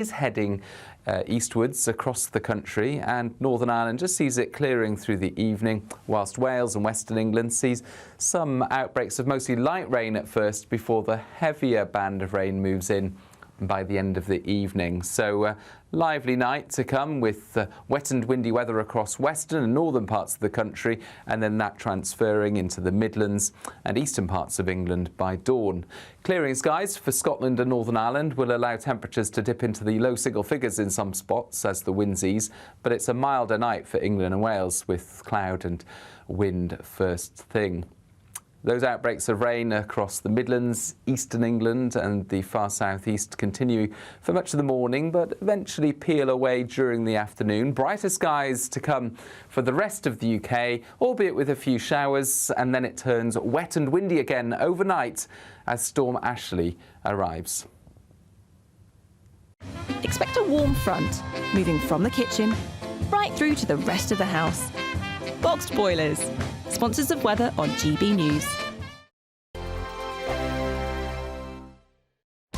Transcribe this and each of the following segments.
is heading eastwards across the country, and Northern Ireland just sees it clearing through the evening, whilst Wales and Western England sees some outbreaks of mostly light rain at first before the heavier band of rain moves in by the end of the evening. So lively night to come with wet and windy weather across western and northern parts of the country, and then that transferring into the Midlands and eastern parts of England by dawn. Clearing skies for Scotland and Northern Ireland will allow temperatures to dip into the low single figures in some spots as the winds ease, but it's a milder night for England and Wales with cloud and wind first thing. Those outbreaks of rain across the Midlands, eastern England and the far southeast continue for much of the morning, but eventually peel away during the afternoon. Brighter skies to come for the rest of the UK, albeit with a few showers, and then it turns wet and windy again overnight as Storm Ashley arrives. Expect a warm front, moving from the kitchen right through to the rest of the house. Boxed boilers, sponsors of weather on GB News.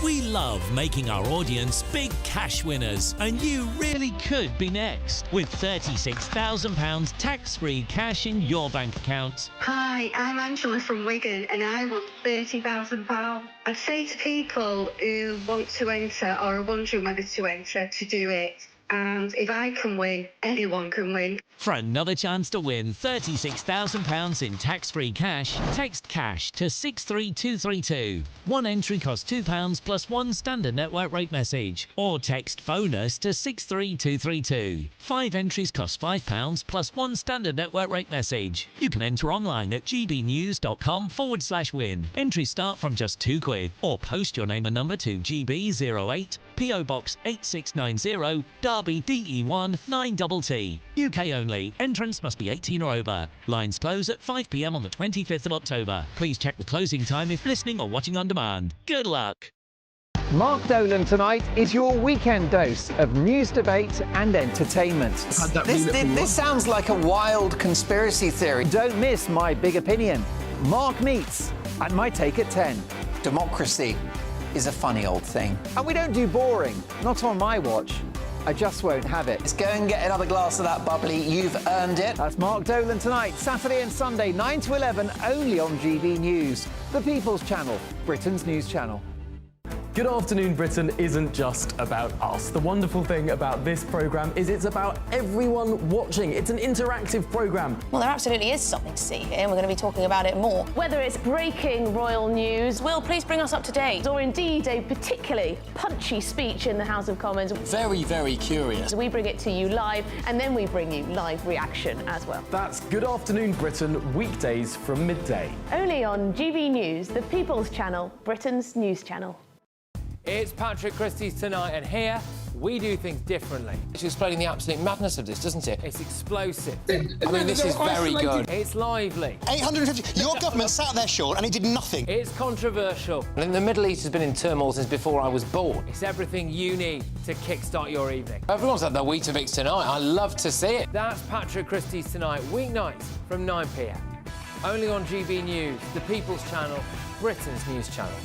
We love making our audience big cash winners, and you really could be next with £36,000 tax-free cash in your bank account. Hi, I'm Angela from Wigan and I want £30,000. I'd say to people who want to enter or are wondering whether to enter to do it. And if I can win, anyone can win. For another chance to win £36,000 in tax-free cash, text cash to 63232. One entry costs £2 plus one standard network rate message. Or text bonus to 63232. 5 entries cost £5 plus one standard network rate message. You can enter online at gbnews.com/win. Entries start from just £2, or post your name and number to GB08, PO Box 8690, Derby DE1 9TT. UK only. Entrance must be 18 or over. Lines close at 5 p.m. on the 25th of October. Please check the closing time if listening or watching on demand. Good luck. Mark Dolan tonight is your weekend dose of news, debate and entertainment. This sounds like a wild conspiracy theory. Don't miss My Big Opinion, Mark Meets and My Take at 10. Democracy is a funny old thing. And we don't do boring, not on my watch. I just won't have it. Let's go and get another glass of that bubbly. You've earned it. That's Mark Dolan tonight, Saturday and Sunday, 9 to 11, only on GB News, the People's Channel, Britain's news channel. Good Afternoon Britain isn't just about us. The wonderful thing about this programme is it's about everyone watching. It's an interactive programme. Well, there absolutely is something to see here, and we're going to be talking about it more. Whether it's breaking royal news, Will, please bring us up to date, or indeed a particularly punchy speech in the House of Commons. Very, very curious. We bring it to you live, and then we bring you live reaction as well. That's Good Afternoon Britain, weekdays from midday. Only on GB News, the People's Channel, Britain's news channel. It's Patrick Christie's Tonight, and here we do things differently. It's explaining the absolute madness of this, doesn't it? It's explosive. I mean, this is very good. It's lively. 850. Your government sat there, Sean, and it did nothing. It's controversial. And the Middle East has been in turmoil since before I was born. It's everything you need to kickstart your evening. Everyone's had their Weetabix tonight. I love to see it. That's Patrick Christie's Tonight, weeknights from 9 p.m. Only on GB News, the People's Channel, Britain's news channel.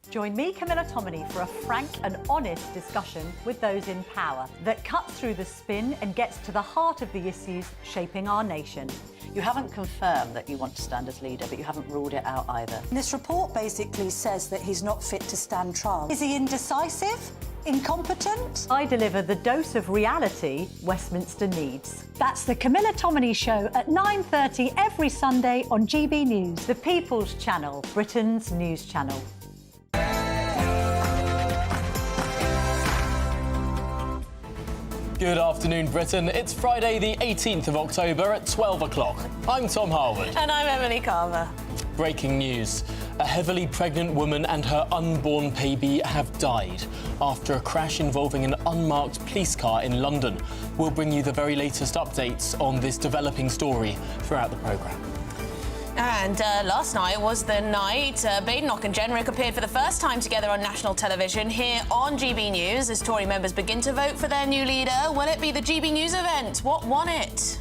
Join me, Camilla Tominey, for a frank and honest discussion with those in power that cuts through the spin and gets to the heart of the issues shaping our nation. You haven't confirmed that you want to stand as leader, but you haven't ruled it out either. This report basically says that he's not fit to stand trial. Is he indecisive? Incompetent? I deliver the dose of reality Westminster needs. That's the Camilla Tominey Show at 9:30 every Sunday on GB News, the People's Channel, Britain's news channel. Good afternoon, Britain. It's Friday, the 18th of October at 12 o'clock. I'm Tom Harwood. And I'm Emily Carver. Breaking news. A heavily pregnant woman and her unborn baby have died after a crash involving an unmarked police car in London. We'll bring you the very latest updates on this developing story throughout the programme. And last night was the night Badenoch and Jenrick appeared for the first time together on national television here on GB News as Tory members begin to vote for their new leader. Will it be the GB News event? What won it?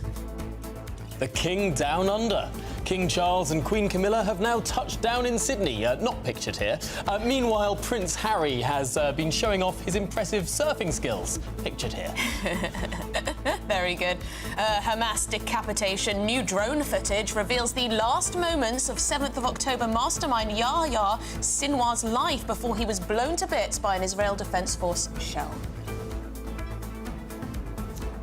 The King Down Under. King Charles and Queen Camilla have now touched down in Sydney, not pictured here. Meanwhile, Prince Harry has been showing off his impressive surfing skills, pictured here. Very good. Hamas decapitation. New drone footage reveals the last moments of 7th of October mastermind Yahya Sinwar's life before he was blown to bits by an Israel Defense Force shell.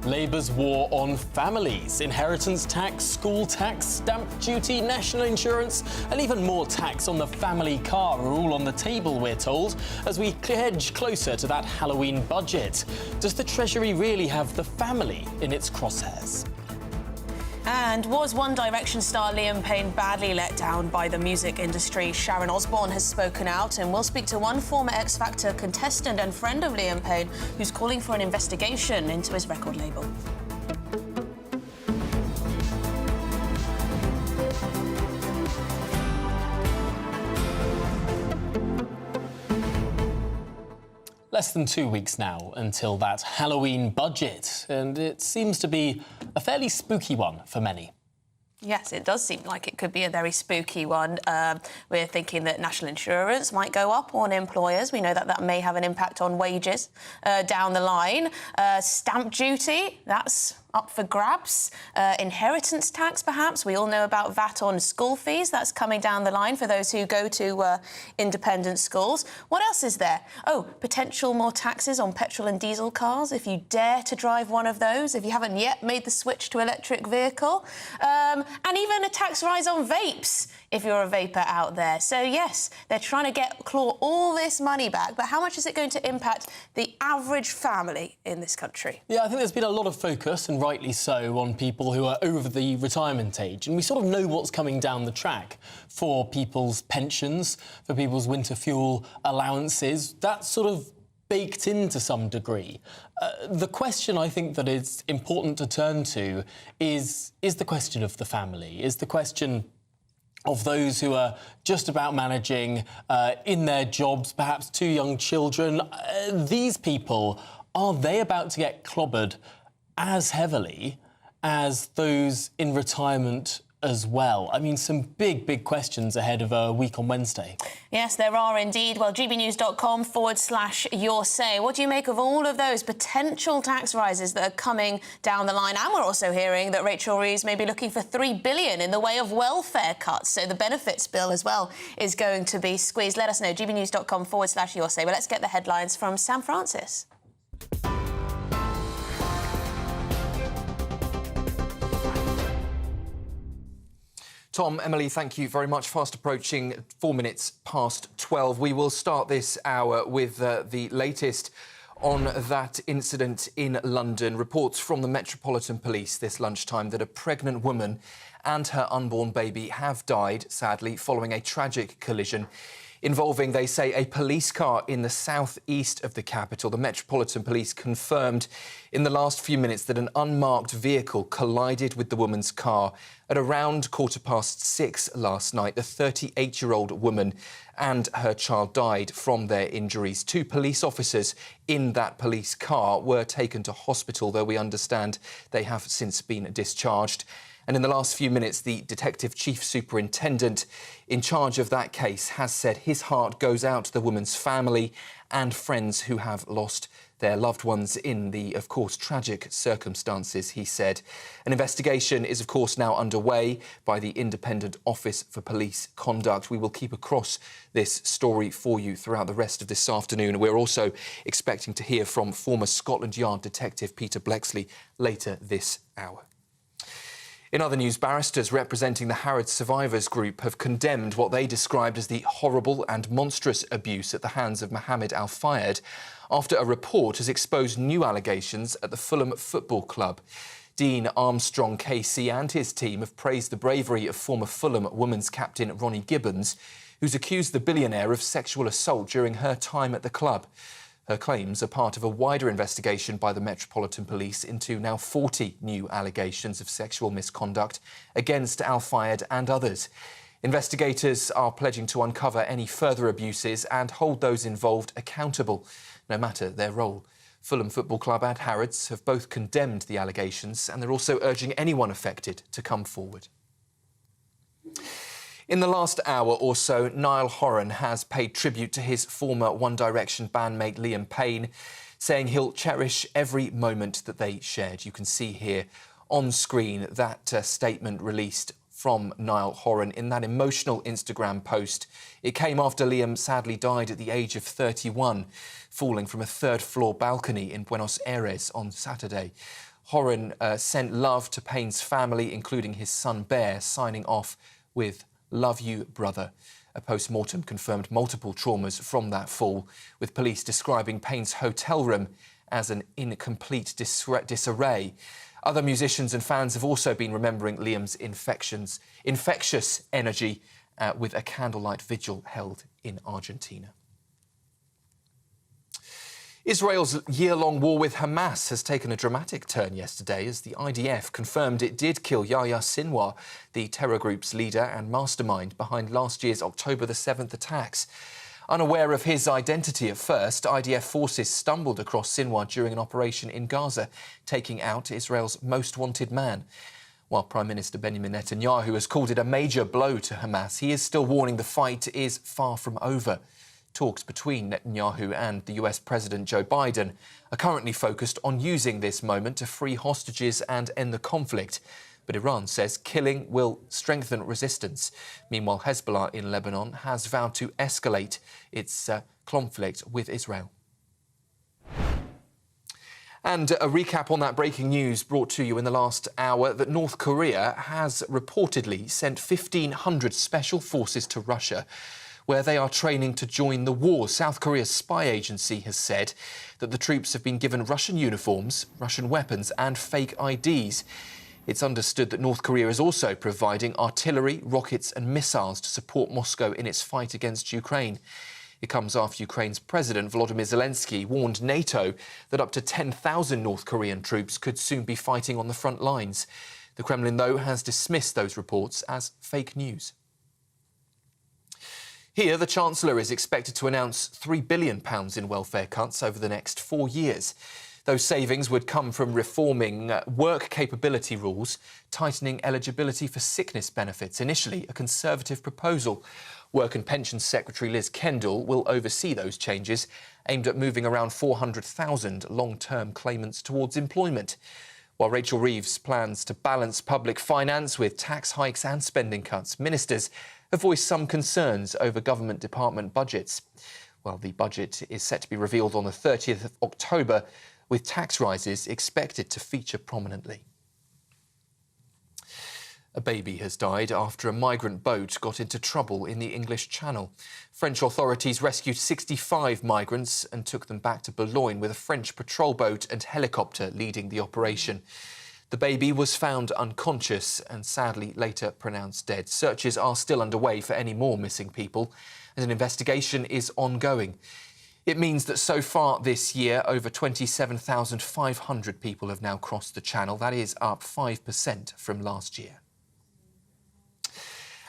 Labour's war on families, inheritance tax, school tax, stamp duty, national insurance and even more tax on the family car are all on the table, we're told, as we edge closer to that Halloween budget. Does the Treasury really have the family in its crosshairs? And was One Direction star Liam Payne badly let down by the music industry? Sharon Osbourne has spoken out, and we'll speak to one former X Factor contestant and friend of Liam Payne who's calling for an investigation into his record label. Less than 2 weeks now until that Halloween budget, and it seems to be a fairly spooky one for many. Yes, it does seem like it could be a very spooky one. We're thinking that national insurance might go up on employers. We know that that may have an impact on wages down the line. Stamp duty, that's up for grabs. Inheritance tax, perhaps. We all know about VAT on school fees. That's coming down the line for those who go to independent schools. What else is there? Oh, potential more taxes on petrol and diesel cars if you dare to drive one of those, if you haven't yet made the switch to electric vehicle. And even a tax rise on vapes if you're a vapor out there. So, yes, they're trying to claw all this money back, but how much is it going to impact the average family in this country? Yeah, I think there's been a lot of focus, and rightly so, on people who are over the retirement age. And we sort of know what's coming down the track for people's pensions, for people's winter fuel allowances. That's sort of baked in to some degree. The question I think that is important to turn to is the question of the family, is the question of those who are just about managing in their jobs, perhaps 2 young children. These people, are they about to get clobbered as heavily as those in retirement as well? I mean, some big questions ahead of a week on Wednesday. Yes, there are indeed. Well, gbnews.com/your say. What do you make of all of those potential tax rises that are coming down the line? And we're also hearing that Rachel Reeves may be looking for $3 billion in the way of welfare cuts. So the benefits bill as well is going to be squeezed. Let us know, gbnews.com/your say. But let's get the headlines from Sam Francis. Tom, Emily, thank you very much. Fast approaching 4 minutes past 12. We will start this hour with the latest on that incident in London. Reports from the Metropolitan Police this lunchtime that a pregnant woman and her unborn baby have died, sadly, following a tragic collision involving, they say, a police car in the southeast of the capital. The Metropolitan Police confirmed in the last few minutes that an unmarked vehicle collided with the woman's car at around 6:15 last night. The 38-year-old woman and her child died from their injuries. 2 police officers in that police car were taken to hospital, though we understand they have since been discharged. And in the last few minutes, the Detective Chief Superintendent in charge of that case has said his heart goes out to the woman's family and friends who have lost their loved ones in the, of course, tragic circumstances, he said. An investigation is, of course, now underway by the Independent Office for Police Conduct. We will keep across this story for you throughout the rest of this afternoon. We're also expecting to hear from former Scotland Yard Detective Peter Blexley later this hour. In other news, barristers representing the Harrods survivors group have condemned what they described as the horrible and monstrous abuse at the hands of Mohammed Al Fayed after a report has exposed new allegations at the Fulham Football Club. Dean Armstrong KC and his team have praised the bravery of former Fulham women's captain Ronnie Gibbons, who's accused the billionaire of sexual assault during her time at the club. Her claims are part of a wider investigation by the Metropolitan Police into now 40 new allegations of sexual misconduct against Al Fayed and others. Investigators are pledging to uncover any further abuses and hold those involved accountable, no matter their role. Fulham Football Club and Harrods have both condemned the allegations, and they're also urging anyone affected to come forward. In the last hour or so, Niall Horan has paid tribute to his former One Direction bandmate Liam Payne, saying he'll cherish every moment that they shared. You can see here on screen that statement released from Niall Horan in that emotional Instagram post. It came after Liam sadly died at the age of 31, falling from a third-floor balcony in Buenos Aires on Saturday. Horan sent love to Payne's family, including his son Bear, signing off with "Love you, brother." A post-mortem confirmed multiple traumas from that fall, with police describing Payne's hotel room as an incomplete disarray. Other musicians and fans have also been remembering Liam's infectious energy with a candlelight vigil held in Argentina. Israel's year-long war with Hamas has taken a dramatic turn yesterday as the IDF confirmed it did kill Yahya Sinwar, the terror group's leader and mastermind behind last year's October the 7th attacks. Unaware of his identity at first, IDF forces stumbled across Sinwar during an operation in Gaza, taking out Israel's most wanted man. While Prime Minister Benjamin Netanyahu has called it a major blow to Hamas, he is still warning the fight is far from over. Talks between Netanyahu and the US President Joe Biden are currently focused on using this moment to free hostages and end the conflict. But Iran says killing will strengthen resistance. Meanwhile, Hezbollah in Lebanon has vowed to escalate its conflict with Israel. And a recap on that breaking news brought to you in the last hour that North Korea has reportedly sent 1,500 special forces to Russia, where they are training to join the war. South Korea's spy agency has said that the troops have been given Russian uniforms, Russian weapons and fake IDs. It's understood that North Korea is also providing artillery, rockets and missiles to support Moscow in its fight against Ukraine. It comes after Ukraine's President Volodymyr Zelensky warned NATO that up to 10,000 North Korean troops could soon be fighting on the front lines. The Kremlin, though, has dismissed those reports as fake news. Here, the Chancellor is expected to announce £3 billion in welfare cuts over the next 4 years. Those savings would come from reforming work capability rules, tightening eligibility for sickness benefits, initially a Conservative proposal. Work and Pensions Secretary Liz Kendall will oversee those changes, aimed at moving around 400,000 long-term claimants towards employment. While Rachel Reeves plans to balance public finance with tax hikes and spending cuts, ministers have voiced some concerns over government department budgets. Well, the budget is set to be revealed on the 30th of October, with tax rises expected to feature prominently. A baby has died after a migrant boat got into trouble in the English Channel. French authorities rescued 65 migrants and took them back to Boulogne with a French patrol boat and helicopter leading the operation. The baby was found unconscious and sadly later pronounced dead. Searches are still underway for any more missing people, and an investigation is ongoing. It means that so far this year, over 27,500 people have now crossed the Channel. That is up 5% from last year.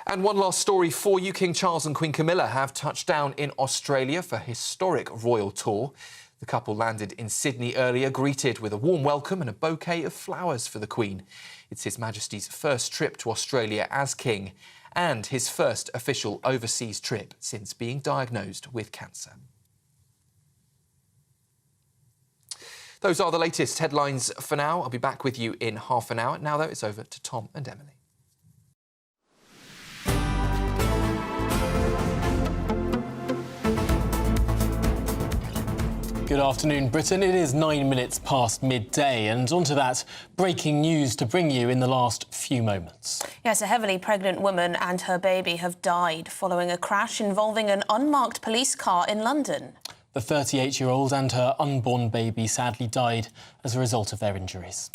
And one last story for you. King Charles and Queen Camilla have touched down in Australia for a historic royal tour. The couple landed in Sydney earlier, greeted with a warm welcome and a bouquet of flowers for the Queen. It's His Majesty's first trip to Australia as King and his first official overseas trip since being diagnosed with cancer. Those are the latest headlines for now. I'll be back with you in half an hour. Now, though, it's over to Tom and Emily. Good afternoon, Britain. It is 9 minutes past midday, and onto that breaking news to bring you in the last few moments. Yes, a heavily pregnant woman and her baby have died following a crash involving an unmarked police car in London. The 38-year-old and her unborn baby sadly died as a result of their injuries.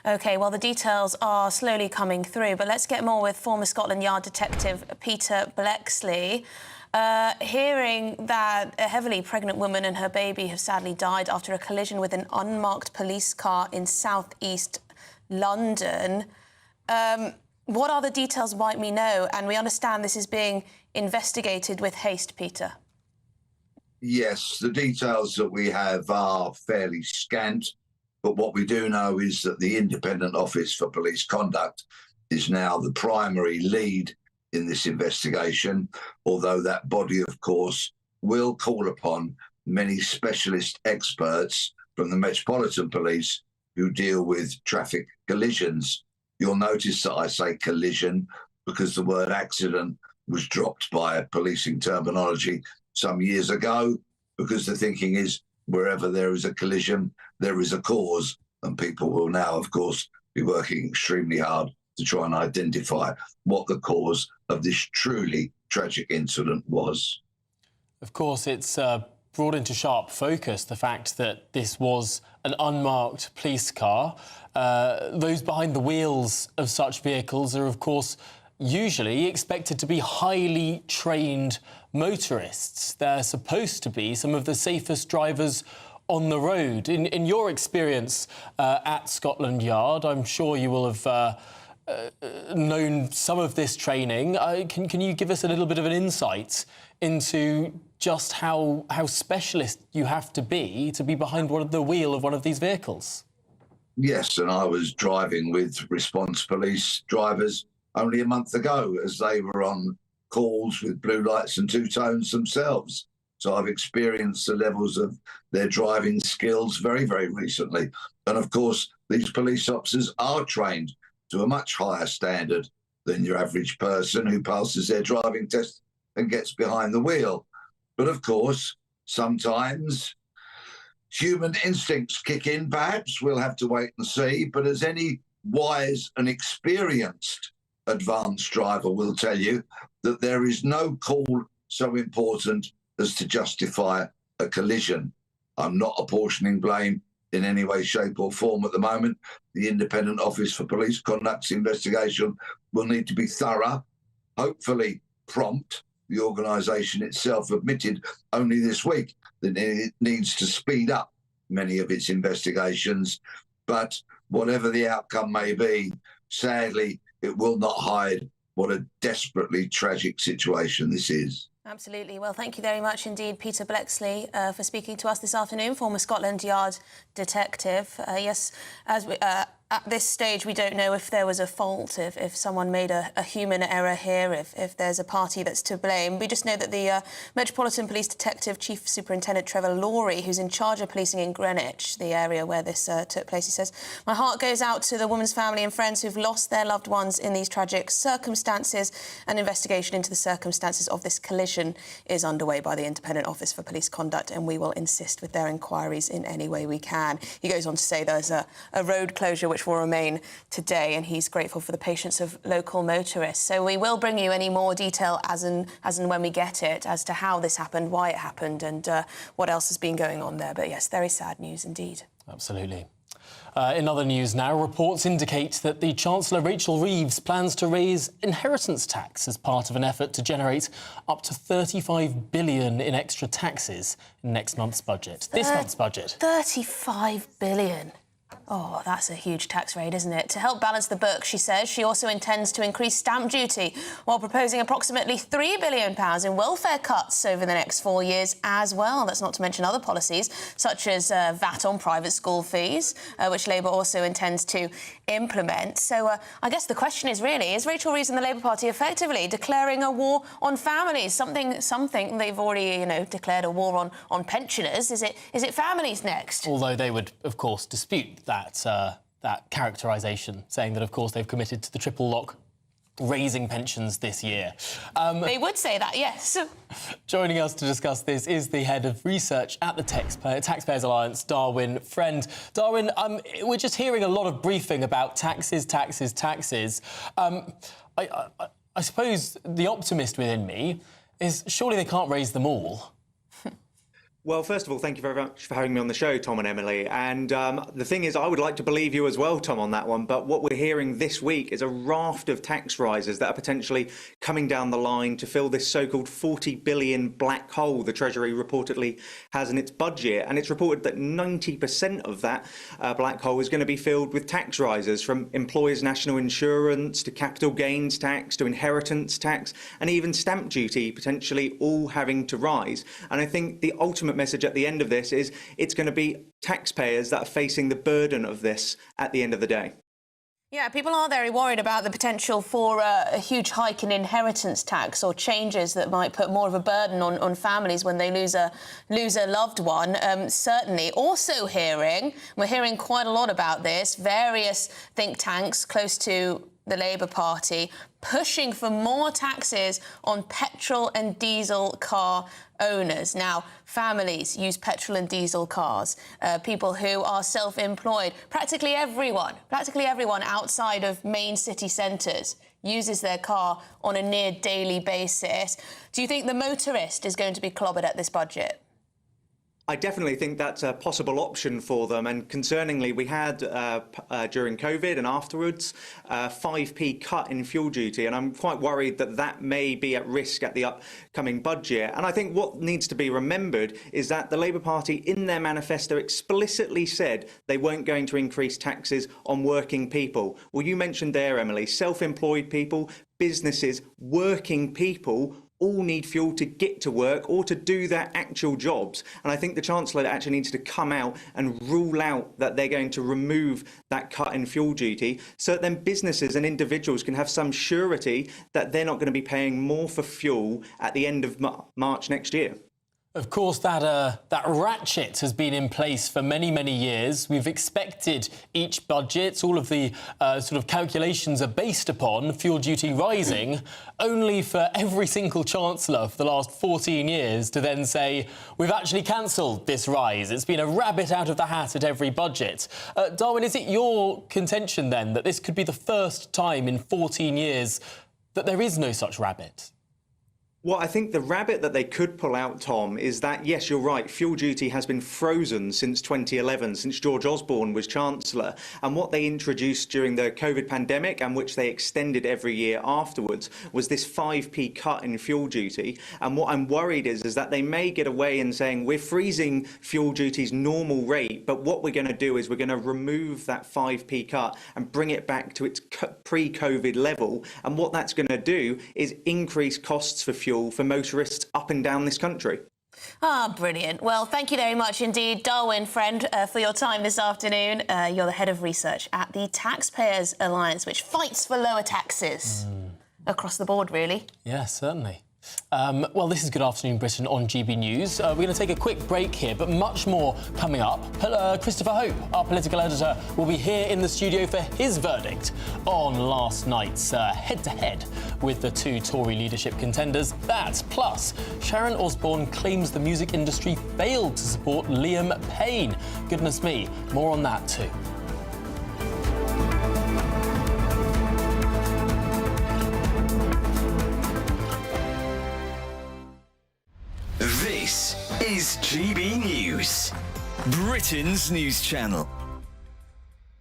OK, well, the details are slowly coming through, but let's get more with former Scotland Yard detective Peter Blexley. Hearing that a heavily pregnant woman and her baby have sadly died after a collision with an unmarked police car in south-east London, what are the details might we know? And we understand this is being investigated with haste, Peter. Yes, the details that we have are fairly scant, but what we do know is that the Independent Office for Police Conduct is now the primary lead in this investigation, although that body, of course, will call upon many specialist experts from the Metropolitan Police who deal with traffic collisions. You'll notice that I say collision because the word accident was dropped by policing terminology some years ago, because the thinking is wherever there is a collision, there is a cause, and people will now, of course, be working extremely hard to try and identify what the cause of this truly tragic incident was. Of course, it's brought into sharp focus the fact that this was an unmarked police car. Those behind the wheels of such vehicles are, of course, usually expected to be highly trained motorists. They're supposed to be some of the safest drivers on the road. In your experience at Scotland Yard, I'm sure you will have known some of this training. Can you give us a little bit of an insight into just how specialist you have to be behind the wheel of one of these vehicles? Yes, and I was driving with response police drivers only a month ago as they were on calls with blue lights and two-tones themselves. So I've experienced the levels of their driving skills very, very recently. And of course, these police officers are trained to a much higher standard than your average person who passes their driving test and gets behind the wheel. But of course, sometimes human instincts kick in, perhaps. We'll have to wait and see. But as any wise and experienced advanced driver will tell you, that there is no call so important as to justify a collision. I'm not apportioning blame in any way, shape or form at the moment. The Independent Office for Police Conduct's investigation will need to be thorough, hopefully prompt. The organisation itself admitted only this week that it needs to speed up many of its investigations. But whatever the outcome may be, sadly, it will not hide what a desperately tragic situation this is. Absolutely. Well, thank you very much indeed, Peter Blexley, for speaking to us this afternoon, former Scotland Yard detective. Yes, as we, at this stage, we don't know if there was a fault, if someone made a human error here, if there's a party that's to blame. We just know that the Metropolitan Police Detective Chief Superintendent Trevor Laurie, who's in charge of policing in Greenwich, the area where this took place, he says, "My heart goes out to the woman's family and friends who've lost their loved ones in these tragic circumstances. An investigation into the circumstances of this collision is underway by the Independent Office for Police Conduct, and we will insist with their inquiries in any way we can." He goes on to say there's a road closure which will remain today, and he's grateful for the patience of local motorists. So we will bring you any more detail as and when we get it, as to how this happened, why it happened, and what else has been going on there. But yes, very sad news indeed. Absolutely. In other news now, reports indicate that the Chancellor Rachel Reeves plans to raise inheritance tax as part of an effort to generate up to £35 billion in extra taxes in next month's budget. This month's budget. £35 billion. Oh, that's a huge tax raid, isn't it? To help balance the books, she says, she also intends to increase stamp duty while proposing approximately £3 billion in welfare cuts over the next 4 years as well. That's not to mention other policies, such as VAT on private school fees, which Labour also intends to implement. So I guess the question is really, is Rachel Reeves and the Labour Party effectively declaring a war on families? Something they've already, declared a war on pensioners. Is it families next? Although they would, of course, dispute that characterisation, saying that, of course, they've committed to the triple lock, raising pensions this year. They would say that, yes. Joining us to discuss this is the head of research at the Taxpayers Alliance, Darwin Friend. Darwin, we're just hearing a lot of briefing about taxes. I suppose the optimist within me is surely they can't raise them all. Well, first of all, thank you very much for having me on the show, Tom and Emily. And the thing is, I would like to believe you as well, Tom, on that one. But what we're hearing this week is a raft of tax rises that are potentially coming down the line to fill this so-called £40 billion black hole the Treasury reportedly has in its budget. And it's reported that 90% of that black hole is going to be filled with tax rises, from employers' national insurance to capital gains tax to inheritance tax and even stamp duty, potentially all having to rise. And I think the ultimate message at the end of this is it's going to be taxpayers that are facing the burden of this at the end of the day. Yeah, people are very worried about the potential for a huge hike in inheritance tax or changes that might put more of a burden on families when they lose a loved one. Certainly. Also we're hearing quite a lot about this, various think tanks close to the Labour Party pushing for more taxes on petrol and diesel car owners. Now, families use petrol and diesel cars, people who are self-employed. Practically everyone outside of main city centres uses their car on a near daily basis. Do you think the motorist is going to be clobbered at this budget? I definitely think that's a possible option for them. And concerningly, we had during COVID and afterwards a 5p cut in fuel duty. And I'm quite worried that that may be at risk at the upcoming budget. And I think what needs to be remembered is that the Labour Party in their manifesto explicitly said they weren't going to increase taxes on working people. Well, you mentioned there, Emily, self-employed people, businesses, working people all need fuel to get to work or to do their actual jobs. And I think the Chancellor actually needs to come out and rule out that they're going to remove that cut in fuel duty so that then businesses and individuals can have some surety that they're not going to be paying more for fuel at the end of March next year. Of course, that ratchet has been in place for many, many years. We've expected each budget, all of the sort of calculations are based upon fuel duty rising, only for every single Chancellor for the last 14 years to then say, we've actually cancelled this rise. It's been a rabbit out of the hat at every budget. Darwin, is it your contention then that this could be the first time in 14 years that there is no such rabbit? Well, I think the rabbit that they could pull out, Tom, is that, yes, you're right, fuel duty has been frozen since 2011, since George Osborne was Chancellor. And what they introduced during the COVID pandemic, and which they extended every year afterwards, was this 5p cut in fuel duty. And what I'm worried is that they may get away in saying, we're freezing fuel duty's normal rate, but what we're going to do is we're going to remove that 5p cut and bring it back to its pre-COVID level. And what that's going to do is increase costs for fuel for motorists up and down this country. Ah, brilliant. Well, thank you very much indeed, Darwin, friend, for your time this afternoon. You're the head of research at the Taxpayers Alliance, which fights for lower taxes across the board, really. Yeah, certainly. Well, this is Good Afternoon Britain on GB News. We're going to take a quick break here, but much more coming up. Christopher Hope, our political editor, will be here in the studio for his verdict on last night's head-to-head with the two Tory leadership contenders. That, plus Sharon Osbourne claims the music industry failed to support Liam Payne. Goodness me, more on that too. This is GB News, Britain's news channel.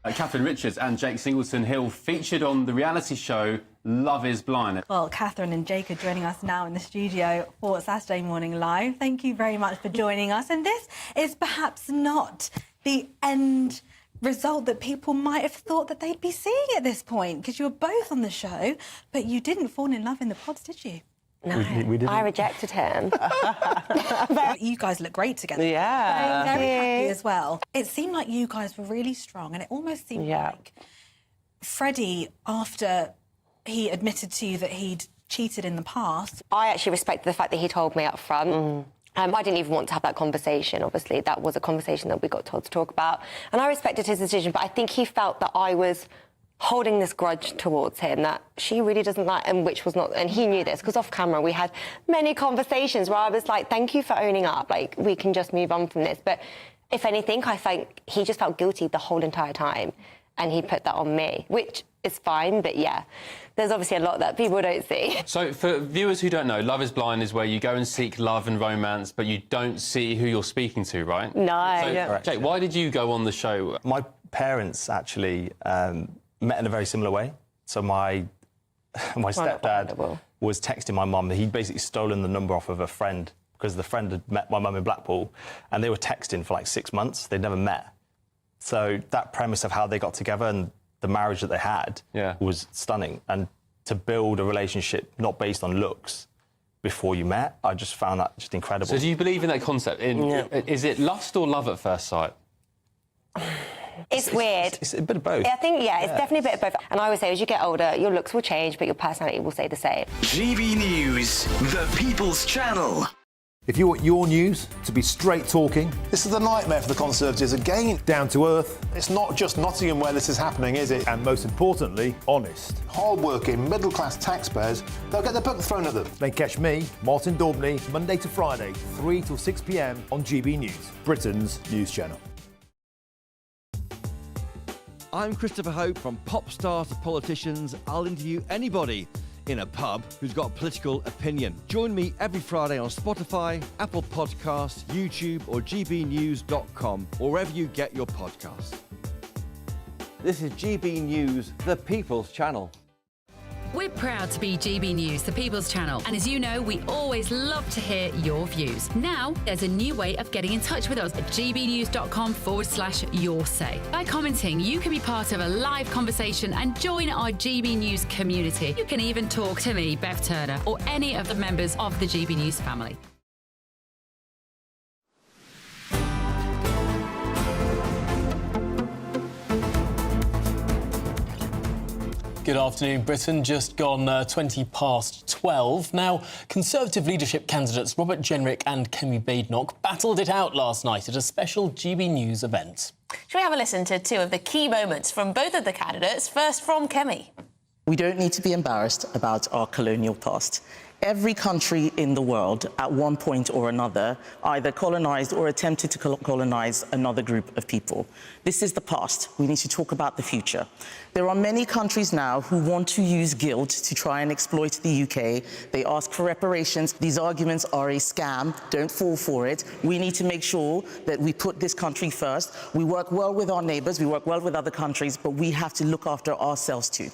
Catherine Richards and Jake Singleton-Hill featured on the reality show Love is Blind. Well, Catherine and Jake are joining us now in the studio for Saturday Morning Live. Thank you very much for joining us. And this is perhaps not the end result that people might have thought that they'd be seeing at this point, because you were both on the show, but you didn't fall in love in the pods, did you? No, we didn't. I rejected him. You guys look great together. Yeah. Very happy as well. It seemed like you guys were really strong, and it almost seemed like Freddie, after he admitted to you that he'd cheated in the past. I actually respected the fact that he told me up front. I didn't even want to have that conversation. Obviously, that was a conversation that we got told to talk about. And I respected his decision, but I think he felt that I was holding this grudge towards him that she really doesn't like, and which was not, and he knew this, because off camera we had many conversations where I was like, thank you for owning up, like, we can just move on from this. But if anything, I think he just felt guilty the whole entire time, and he put that on me, which is fine, but yeah, there's obviously a lot that people don't see. So for viewers who don't know, Love is Blind is where you go and seek love and romance, but you don't see who you're speaking to, right? No. So, Jake, why did you go on the show? My parents actually met in a very similar way. So my stepdad was texting my mum. He'd basically stolen the number off of a friend because the friend had met my mum in Blackpool, and they were texting for like 6 months. They'd never met. So that premise of how they got together and the marriage that they had was stunning. And to build a relationship not based on looks before you met, I just found that just incredible. So do you believe in that concept? Is it lust or love at first sight? It's weird. It's a bit of both. I think, yeah, it's definitely a bit of both. And I would say, as you get older, your looks will change, but your personality will stay the same. GB News, the People's Channel. If you want your news to be straight talking... This is the nightmare for the Conservatives again. Down to earth. It's not just Nottingham where this is happening, is it? And most importantly, honest. Hard-working, middle-class taxpayers, they'll get their book thrown at them. Then catch me, Martin Daubney, Monday to Friday, 3 till 6 p.m. on GB News, Britain's news channel. I'm Christopher Hope. From pop stars to politicians, I'll interview anybody in a pub who's got a political opinion. Join me every Friday on Spotify, Apple Podcasts, YouTube or gbnews.com, or wherever you get your podcasts. This is GB News, the People's Channel. We're proud to be GB News, the People's Channel. And as you know, we always love to hear your views. Now, there's a new way of getting in touch with us at gbnews.com/your say. By commenting, you can be part of a live conversation and join our GB News community. You can even talk to me, Bev Turner, or any of the members of the GB News family. Good afternoon, Britain. Just gone 20 past 12. Now, Conservative leadership candidates Robert Jenrick and Kemi Badenoch battled it out last night at a special GB News event. Shall we have a listen to two of the key moments from both of the candidates? First from Kemi. We don't need to be embarrassed about our colonial past. Every country in the world, at one point or another, either colonised or attempted to colonise another group of people. This is the past. We need to talk about the future. There are many countries now who want to use guilt to try and exploit the UK. They ask for reparations. These arguments are a scam. Don't fall for it. We need to make sure that we put this country first. We work well with our neighbours, we work well with other countries, but we have to look after ourselves too.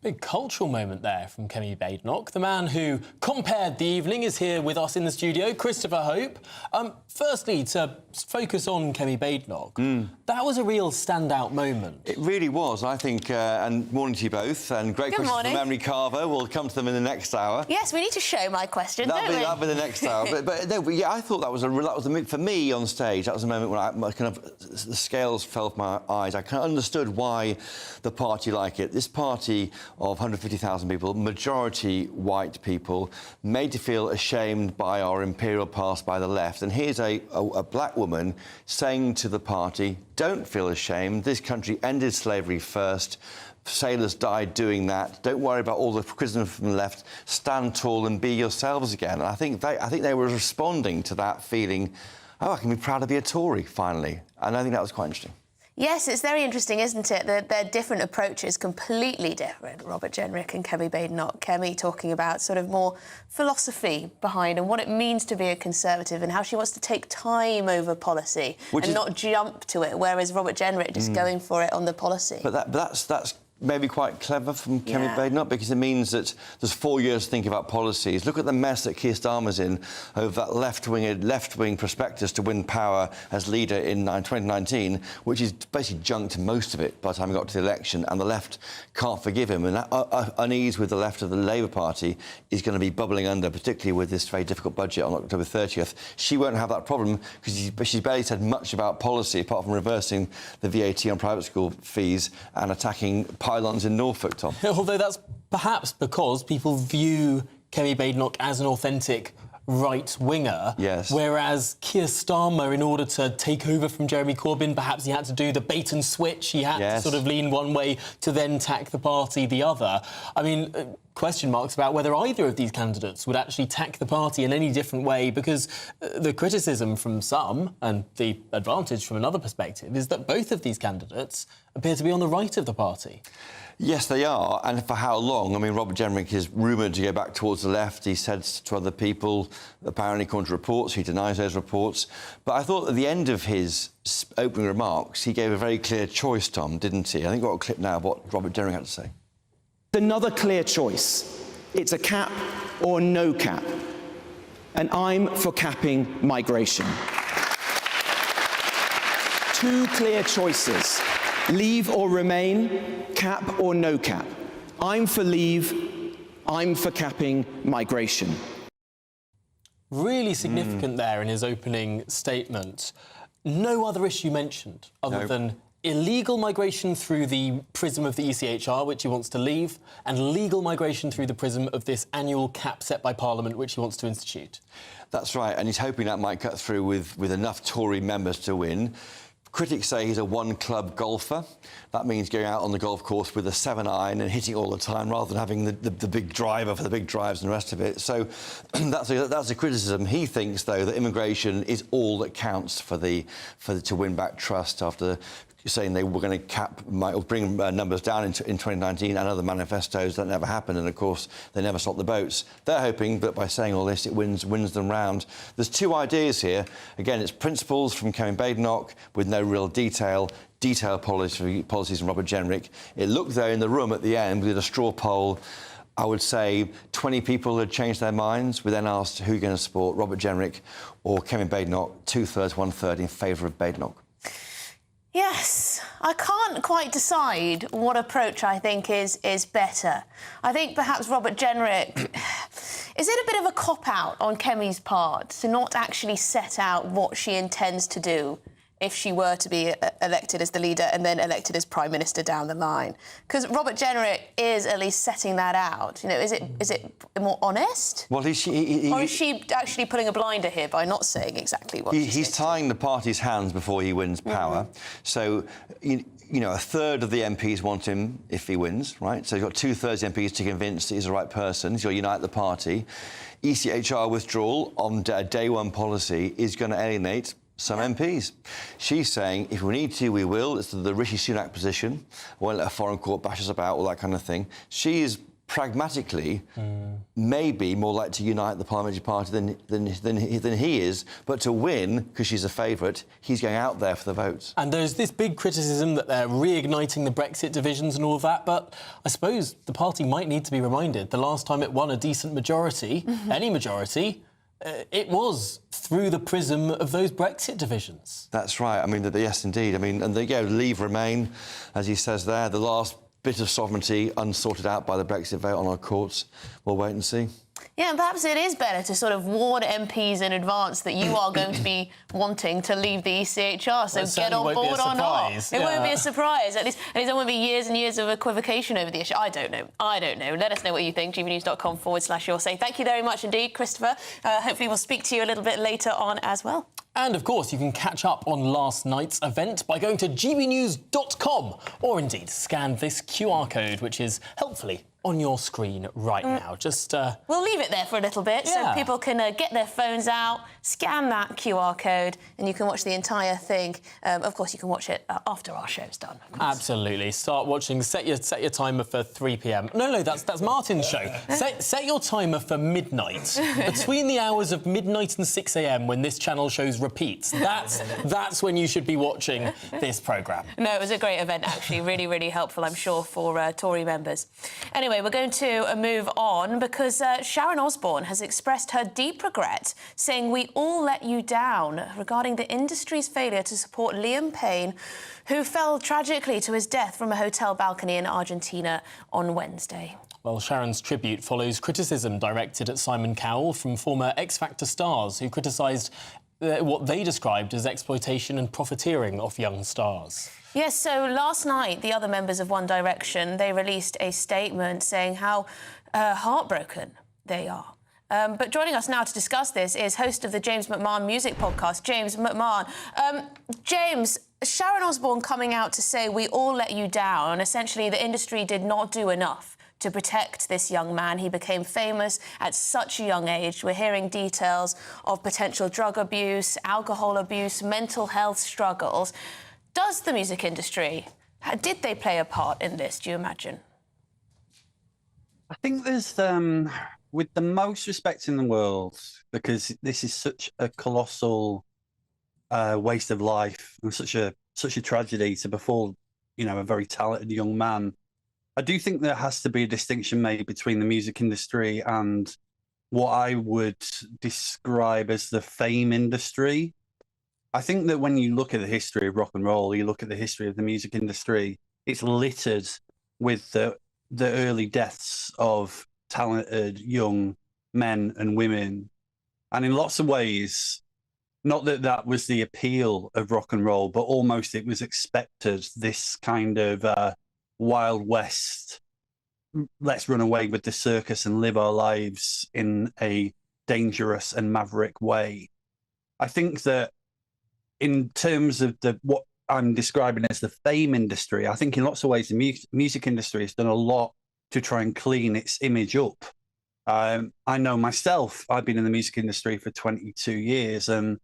Big cultural moment there from Kemi Badenoch. The man who compared the evening is here with us in the studio, Christopher Hope. Firstly, to focus on Kemi Badenoch, that was a real standout moment. It really was, I think, and morning to you both, and great Good questions morning. from Emery Carver. We'll come to them in the next hour. Yes, we need to show my question, don't we? That'll be the next hour. But yeah, I thought that was for me on stage. That was a moment when the scales fell off my eyes. I kind of understood why the party like it. This party of 150,000 people, majority white people, made to feel ashamed by our imperial past by the left. And here's a black woman saying to the party, don't feel ashamed. This country ended slavery first. Sailors died doing that. Don't worry about all the criticism from the left. Stand tall and be yourselves again. And I think they were responding to that feeling, oh, I can be proud to be a Tory, finally. And I think that was quite interesting. Yes, it's very interesting, isn't it? They're different approaches, completely different. Robert Jenrick and Kemi Badenoch. Kemi talking about sort of more philosophy behind and what it means to be a Conservative and how she wants to take time over policy and not jump to it, whereas Robert Jenrick just going for it on the policy. But that's maybe quite clever from Kemi Badenoch, because it means that there's 4 years to think about policies. Look at the mess that Keir Starmer's in over that left-wing prospectus to win power as leader in 2019, which is basically junked most of it by the time he got to the election, and the left can't forgive him. And that unease with the left of the Labour Party is going to be bubbling under, particularly with this very difficult budget on October 30th. She won't have that problem because she's barely said much about policy, apart from reversing the VAT on private school fees and attacking pylons in Norfolk, Tom. Although that's perhaps because people view Kemi Badenoch as an authentic right-winger, whereas Keir Starmer, in order to take over from Jeremy Corbyn, perhaps he had to do the bait and switch. He had to sort of lean one way to then tack the party the other. I mean, question marks about whether either of these candidates would actually tack the party in any different way, because the criticism from some, and the advantage from another perspective, is that both of these candidates appear to be on the right of the party. Yes, they are. And for how long? I mean, Robert Jenrick is rumoured to go back towards the left. He said to other people, apparently according to reports, he denies those reports. But I thought at the end of his opening remarks, he gave a very clear choice, Tom, didn't he? I think we've got a clip now of what Robert Jenrick had to say. Another clear choice. It's a cap or no cap. And I'm for capping migration. Two clear choices. Leave or remain, cap or no cap. I'm for leave, I'm for capping migration. Really significant there in his opening statement. No other issue mentioned other than illegal migration through the prism of the ECHR, which he wants to leave, and legal migration through the prism of this annual cap set by Parliament, which he wants to institute. That's right, and he's hoping that might cut through with enough Tory members to win. Critics say he's a one-club golfer. That means going out on the golf course with a 7-iron and hitting all the time rather than having the big driver for the big drives and the rest of it. So that's a criticism. He thinks, though, that immigration is all that counts to win back trust after saying they were going to bring numbers down in 2019 and other manifestos. That never happened, and of course they never stopped the boats. They're hoping that by saying all this it wins them round. There's two ideas here. Again, it's principles from Kevin Badenoch with no real detailed policies from Robert Jenrick. It looked, though, in the room at the end, we did a straw poll. I would say 20 people had changed their minds. We then asked who you're going to support, Robert Jenrick or Kevin Badenoch, 2/3, 1/3 in favour of Badenoch. Yes, I can't quite decide what approach I think is better. I think perhaps Robert Jenrick... Is it a bit of a cop-out on Kemi's part to not actually set out what she intends to do if she were to be elected as the leader and then elected as Prime Minister down the line? Because Robert Jenrick is at least setting that out. You know, is it more honest? Well, or is she actually putting a blinder here by not saying exactly what he's tying the party's hands before he wins power. So, you know, a third of the MPs want him if he wins, right? So you've got 2/3 MPs to convince that he's the right person. He's got to unite the party. ECHR withdrawal on day one policy is going to alienate some MPs. She's saying, if we need to, we will. It's the Rishi Sunak position. Won't let a foreign court bash us about, all that kind of thing. She is pragmatically maybe more likely to unite the parliamentary party than he is, but to win, because she's a favourite, he's going out there for the votes. And there's this big criticism that they're reigniting the Brexit divisions and all of that, but I suppose the party might need to be reminded the last time it won a decent majority, any majority, it was through the prism of those Brexit divisions. That's right. I mean, yes, indeed. I mean, and they go leave, remain, as he says there, the last bit of sovereignty unsorted out by the Brexit vote on our courts. We'll wait and see. Yeah, and perhaps it is better to sort of warn MPs in advance that you are going to be wanting to leave the ECHR, so get on board or not. It won't be a surprise. At least there won't be years and years of equivocation over the issue. I don't know. Let us know what you think. gbnews.com/your say. Thank you very much indeed, Christopher. Hopefully we'll speak to you a little bit later on as well. And, of course, you can catch up on last night's event by going to gbnews.com or, indeed, scan this QR code, which is helpfully on your screen right now. Just we'll leave it there for a little bit so people can get their phones out, scan that QR code, and you can watch the entire thing. Of course, you can watch it after our show's done. Absolutely. Start watching. Set your timer for 3 p.m. No, that's Martin's show. Set your timer for midnight. Between the hours of midnight and 6 a.m. when this channel shows repeats. That's when you should be watching this programme. No, it was a great event, actually. Really, really helpful, I'm sure, for Tory members. Anyway, we're going to move on because Sharon Osbourne has expressed her deep regret, saying we all let you down regarding the industry's failure to support Liam Payne, who fell tragically to his death from a hotel balcony in Argentina on Wednesday. Well, Sharon's tribute follows criticism directed at Simon Cowell from former X Factor stars who criticised what they described as exploitation and profiteering off young stars. Yes, so last night, the other members of One Direction, they released a statement saying how heartbroken they are. But joining us now to discuss this is host of the James McMahon music podcast, James McMahon. James, Sharon Osbourne coming out to say we all let you down, and essentially the industry did not do enough to protect this young man. He became famous at such a young age. We're hearing details of potential drug abuse, alcohol abuse, mental health struggles. Does the music industry, did they play a part in this, do you imagine? I think there's, with the most respect in the world, because this is such a colossal waste of life and such a tragedy to befall, a very talented young man. I do think there has to be a distinction made between the music industry and what I would describe as the fame industry. I think that when you look at the history of rock and roll, you look at the history of the music industry, it's littered with the early deaths of talented young men and women. And in lots of ways, not that that was the appeal of rock and roll, but almost it was expected, this kind of Wild West, let's run away with the circus and live our lives in a dangerous and maverick way. I think that in terms of what I'm describing as the fame industry, I think in lots of ways the music industry has done a lot to try and clean its image up. I know myself, I've been in the music industry for 22 years, and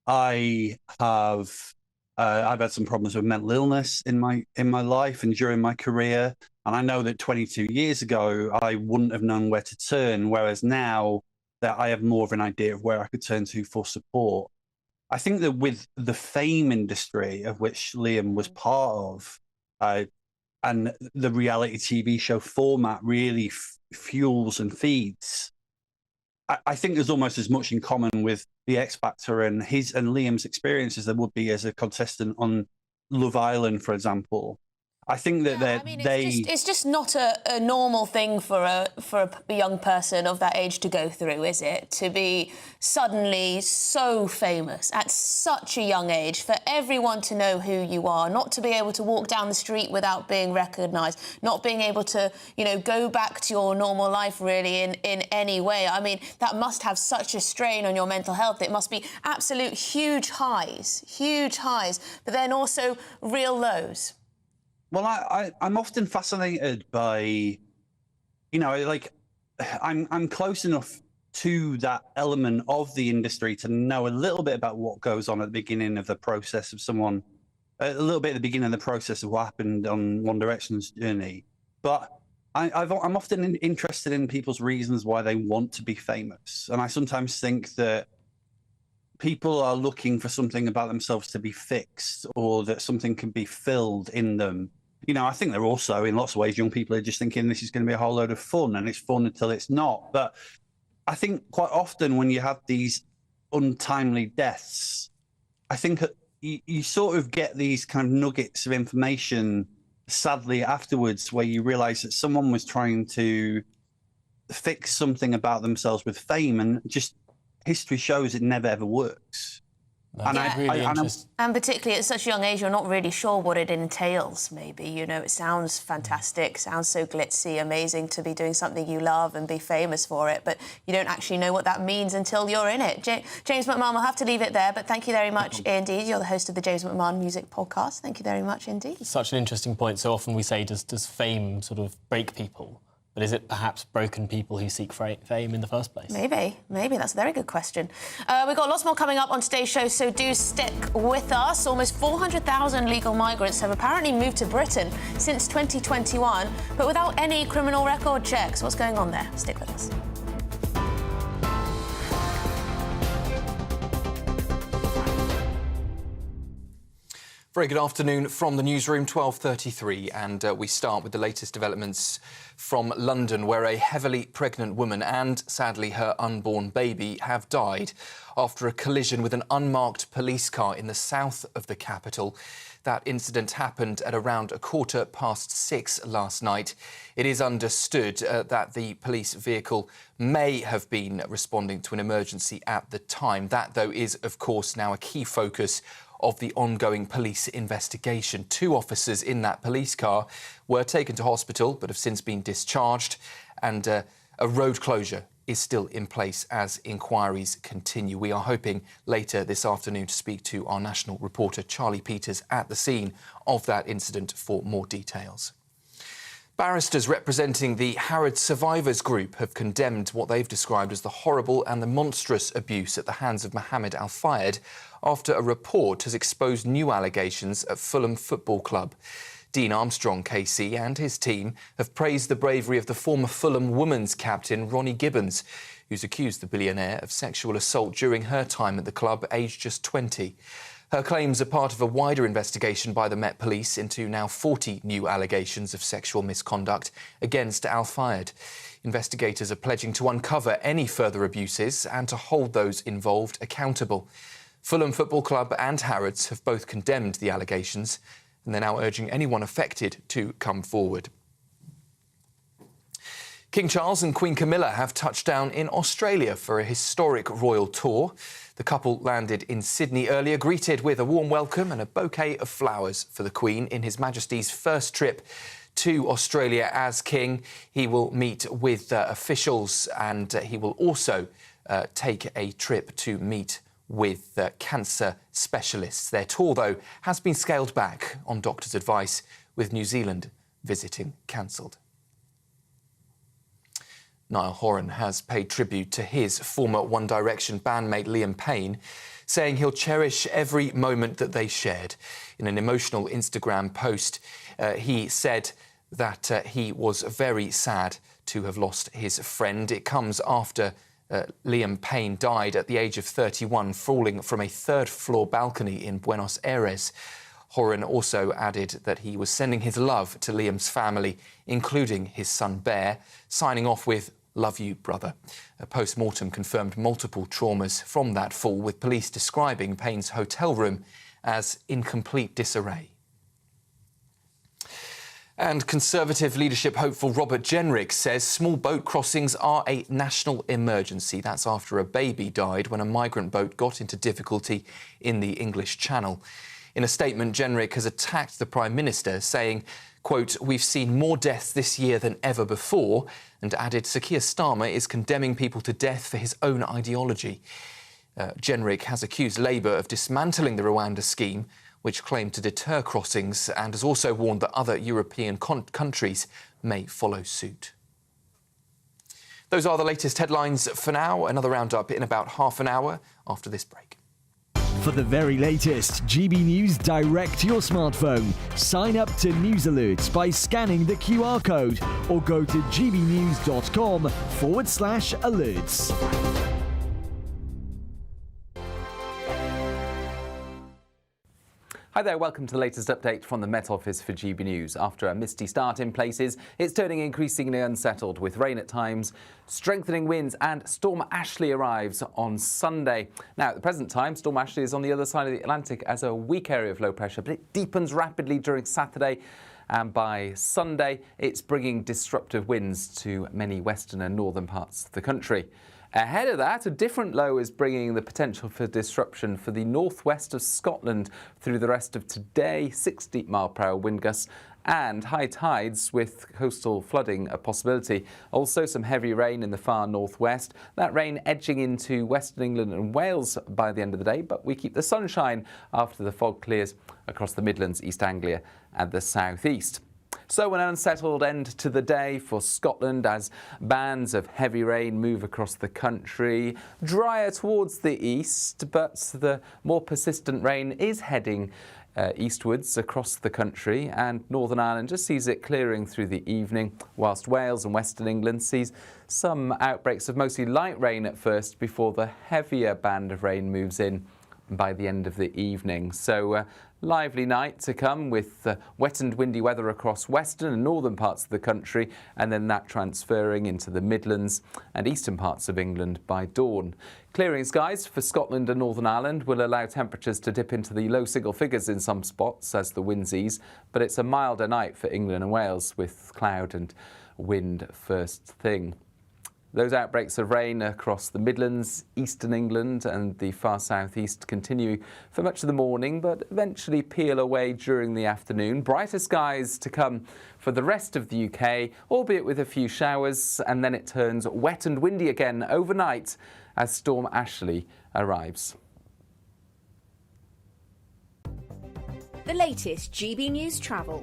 I've had some problems with mental illness in my life and during my career. And I know that 22 years ago, I wouldn't have known where to turn, whereas now that I have more of an idea of where I could turn to for support. I think that with the fame industry, of which Liam was part of, and the reality TV show format really fuels and feeds, I think there's almost as much in common with the X Factor and Liam's experience as there would be as a contestant on Love Island, for example. I think that it's just not a normal thing for a young person of that age to go through, is it? To be suddenly so famous at such a young age, for everyone to know who you are, not to be able to walk down the street without being recognised, not being able to, go back to your normal life really in any way. I mean, that must have such a strain on your mental health. It must be absolute huge highs, but then also real lows. Well, I'm often fascinated by, I'm close enough to that element of the industry to know a little bit about what goes on at the beginning of the process of someone, a little bit at the beginning of the process of what happened on One Direction's journey. But I'm often interested in people's reasons why they want to be famous. And I sometimes think that people are looking for something about themselves to be fixed, or that something can be filled in them. I think they're also, in lots of ways, young people are just thinking this is going to be a whole load of fun, and it's fun until it's not. But I think quite often when you have these untimely deaths, I think you sort of get these kind of nuggets of information, sadly, afterwards, where you realise that someone was trying to fix something about themselves with fame, and just history shows it never ever works. And particularly at such a young age, you're not really sure what it entails, maybe. It sounds fantastic, sounds so glitzy, amazing to be doing something you love and be famous for it, but you don't actually know what that means until you're in it. James McMahon, we'll have to leave it there, but thank you very much indeed. You're the host of the James McMahon Music Podcast. Thank you very much indeed. Such an interesting point. So often we say, does fame sort of break people? But is it perhaps broken people who seek fame in the first place? Maybe. That's a very good question. We've got lots more coming up on today's show, so do stick with us. Almost 400,000 legal migrants have apparently moved to Britain since 2021, but without any criminal record checks. What's going on there? Stick with us. Very good afternoon from the newsroom, 12:33, and we start with the latest developments from London, where a heavily pregnant woman and, sadly, her unborn baby have died after a collision with an unmarked police car in the south of the capital. That incident happened at around 6:15 last night. It is understood that the police vehicle may have been responding to an emergency at the time. That, though, is, of course, now a key focus of the ongoing police investigation. 2 officers in that police car were taken to hospital but have since been discharged, and a road closure is still in place as inquiries continue. We are hoping later this afternoon to speak to our national reporter Charlie Peters at the scene of that incident for more details. Barristers representing the Harrods survivors group have condemned what they've described as the horrible and the monstrous abuse at the hands of Mohammed Al-Fayed after a report has exposed new allegations at Fulham Football Club. Dean Armstrong KC and his team have praised the bravery of the former Fulham women's captain Ronnie Gibbons, who's accused the billionaire of sexual assault during her time at the club, aged just 20. Her claims are part of a wider investigation by the Met Police into now 40 new allegations of sexual misconduct against Al-Fayed. Investigators are pledging to uncover any further abuses and to hold those involved accountable. Fulham Football Club and Harrods have both condemned the allegations, and they're now urging anyone affected to come forward. King Charles and Queen Camilla have touched down in Australia for a historic royal tour. The couple landed in Sydney earlier, greeted with a warm welcome and a bouquet of flowers for the Queen in His Majesty's first trip to Australia as King. He will meet with officials and he will also take a trip to meet with cancer specialists. Their tour, though, has been scaled back on doctors' advice, with New Zealand visiting cancelled. Niall Horan has paid tribute to his former One Direction bandmate Liam Payne, saying he'll cherish every moment that they shared. In an emotional Instagram post, he said that he was very sad to have lost his friend. It comes after Liam Payne died at the age of 31, falling from a third-floor balcony in Buenos Aires. Horan also added that he was sending his love to Liam's family, including his son Bear, signing off with "Love you, brother." A post-mortem confirmed multiple traumas from that fall, with police describing Payne's hotel room as in complete disarray. And Conservative leadership hopeful Robert Jenrick says small boat crossings are a national emergency. That's after a baby died when a migrant boat got into difficulty in the English Channel. In a statement, Jenrick has attacked the Prime Minister, saying, quote, "We've seen more deaths this year than ever before," and added Sir Keir Starmer is condemning people to death for his own ideology. Jenrick has accused Labour of dismantling the Rwanda scheme, which claimed to deter crossings, and has also warned that other European countries may follow suit. Those are the latest headlines for now. Another roundup in about half an hour after this break. For the very latest GB News direct to your smartphone, sign up to News Alerts by scanning the QR code or go to gbnews.com/alerts. Hi there, welcome to the latest update from the Met Office for GB News. After a misty start in places, it's turning increasingly unsettled with rain at times, strengthening winds, and Storm Ashley arrives on Sunday. Now, at the present time, Storm Ashley is on the other side of the Atlantic as a weak area of low pressure, but it deepens rapidly during Saturday. And by Sunday, it's bringing disruptive winds to many western and northern parts of the country. Ahead of that, a different low is bringing the potential for disruption for the northwest of Scotland through the rest of today, 60-mile-per-hour wind gusts and high tides with coastal flooding a possibility. Also some heavy rain in the far northwest. That rain edging into western England and Wales by the end of the day, but we keep the sunshine after the fog clears across the Midlands, East Anglia and the southeast. So an unsettled end to the day for Scotland as bands of heavy rain move across the country. Drier towards the east, but the more persistent rain is heading eastwards across the country, and Northern Ireland just sees it clearing through the evening, whilst Wales and Western England sees some outbreaks of mostly light rain at first before the heavier band of rain moves in by the end of the evening. So lively night to come with wet and windy weather across western and northern parts of the country, and then that transferring into the Midlands and eastern parts of England by dawn. Clearing skies for Scotland and Northern Ireland will allow temperatures to dip into the low single figures in some spots as the winds ease, but it's a milder night for England and Wales with cloud and wind first thing. Those outbreaks of rain across the Midlands, eastern England and the far southeast continue for much of the morning, but eventually peel away during the afternoon. Brighter skies to come for the rest of the UK, albeit with a few showers, and then it turns wet and windy again overnight as Storm Ashley arrives. The latest GB News travel.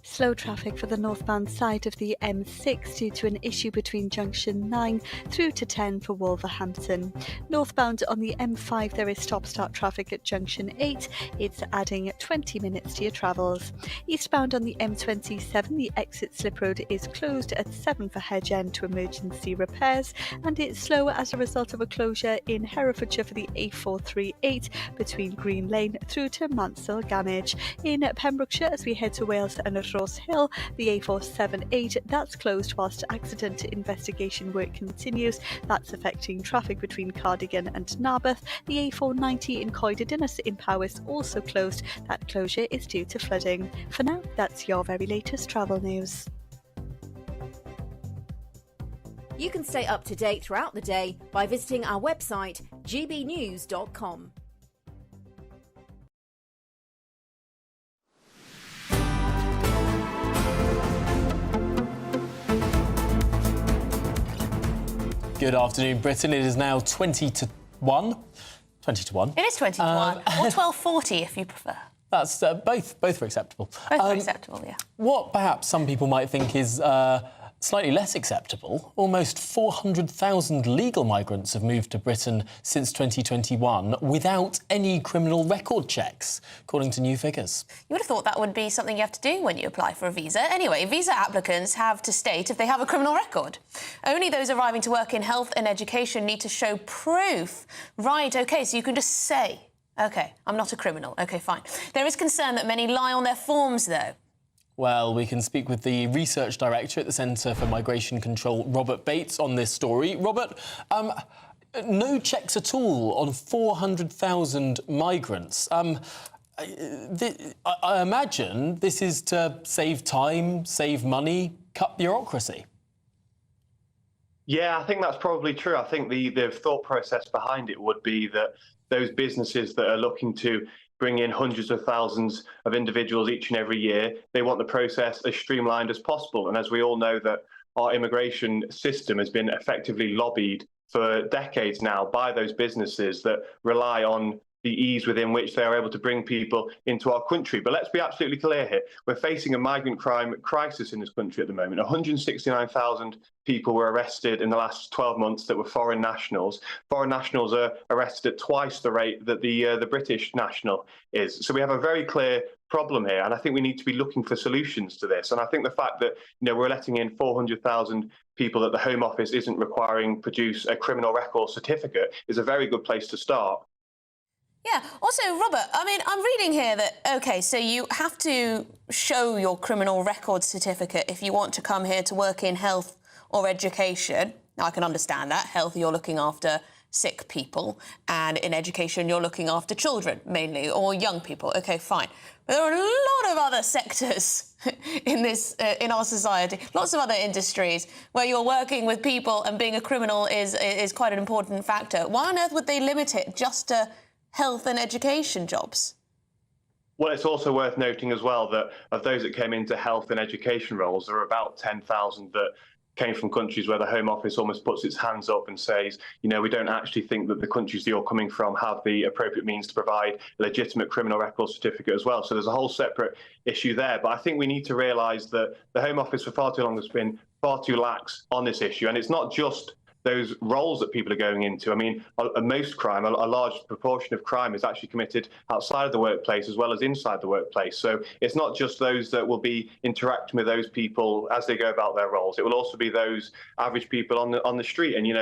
Slow traffic for the northbound side of the M6 due to an issue between junction 9 through to 10 for Wolverhampton. Northbound on the M5 there is stop-start traffic at junction 8. It's adding 20 minutes to your travels. Eastbound on the M27 the exit slip road is closed at 7 for Hedge End to emergency repairs, and it's slow as a result of a closure in Herefordshire for the A438 between Green Lane through to Mansell Gamage. In Pembrokeshire as we head to Wales and Ross Hill, the A478 that's closed whilst accident investigation work continues. That's affecting traffic between Cardigan and Narberth. The A490 in Coed-y-Dinas in Powys also closed. That closure is due to flooding. For now, that's your very latest travel news. You can stay up to date throughout the day by visiting our website, gbnews.com. Good afternoon, Britain. It is now 20 to 1. 20 to 1. It is 20 to 1, or 12:40 if you prefer. That's both are acceptable. Both are acceptable, yeah. What perhaps some people might think is slightly less acceptable, almost 400,000 legal migrants have moved to Britain since 2021 without any criminal record checks, according to new figures. You would have thought that would be something you have to do when you apply for a visa. Anyway, visa applicants have to state if they have a criminal record. Only those arriving to work in health and education need to show proof. Right, OK, so you can just say, OK, I'm not a criminal. OK, fine. There is concern that many lie on their forms, though. Well, we can speak with the research director at the Centre for Migration Control, Robert Bates, on this story. Robert, no checks at all on 400,000 migrants. I imagine this is to save time, save money, cut bureaucracy. Yeah, I think that's probably true. I think the thought process behind it would be that those businesses that are looking to bring in hundreds of thousands of individuals each and every year, they want the process as streamlined as possible. And as we all know, that our immigration system has been effectively lobbied for decades now by those businesses that rely on the ease within which they are able to bring people into our country. But let's be absolutely clear here. We're facing a migrant crime crisis in this country at the moment. 169,000 people were arrested in the last 12 months that were foreign nationals. Foreign nationals are arrested at twice the rate that the British national is. So we have a very clear problem here, and I think we need to be looking for solutions to this. And I think the fact that we're letting in 400,000 people that the Home Office isn't requiring produce a criminal record certificate is a very good place to start. Yeah. Also, Robert, I mean, I'm reading here that, OK, so you have to show your criminal record certificate if you want to come here to work in health or education. Now, I can understand that. Health, you're looking after sick people, and in education, you're looking after children, mainly, or young people. OK, fine. But there are a lot of other sectors in our society, lots of other industries where you're working with people and being a criminal is quite an important factor. Why on earth would they limit it just to health and education jobs? Well, it's also worth noting as well that of those that came into health and education roles, there are about 10,000 that came from countries where the Home Office almost puts its hands up and says, we don't actually think that the countries that you're coming from have the appropriate means to provide a legitimate criminal record certificate as well. So there's a whole separate issue there. But I think we need to realise that the Home Office for far too long has been far too lax on this issue. And it's not just those roles that people are going into. I mean, most crime, a large proportion of crime is actually committed outside of the workplace as well as inside the workplace. So it's not just those that will be interacting with those people as they go about their roles. It will also be those average people on the street. And, you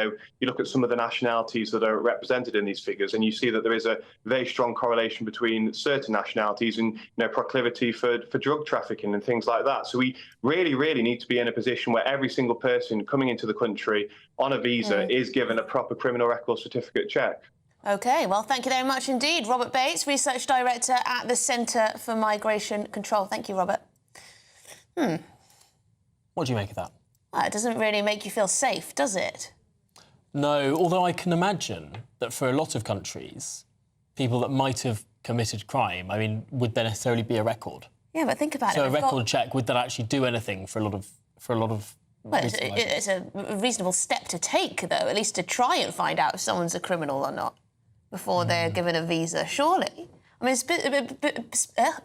look at some of the nationalities that are represented in these figures, and you see that there is a very strong correlation between certain nationalities and, proclivity for drug trafficking and things like that. So we really, really need to be in a position where every single person coming into the country on a visa is given a proper criminal record certificate check. OK, well, thank you very much indeed. Robert Bates, Research Director at the Centre for Migration Control. Thank you, Robert. What do you make of that? Well, it doesn't really make you feel safe, does it? No, although I can imagine that for a lot of countries, people that might have committed crime, would there necessarily be a record? Yeah, but think about it. So a record check, would that actually do anything for a lot of Well, it's a reasonable step to take, though, at least to try and find out if someone's a criminal or not before they're given a visa, surely.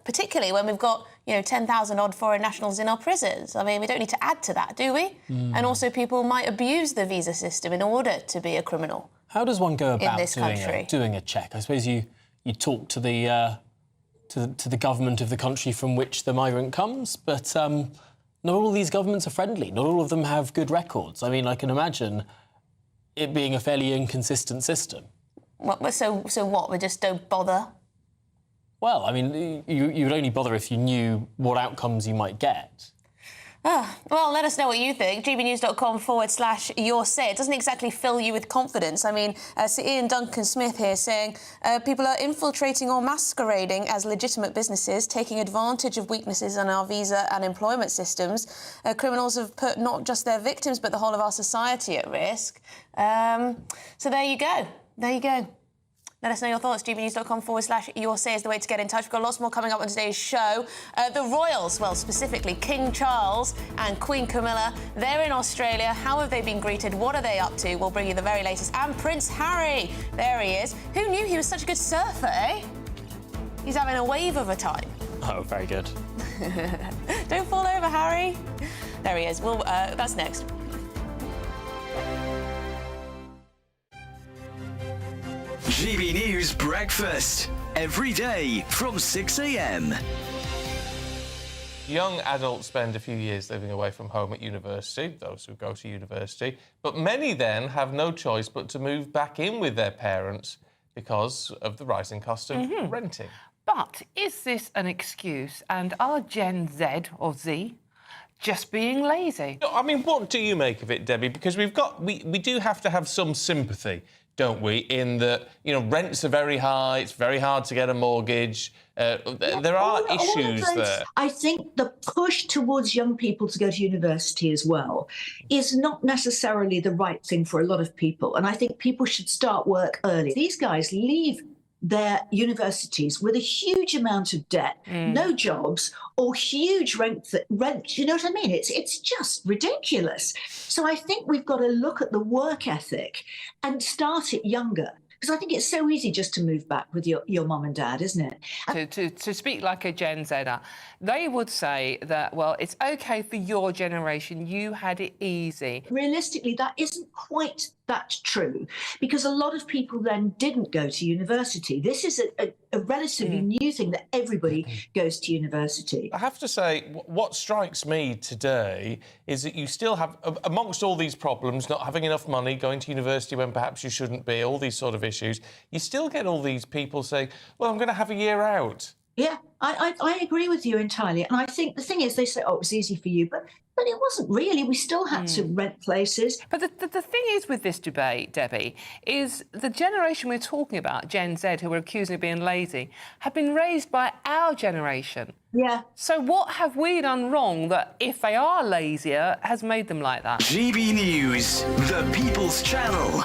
Particularly when we've got, 10,000 odd foreign nationals in our prisons. We don't need to add to that, do we? And also people might abuse the visa system in order to be a criminal. How does one go about doing a check? I suppose you talk to the government of the country from which the migrant comes, but not all these governments are friendly. Not all of them have good records. I can imagine it being a fairly inconsistent system. So what? We just don't bother? Well, you would only bother if you knew what outcomes you might get. Well, let us know what you think. gbnews.com/your say. It doesn't exactly fill you with confidence. I mean, Sir Ian Duncan Smith here saying people are infiltrating or masquerading as legitimate businesses, taking advantage of weaknesses in our visa and employment systems. Criminals have put not just their victims, but the whole of our society at risk. So there you go. There you go. Let us know your thoughts. gbnews.com/your say is the way to get in touch. We've got lots more coming up on today's show. The royals, well, specifically King Charles and Queen Camilla, they're in Australia. How have they been greeted? What are they up to? We'll bring you the very latest. And Prince Harry, there he is. Who knew he was such a good surfer, eh? He's having a wave of a time. Oh, very good. Don't fall over, Harry. There he is. Well, that's next. GB News Breakfast, every day from 6 a.m. Young adults spend a few years living away from home at university, those who go to university, but many then have no choice but to move back in with their parents because of the rising cost of renting. But is this an excuse, and are Gen Z or Z just being lazy? No, I mean, what do you make of it, Debbie? Because we do have to have some sympathy, don't we, in that, you know, rents are very high, it's very hard to get a mortgage. There are issues there. I think the push towards young people to go to university as well is not necessarily the right thing for a lot of people. And I think people should start work early. These guys leave their universities with a huge amount of debt, no jobs, or huge rent. You know what I mean? It's just ridiculous. So I think we've got to look at the work ethic and start it younger. Because I think it's so easy just to move back with your mum and dad, isn't it? To speak like a Gen Zer, they would say that, well, it's OK for your generation, you had it easy. Realistically, that isn't quite that true, because a lot of people then didn't go to university. This is a relatively new thing that everybody goes to university. I have to say, what strikes me today is that you still have, amongst all these problems, not having enough money, going to university when perhaps you shouldn't be, all these sort of issues, you still get all these people saying, well, I'm going to have a year out. Yeah, I agree with you entirely. And I think the thing is, they say, oh, it was easy for you, but it wasn't really. We still had to rent places. But the thing is with this debate, Debbie, is the generation we're talking about, Gen Z, who we're accusing of being lazy, have been raised by our generation. Yeah. So what have we done wrong that, if they are lazier, has made them like that? GB News, the People's Channel.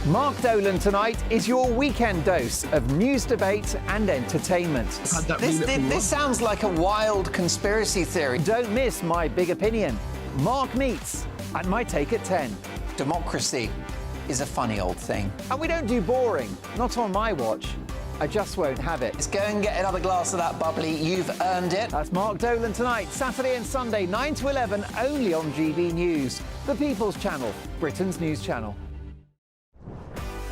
Mark Dolan tonight is your weekend dose of news, debate and entertainment. This sounds like a wild conspiracy theory. Don't miss my big opinion. Mark meets and my take at 10. Democracy is a funny old thing. And we don't do boring, not on my watch. I just won't have it. Let's go and get another glass of that bubbly. You've earned it. That's Mark Dolan tonight, Saturday and Sunday, 9 to 11, only on GB News, the People's Channel, Britain's news channel.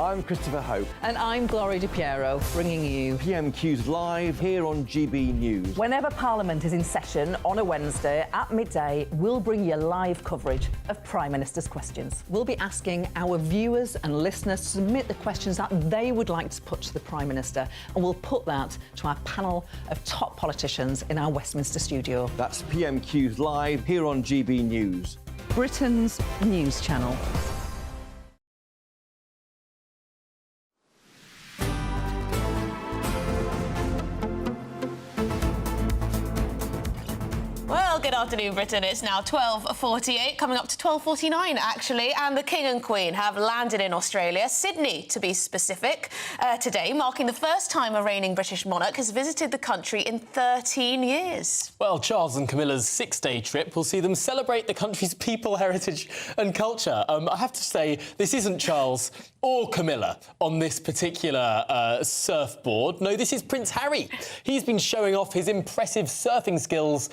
I'm Christopher Hope. And I'm Gloria DiPiero, bringing you PMQ's live here on GB News. Whenever Parliament is in session on a Wednesday at midday, we'll bring you live coverage of Prime Minister's questions. We'll be asking our viewers and listeners to submit the questions that they would like to put to the Prime Minister, and we'll put that to our panel of top politicians in our Westminster studio. That's PMQ's live here on GB News, Britain's news channel. Good afternoon, Britain. It's now 12:48, coming up to 12:49, actually, and the King and Queen have landed in Australia, Sydney, to be specific, today, marking the first time a reigning British monarch has visited the country in 13 years. Well, Charles and Camilla's 6-day trip will see them celebrate the country's people, heritage and culture. I have to say, this isn't Charles or Camilla on this particular surfboard. No, this is Prince Harry. He's been showing off his impressive surfing skills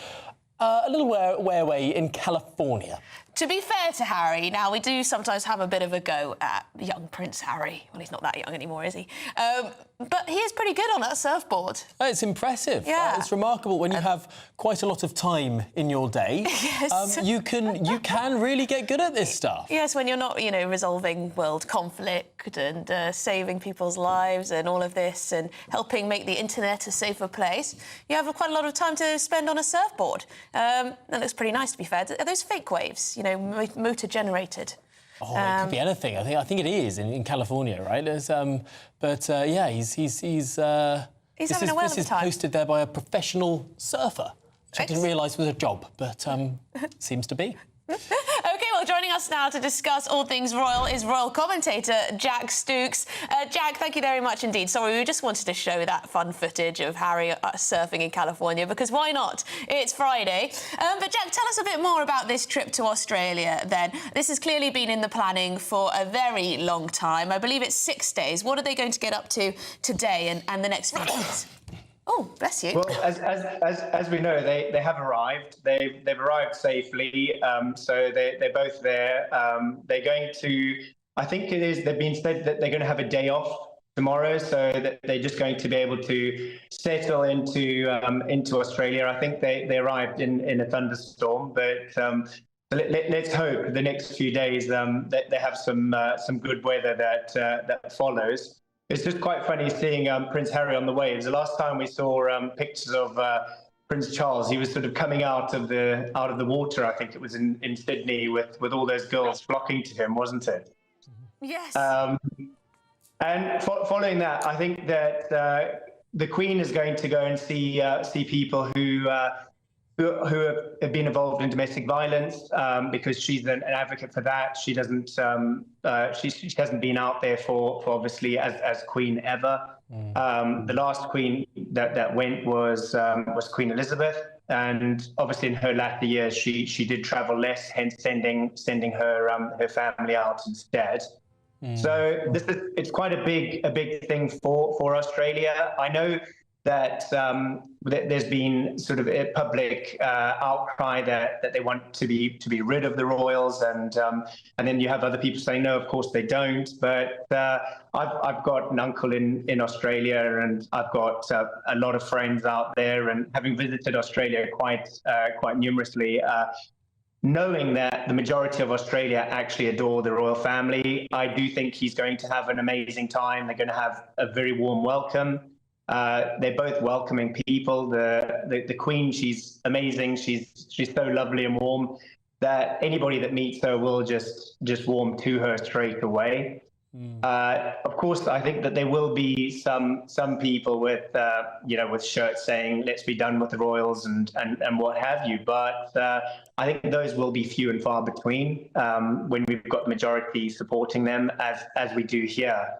a little way away in California. To be fair to Harry, now we do sometimes have a bit of a go at young Prince Harry. Well, he's not that young anymore, is he? But he is pretty good on that surfboard. It's impressive. Yeah. It's remarkable when you have quite a lot of time in your day. Yes. You can really get good at this stuff. Yes, when you're not, you know, resolving world conflict and saving people's lives and all of this and helping make the internet a safer place, you have quite a lot of time to spend on a surfboard. That looks pretty nice, to be fair. Are those fake waves, you know, motor-generated? Oh, it could be anything. I think it is in California, right? Yeah, he's having a whale of a time. Posted there by a professional surfer, which I didn't realise was a job, but seems to be. OK, well, joining us now to discuss all things royal is royal commentator Jack Stooks. Jack, thank you very much indeed. Sorry, we just wanted to show that fun footage of Harry surfing in California, because why not? It's Friday. But Jack, tell us a bit more about this trip to Australia then. This has clearly been in the planning for a very long time. I believe it's 6 days. What are they going to get up to today and the next few days? Oh, bless you. Well, as we know, they have arrived. They've arrived safely. So they're both there. They're going to. I think it is. They've been said that they're going to have a day off tomorrow, so that they're just going to be able to settle into Australia. I think they arrived in a thunderstorm, but. Let's hope the next few days that they have some good weather that follows. It's just quite funny seeing Prince Harry on the waves. The last time we saw pictures of Prince Charles, he was sort of coming out of the water. I think it was in Sydney with all those girls flocking to him, wasn't it? Yes. And following that, I think that the Queen is going to go and see people who have been involved in domestic violence, because she's an advocate for that. She doesn't. She hasn't been out there for obviously as Queen ever. The last Queen that went was Queen Elizabeth, and obviously in her latter years she did travel less, hence sending her family out instead. So it's quite a big thing for Australia. I know that there's been sort of a public outcry that they want to be rid of the royals, and then you have other people saying no, of course they don't. But I've got an uncle in Australia, and I've got a lot of friends out there, and having visited Australia quite numerously. Knowing that the majority of Australia actually adore the royal family, I do think he's going to have an amazing time. They're going to have a very warm welcome. They're both welcoming people. The Queen, she's amazing. She's so lovely and warm that anybody that meets her will just warm to her straight away. Of course, I think that there will be some people with shirts saying "Let's be done with the royals" and what have you. But I think those will be few and far between when we've got the majority supporting them, as we do here.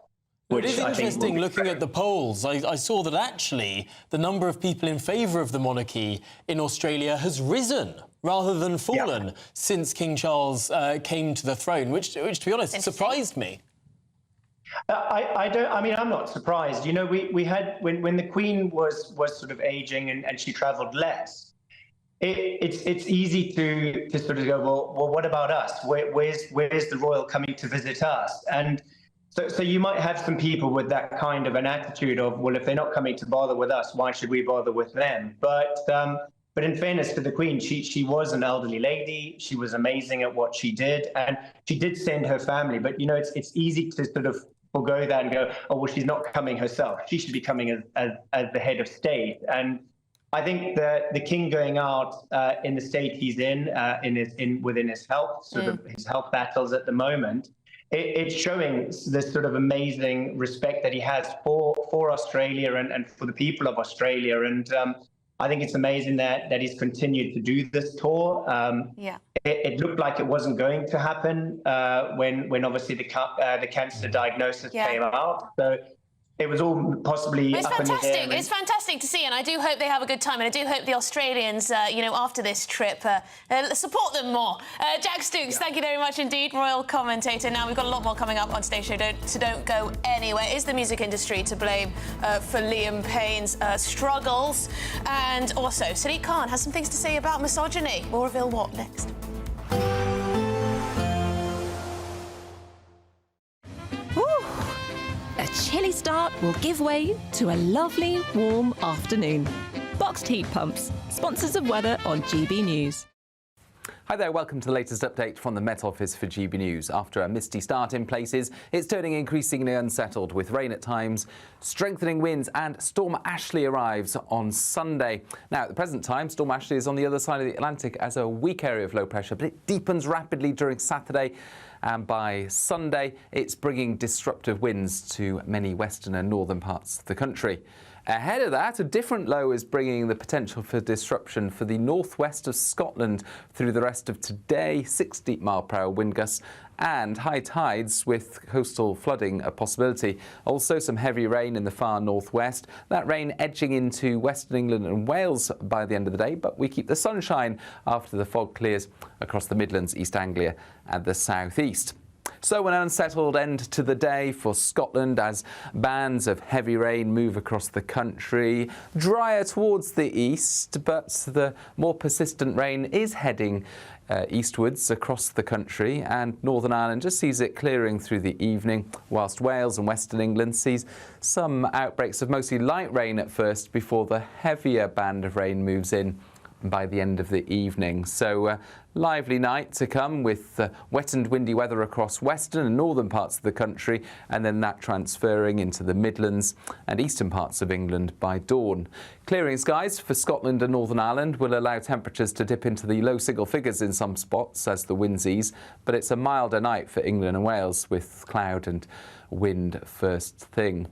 It is interesting looking at the polls. I saw that actually the number of people in favour of the monarchy in Australia has risen rather than fallen since King Charles came to the throne, which to be honest, surprised me. I'm not surprised. You know, we had when the Queen was sort of aging and she travelled less. It's easy to sort of go, well, what about us? Where's the royal coming to visit us? And so you might have some people with that kind of an attitude of, well, if they're not coming to bother with us, why should we bother with them? But in fairness to the Queen, she was an elderly lady. She was amazing at what she did, and she did send her family. But you know, it's easy to sort of forgo that and go, oh, well, she's not coming herself. She should be coming as the head of state. And I think that the King going out in the state he's within his health, sort of his health battles at the moment. It's showing this sort of amazing respect that he has for Australia and for the people of Australia. And I think it's amazing that he's continued to do this tour. It looked like it wasn't going to happen when obviously the cancer diagnosis came out. So it was all possibly it's up in the air. fantastic. It's fantastic to see, and I do hope they have a good time, and I do hope the Australians, after this trip, support them more. Jack Stooks, thank you very much indeed, royal commentator. Now, we've got a lot more coming up on today's show, so don't go anywhere. Is the music industry to blame for Liam Payne's struggles? And also, Sadiq Khan has some things to say about misogyny. We'll reveal what next. will give way to a lovely, warm afternoon. Boxed heat pumps, sponsors of weather on GB News. Hi there, welcome to the latest update from the Met Office for GB News. After a misty start in places, it's turning increasingly unsettled with rain at times, strengthening winds, and Storm Ashley arrives on Sunday. Now, at the present time, Storm Ashley is on the other side of the Atlantic as a weak area of low pressure, but it deepens rapidly during Saturday. And by Sunday, it's bringing disruptive winds to many western and northern parts of the country. Ahead of that, a different low is bringing the potential for disruption for the northwest of Scotland through the rest of today, 60-mile-per-hour wind gusts and high tides with coastal flooding a possibility. Also some heavy rain in the far northwest. That rain edging into western England and Wales by the end of the day, but we keep the sunshine after the fog clears across the Midlands, East Anglia and the southeast. So an unsettled end to the day for Scotland as bands of heavy rain move across the country. Drier towards the east, but the more persistent rain is heading eastwards across the country, and Northern Ireland just sees it clearing through the evening, whilst Wales and Western England sees some outbreaks of mostly light rain at first before the heavier band of rain moves in by the end of the evening. So lively night to come with wet and windy weather across western and northern parts of the country, and then that transferring into the Midlands and eastern parts of England by dawn. Clearing skies for Scotland and Northern Ireland will allow temperatures to dip into the low single figures in some spots as the winds ease, but it's a milder night for England and Wales with cloud and wind first thing.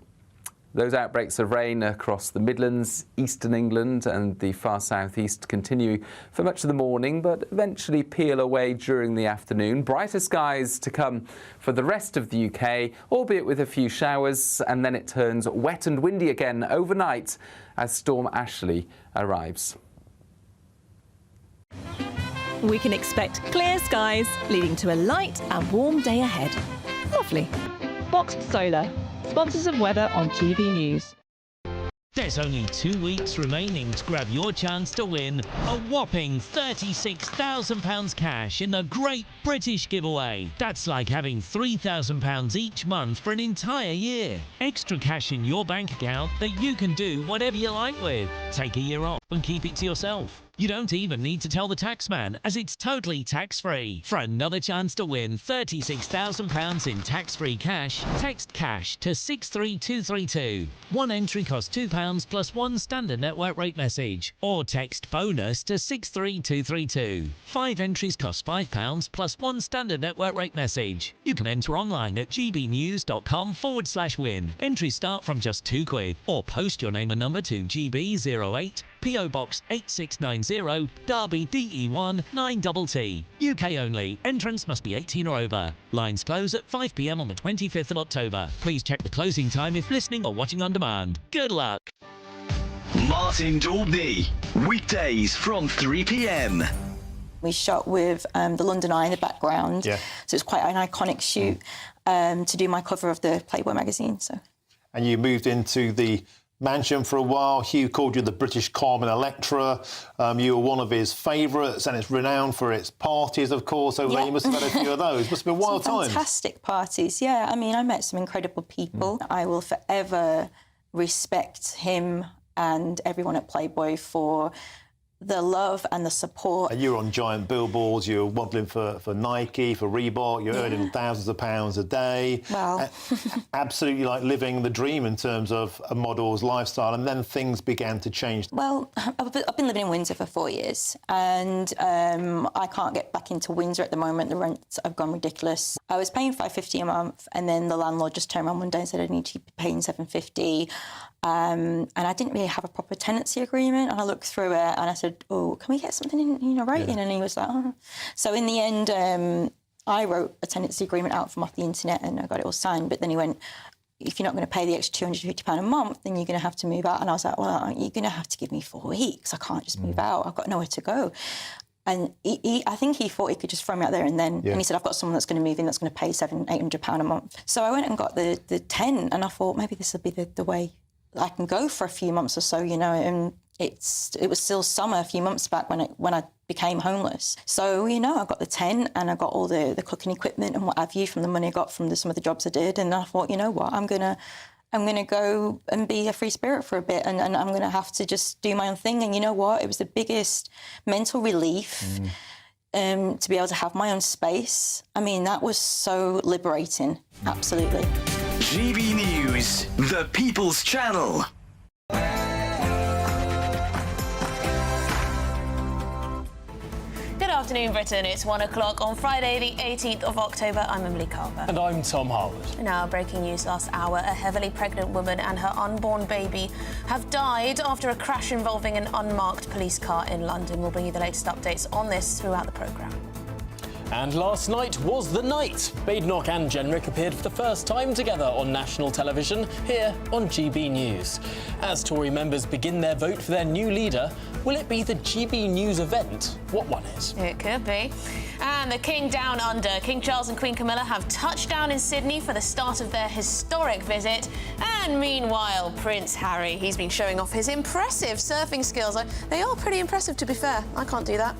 Those outbreaks of rain across the Midlands, eastern England and the far southeast continue for much of the morning, but eventually peel away during the afternoon. Brighter skies to come for the rest of the UK, albeit with a few showers, and then it turns wet and windy again overnight as Storm Ashley arrives. We can expect clear skies, leading to a light and warm day ahead. Lovely. Boxed Solar, sponsors of weather on GB News. There's only 2 weeks remaining to grab your chance to win a whopping £36,000 cash in the Great British Giveaway. That's like having £3,000 each month for an entire year. Extra cash in your bank account that you can do whatever you like with. Take a year off and keep it to yourself. You don't even need to tell the taxman, as it's totally tax-free. For another chance to win £36,000 in tax-free cash, text cash to 63232. One entry costs £2 plus one standard network rate message. Or text bonus to 63232. 5 entries cost £5 plus one standard network rate message. You can enter online at gbnews.com/win. Entries start from just £2, or post your name and number to GB08, PO Box 8690, Derby DE1 9TT. UK only. Entrance must be 18 or over. Lines close at 5 p.m. on the 25th of October. Please check the closing time if listening or watching on demand. Good luck. Martin Dalby, weekdays from 3 p.m. We shot with the London Eye in the background, so it's quite an iconic shoot to do my cover of the Playboy magazine. So, and you moved into the mansion for a while. Hugh called you the British Carmen Electra. You were one of his favourites, and it's renowned for its parties, of course, over there. You must have had a few of those. Must have been wild times. Fantastic parties, yeah. I mean, I met some incredible people. I will forever respect him and everyone at Playboy for the love and the support. And you were on giant billboards, you were modelling for Nike, for Reebok, you're earning thousands of pounds a day. Wow. Absolutely like living the dream in terms of a model's lifestyle, and then things began to change. Well, I've been living in Windsor for 4 years, and I can't get back into Windsor at the moment. The rents have gone ridiculous. I was paying $550 a month, and then the landlord just turned around one day and said I need to be paying $750. And I didn't really have a proper tenancy agreement, and I looked through it and I said, oh, can we get something in writing? Yeah. And he was like, oh. So in the end, I wrote a tenancy agreement out from off the internet and I got it all signed. But then he went, if you're not going to pay the extra £250 a month, then you're going to have to move out. And I was like, well, you're going to have to give me 4 weeks. I can't just move out. I've got nowhere to go. And I think he thought he could just throw me out there and then, and he said, I've got someone that's going to move in that's going to pay £700-800 a month. So I went and got the 10, and I thought maybe this will be the way I can go for a few months or so, you know, and it was still summer a few months back when I became homeless. So, you know, I got the 10 and I got all the cooking equipment and what have you from the money I got from some of the jobs I did. And I thought, you know what, I'm going to I'm going to go and be a free spirit for a bit, and I'm going to have to just do my own thing. And you know what? It was the biggest mental relief to be able to have my own space. I mean, that was so liberating. Absolutely. GB News, the People's Channel. Good afternoon, Britain. It's 1 o'clock on Friday, the 18th of October. I'm Emily Carver. And I'm Tom Harwood. Now, breaking news last hour. A heavily pregnant woman and her unborn baby have died after a crash involving an unmarked police car in London. We'll bring you the latest updates on this throughout the programme. And last night was the night. Badenoch and Jenrick appeared for the first time together on national television here on GB News. As Tory members begin their vote for their new leader, will it be the GB News event? What one is? It could be. And the King Down Under. King Charles and Queen Camilla have touched down in Sydney for the start of their historic visit. And meanwhile, Prince Harry, he's been showing off his impressive surfing skills. They are pretty impressive, to be fair. I can't do that.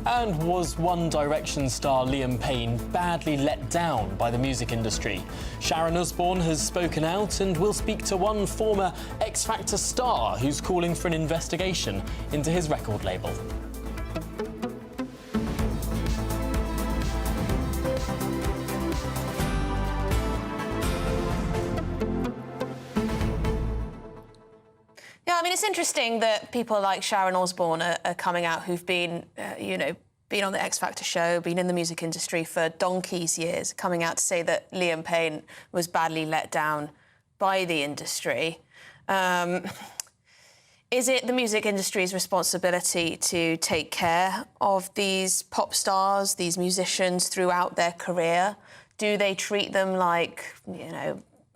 And was One Direction star Liam Payne badly let down by the music industry? Sharon Osbourne has spoken out, and we'll speak to one former X Factor star who's calling for an investigation into his record label. Yeah, I mean, it's interesting that people like Sharon Osbourne are coming out who've been, been on the X Factor show, been in the music industry for donkey's years, coming out to say that Liam Payne was badly let down by the industry. Is it the music industry's responsibility to take care of these pop stars, these musicians throughout their career? Do they treat them like,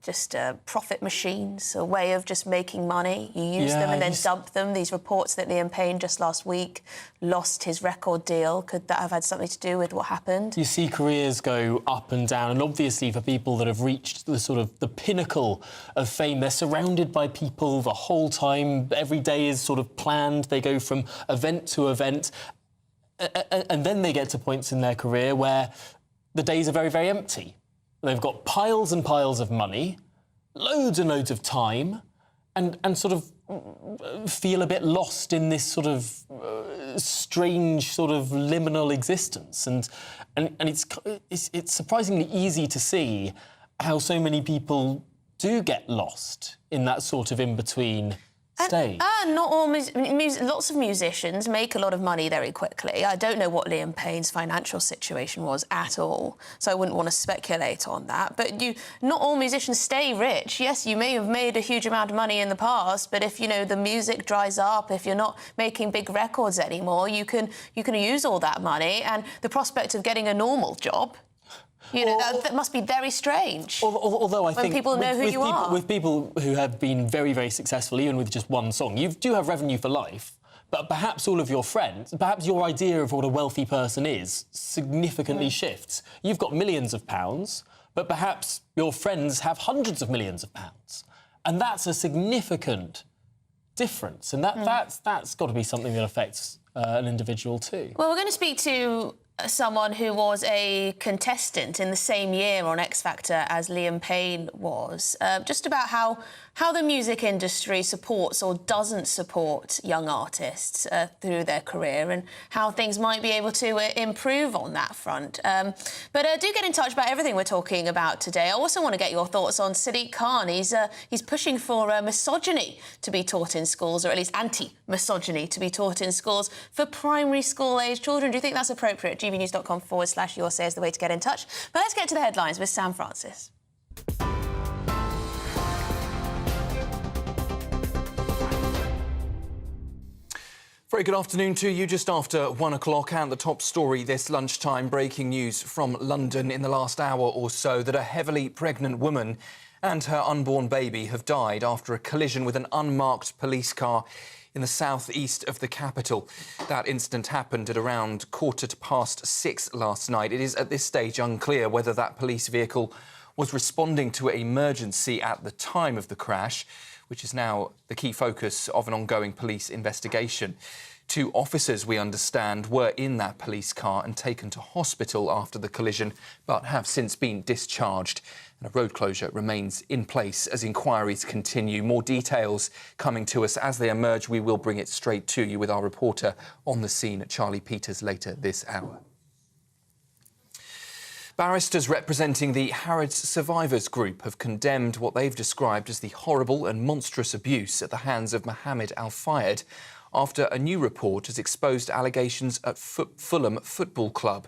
just profit machines, a way of just making money? You use them and then dump them. These reports that Liam Payne just last week lost his record deal. Could that have had something to do with what happened? You see careers go up and down, and obviously for people that have reached the pinnacle of fame, they're surrounded by people the whole time. Every day is sort of planned. They go from event to event, and then they get to points in their career where the days are very, very empty. They've got piles and piles of money, loads and loads of time, and sort of feel a bit lost in this sort of strange sort of liminal existence. And it's surprisingly easy to see how so many people do get lost in that sort of in-between stage. Not all lots of musicians make a lot of money very quickly. I don't know what Liam Payne's financial situation was at all, so I wouldn't want to speculate on that. But not all musicians stay rich. Yes, you may have made a huge amount of money in the past, but if the music dries up, if you're not making big records anymore, you can use all that money, and the prospect of getting a normal job. That must be very strange. Although I think people know who you are. With people who have been very, very successful, even with just one song, you do have revenue for life, but perhaps all of your friends, perhaps your idea of what a wealthy person is significantly shifts. You've got millions of pounds, but perhaps your friends have hundreds of millions of pounds. And that's a significant difference. And that's got to be something that affects an individual too. Well, we're going to speak to someone who was a contestant in the same year on X Factor as Liam Payne was, just about how the music industry supports or doesn't support young artists through their career, and how things might be able to improve on that front. But do get in touch about everything we're talking about today. I also want to get your thoughts on Sadiq Khan. He's pushing for misogyny to be taught in schools, or at least anti-misogyny to be taught in schools for primary school-age children. Do you think that's appropriate? gbnews.com/your say is the way to get in touch. But let's get to the headlines with Sam Francis. Very good afternoon to you. Just after 1 o'clock, and the top story this lunchtime, breaking news from London in the last hour or so that a heavily pregnant woman and her unborn baby have died after a collision with an unmarked police car in the southeast of the capital. That incident happened at around 6:15 last night. It is at this stage unclear whether that police vehicle was responding to an emergency at the time of the crash, which is now the key focus of an ongoing police investigation. 2 officers, we understand, were in that police car and taken to hospital after the collision, but have since been discharged. And a road closure remains in place as inquiries continue. More details coming to us as they emerge. We will bring it straight to you with our reporter on the scene, Charlie Peters, later this hour. Barristers representing the Harrods survivors group have condemned what they've described as the horrible and monstrous abuse at the hands of Mohammed Al-Fayed after a new report has exposed allegations at Fulham Football Club.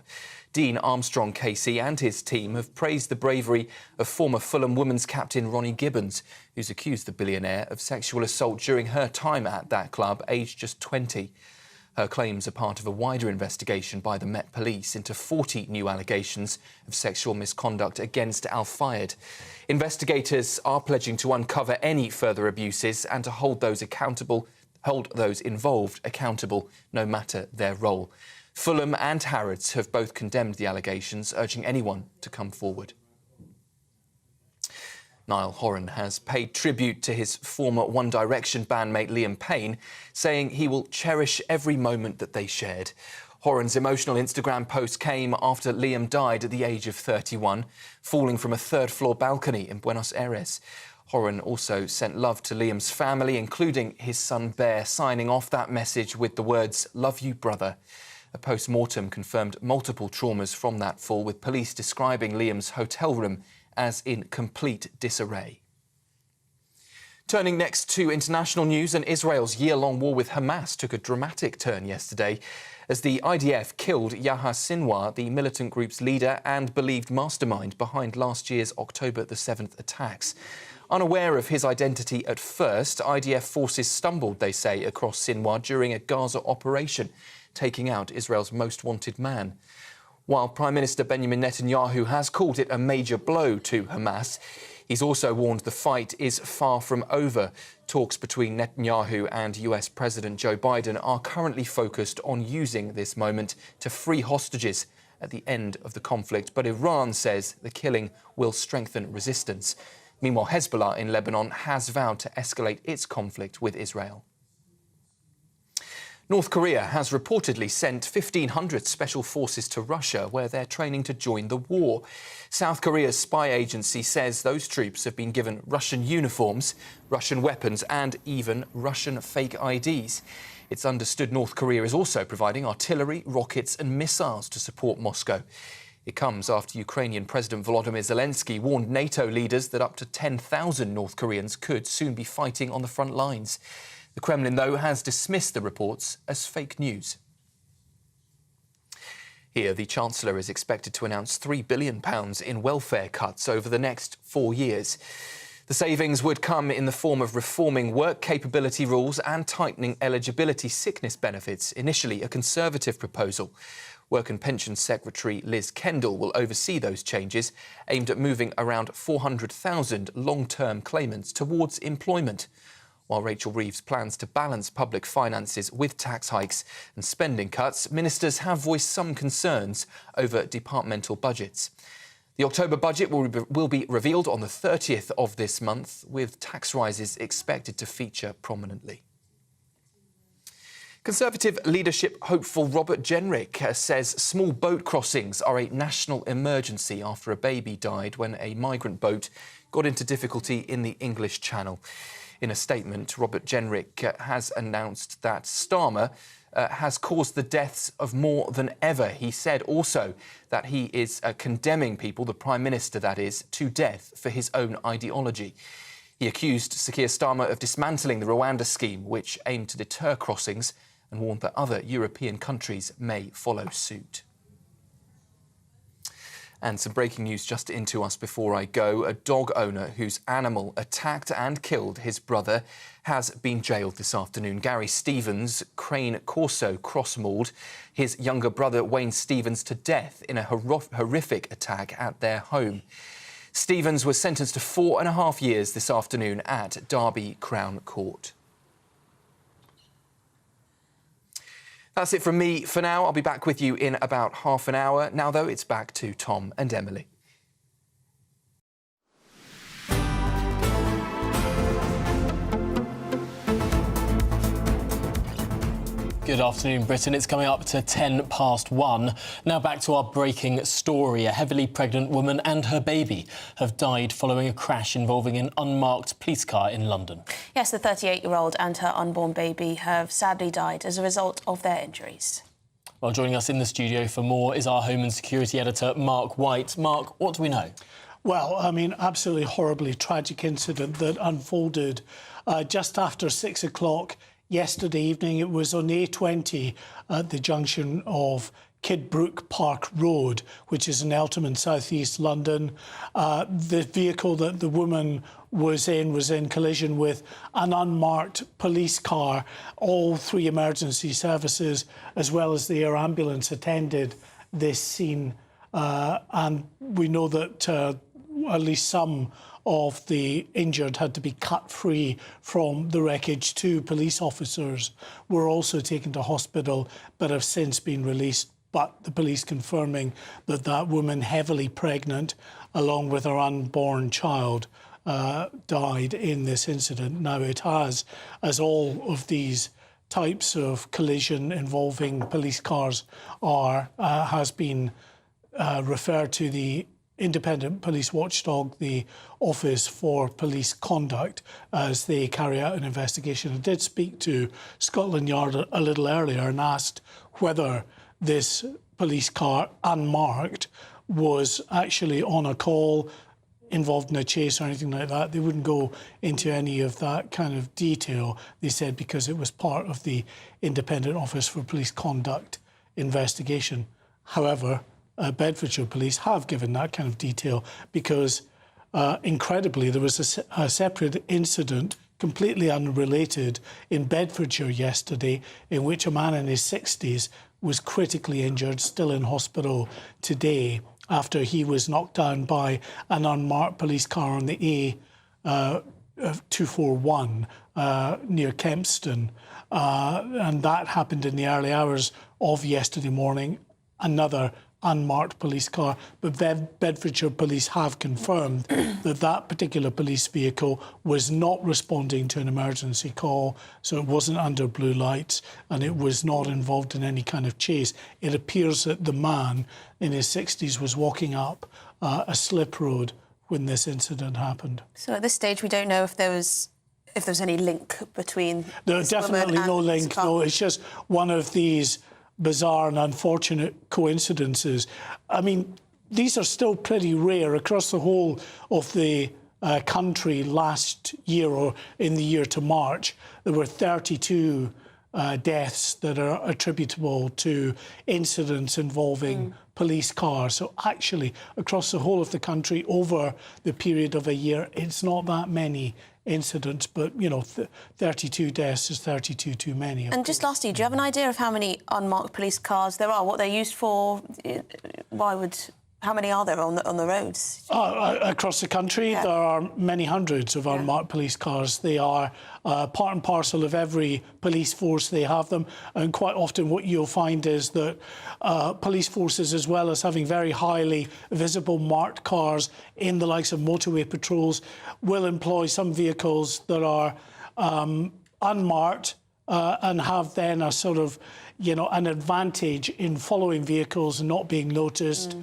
Dean Armstrong Casey and his team have praised the bravery of former Fulham women's captain Ronnie Gibbons, who's accused the billionaire of sexual assault during her time at that club, aged just 20. Her claims are part of a wider investigation by the Met Police into 40 new allegations of sexual misconduct against Al-Fayed. Investigators are pledging to uncover any further abuses and to hold those involved accountable, no matter their role. Fulham and Harrods have both condemned the allegations, urging anyone to come forward. Niall Horan has paid tribute to his former One Direction bandmate Liam Payne, saying he will cherish every moment that they shared. Horan's emotional Instagram post came after Liam died at the age of 31, falling from a 3rd-floor balcony in Buenos Aires. Horan also sent love to Liam's family, including his son Bear, signing off that message with the words, "Love you, brother." A post-mortem confirmed multiple traumas from that fall, with police describing Liam's hotel room as in complete disarray. Turning next to international news, and Israel's year-long war with Hamas took a dramatic turn yesterday as the IDF killed Yahya Sinwar, the militant group's leader and believed mastermind behind last year's October the 7th attacks. Unaware of his identity at first, IDF forces stumbled, they say, across Sinwar during a Gaza operation, taking out Israel's most wanted man. While Prime Minister Benjamin Netanyahu has called it a major blow to Hamas, he's also warned the fight is far from over. Talks between Netanyahu and US President Joe Biden are currently focused on using this moment to free hostages at the end of the conflict, but Iran says the killing will strengthen resistance. Meanwhile, Hezbollah in Lebanon has vowed to escalate its conflict with Israel. North Korea has reportedly sent 1,500 special forces to Russia, where they're training to join the war. South Korea's spy agency says those troops have been given Russian uniforms, Russian weapons and even Russian fake IDs. It's understood North Korea is also providing artillery, rockets and missiles to support Moscow. It comes after Ukrainian President Volodymyr Zelensky warned NATO leaders that up to 10,000 North Koreans could soon be fighting on the front lines. The Kremlin, though, has dismissed the reports as fake news. Here, the Chancellor is expected to announce £3 billion in welfare cuts over the next 4 years. The savings would come in the form of reforming work capability rules and tightening eligibility sickness benefits, initially a Conservative proposal. Work and Pensions Secretary Liz Kendall will oversee those changes, aimed at moving around 400,000 long-term claimants towards employment. While Rachel Reeves plans to balance public finances with tax hikes and spending cuts, ministers have voiced some concerns over departmental budgets. The October budget will be revealed on the 30th of this month, with tax rises expected to feature prominently. Conservative leadership hopeful Robert Jenrick says small boat crossings are a national emergency after a baby died when a migrant boat got into difficulty in the English Channel. In a statement, Robert Jenrick has announced that Starmer has caused the deaths of more than ever. He said also that he is condemning people, the Prime Minister that is, to death for his own ideology. He accused Sir Keir Starmer of dismantling the Rwanda scheme, which aimed to deter crossings, and warned that other European countries may follow suit. And some breaking news just into us before I go. A dog owner whose animal attacked and killed his brother has been jailed this afternoon. Gary Stevens, Crane Corso, cross-mauled his younger brother Wayne Stevens to death in a horrific attack at their home. Stevens was sentenced to 4.5 years this afternoon at Derby Crown Court. That's it from me for now. I'll be back with you in about half an hour. Now, though, it's back to Tom and Emily. Good afternoon, Britain. It's coming up to 1:10. Now back to our breaking story. A heavily pregnant woman and her baby have died following a crash involving an unmarked police car in London. Yes, the 38-year-old and her unborn baby have sadly died as a result of their injuries. Well, joining us in the studio for more is our Home and Security Editor, Mark White. Mark, what do we know? Well, I mean, absolutely horribly tragic incident that unfolded just after 6 o'clock yesterday evening. It was on A20 at the junction of Kidbrooke Park Road, which is in Eltham in southeast London. The vehicle that the woman was in collision with an unmarked police car. All 3 emergency services, as well as the air ambulance, attended this scene. And we know that at least some of the injured had to be cut free from the wreckage. 2 police officers were also taken to hospital but have since been released. But the police confirming that that woman, heavily pregnant, along with her unborn child, died in this incident. Now it has, as all of these types of collision involving police cars are, has been referred to the independent police watchdog, the Office for Police Conduct, as they carry out an investigation. I did speak to Scotland Yard a little earlier and asked whether this police car, unmarked, was actually on a call, involved in a chase or anything like that. They wouldn't go into any of that kind of detail, they said, because it was part of the Independent Office for Police Conduct investigation. However, Bedfordshire Police have given that kind of detail because, incredibly, there was a separate incident, completely unrelated, in Bedfordshire yesterday, in which a man in his 60s was critically injured, still in hospital today, after he was knocked down by an unmarked police car on the A241 near Kempston. And that happened in the early hours of yesterday morning. Another unmarked police car, but Bedfordshire Police have confirmed that that particular police vehicle was not responding to an emergency call, so it wasn't under blue lights and it was not involved in any kind of chase. It appears that the man in his 60s was walking up a slip road when this incident happened. So at this stage, we don't know if there's any link between. There's definitely no link. No, it's just one of these bizarre and unfortunate coincidences. I mean, these are still pretty rare across the whole of the country. Last year, or in the year to March, there were 32 deaths that are attributable to incidents involving police cars. So actually, across the whole of the country, over the period of a year, it's not that many incidents, but, you know, 32 deaths is 32 too many. And just lastly, do you have an idea of how many unmarked police cars there are, what they're used for? How many are there on the roads? Across the country, there are many hundreds of unmarked police cars. They are part and parcel of every police force. They have them. And quite often what you'll find is that police forces, as well as having very highly visible marked cars in the likes of motorway patrols, will employ some vehicles that are unmarked and have then a sort of, you know, an advantage in following vehicles and not being noticed,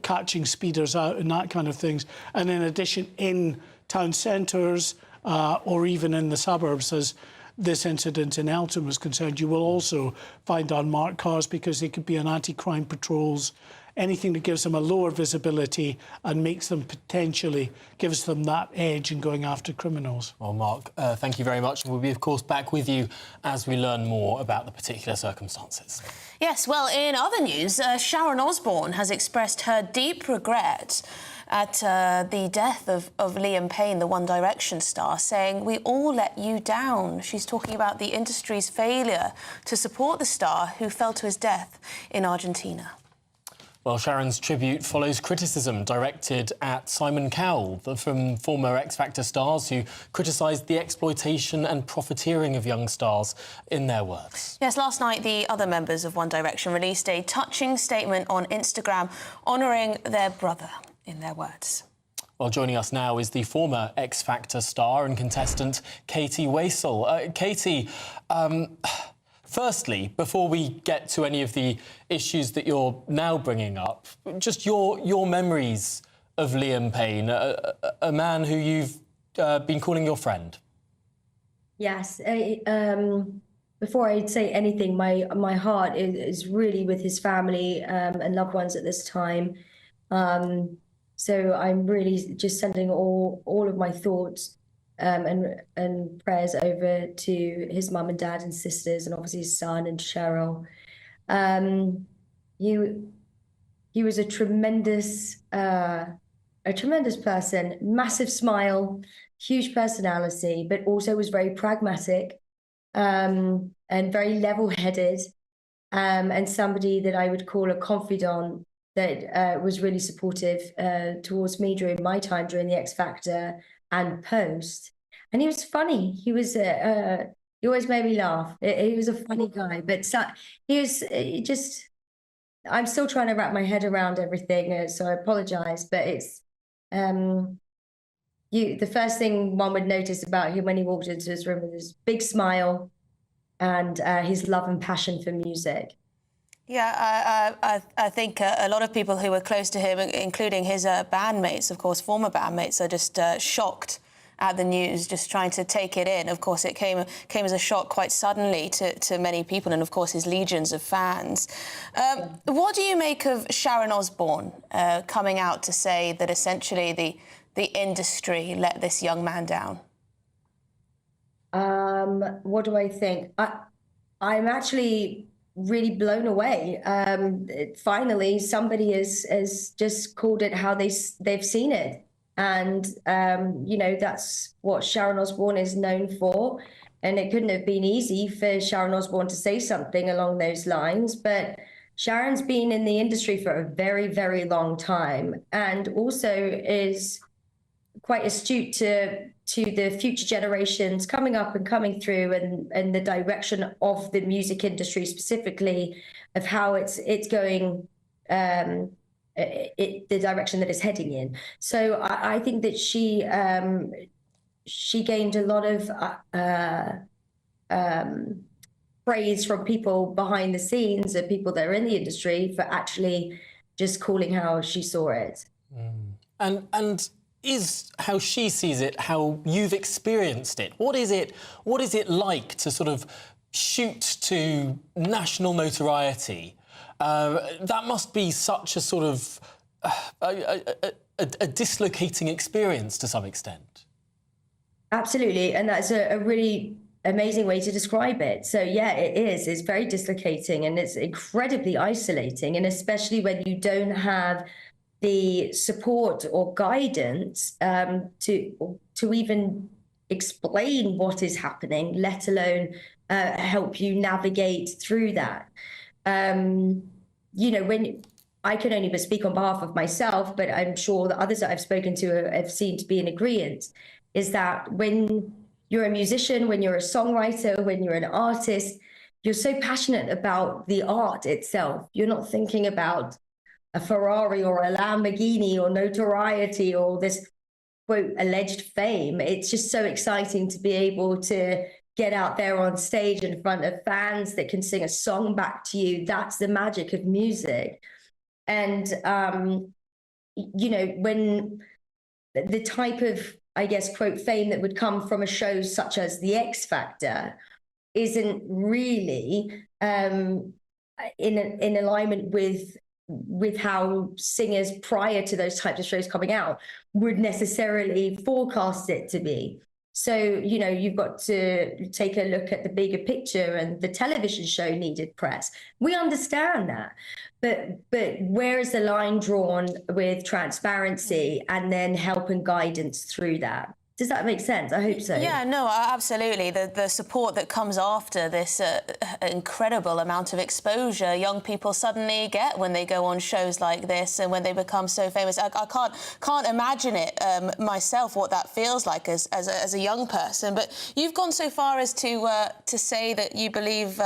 catching speeders out and that kind of things. And in addition, in town centres or even in the suburbs, as this incident in Eltham was concerned, you will also find unmarked cars because they could be on anti-crime patrols, anything that gives them a lower visibility and makes them gives them that edge in going after criminals. Well, Mark, thank you very much. We'll be, of course, back with you as we learn more about the particular circumstances. Yes, well, in other news, Sharon Osbourne has expressed her deep regret at the death of Liam Payne, the One Direction star, saying, "We all let you down." She's talking about the industry's failure to support the star who fell to his death in Argentina. Well, Sharon's tribute follows criticism directed at Simon Cowell, from former X Factor stars who criticised the exploitation and profiteering of young stars, in their words. Yes, last night the other members of One Direction released a touching statement on Instagram honouring their brother, in their words. Well, joining us now is the former X Factor star and contestant Katie Waisel. Katie, Firstly, before we get to any of the issues that you're now bringing up, just your memories of Liam Payne, a man who you've been calling your friend. Yes. Before I say anything, my heart is really with his family and loved ones at this time. So I'm really just sending all of my thoughts and prayers over to his mum and dad and sisters, and obviously his son and Cheryl. He was a tremendous person, massive smile, huge personality, but also was very pragmatic and very level-headed, and somebody that I would call a confidant that was really supportive towards me during my time during the X Factor and post. And he was funny. He always made me laugh. He was a funny guy, but I'm still trying to wrap my head around everything, so I apologize, but it's the first thing one would notice about him when he walked into his room was his big smile and his love and passion for music. Yeah, I think a lot of people who were close to him, including his bandmates, of course, former bandmates, are just shocked at the news, just trying to take it in. Of course, it came as a shock quite suddenly to many people, and of course his legions of fans. What do you make of Sharon Osbourne coming out to say that essentially the industry let this young man down? What do I think? I'm actually really blown away. Finally, somebody has just called it how they've seen it. And, that's what Sharon Osbourne is known for. And it couldn't have been easy for Sharon Osbourne to say something along those lines. But Sharon's been in the industry for a very, very long time, and also is quite astute to the future generations coming up and coming through, and the direction of the music industry specifically, of how it's going, the direction that it's heading in. So I think that she gained a lot of praise from people behind the scenes and people that are in the industry for actually just calling how she saw it. And is how she sees it how you've experienced it? What is it like to sort of shoot to national notoriety? That must be such a sort of a dislocating experience to some extent. Absolutely, and that's a really amazing way to describe it. So yeah, it is. It's very dislocating and it's incredibly isolating, and especially when you don't have the support or guidance to even explain what is happening, let alone help you navigate through that. When I can only but speak on behalf of myself, but I'm sure the others that I've spoken to have seemed to be in agreement, is that when you're a musician, when you're a songwriter, when you're an artist, you're so passionate about the art itself. You're not thinking about a Ferrari or a Lamborghini or notoriety or this, quote, alleged fame. It's just so exciting to be able to get out there on stage in front of fans that can sing a song back to you. That's the magic of music. And, when the type of, I guess, quote, fame that would come from a show such as The X Factor isn't really in alignment with how singers prior to those types of shows coming out would necessarily forecast it to be. So, you've got to take a look at the bigger picture, and the television show needed press. We understand that. But where is the line drawn with transparency and then help and guidance through that? Does that make sense? I hope so. Yeah, no, absolutely. The support that comes after this incredible amount of exposure young people suddenly get when they go on shows like this and when they become so famous. I can't imagine it myself, what that feels like as a young person. But you've gone so far as to say that you believe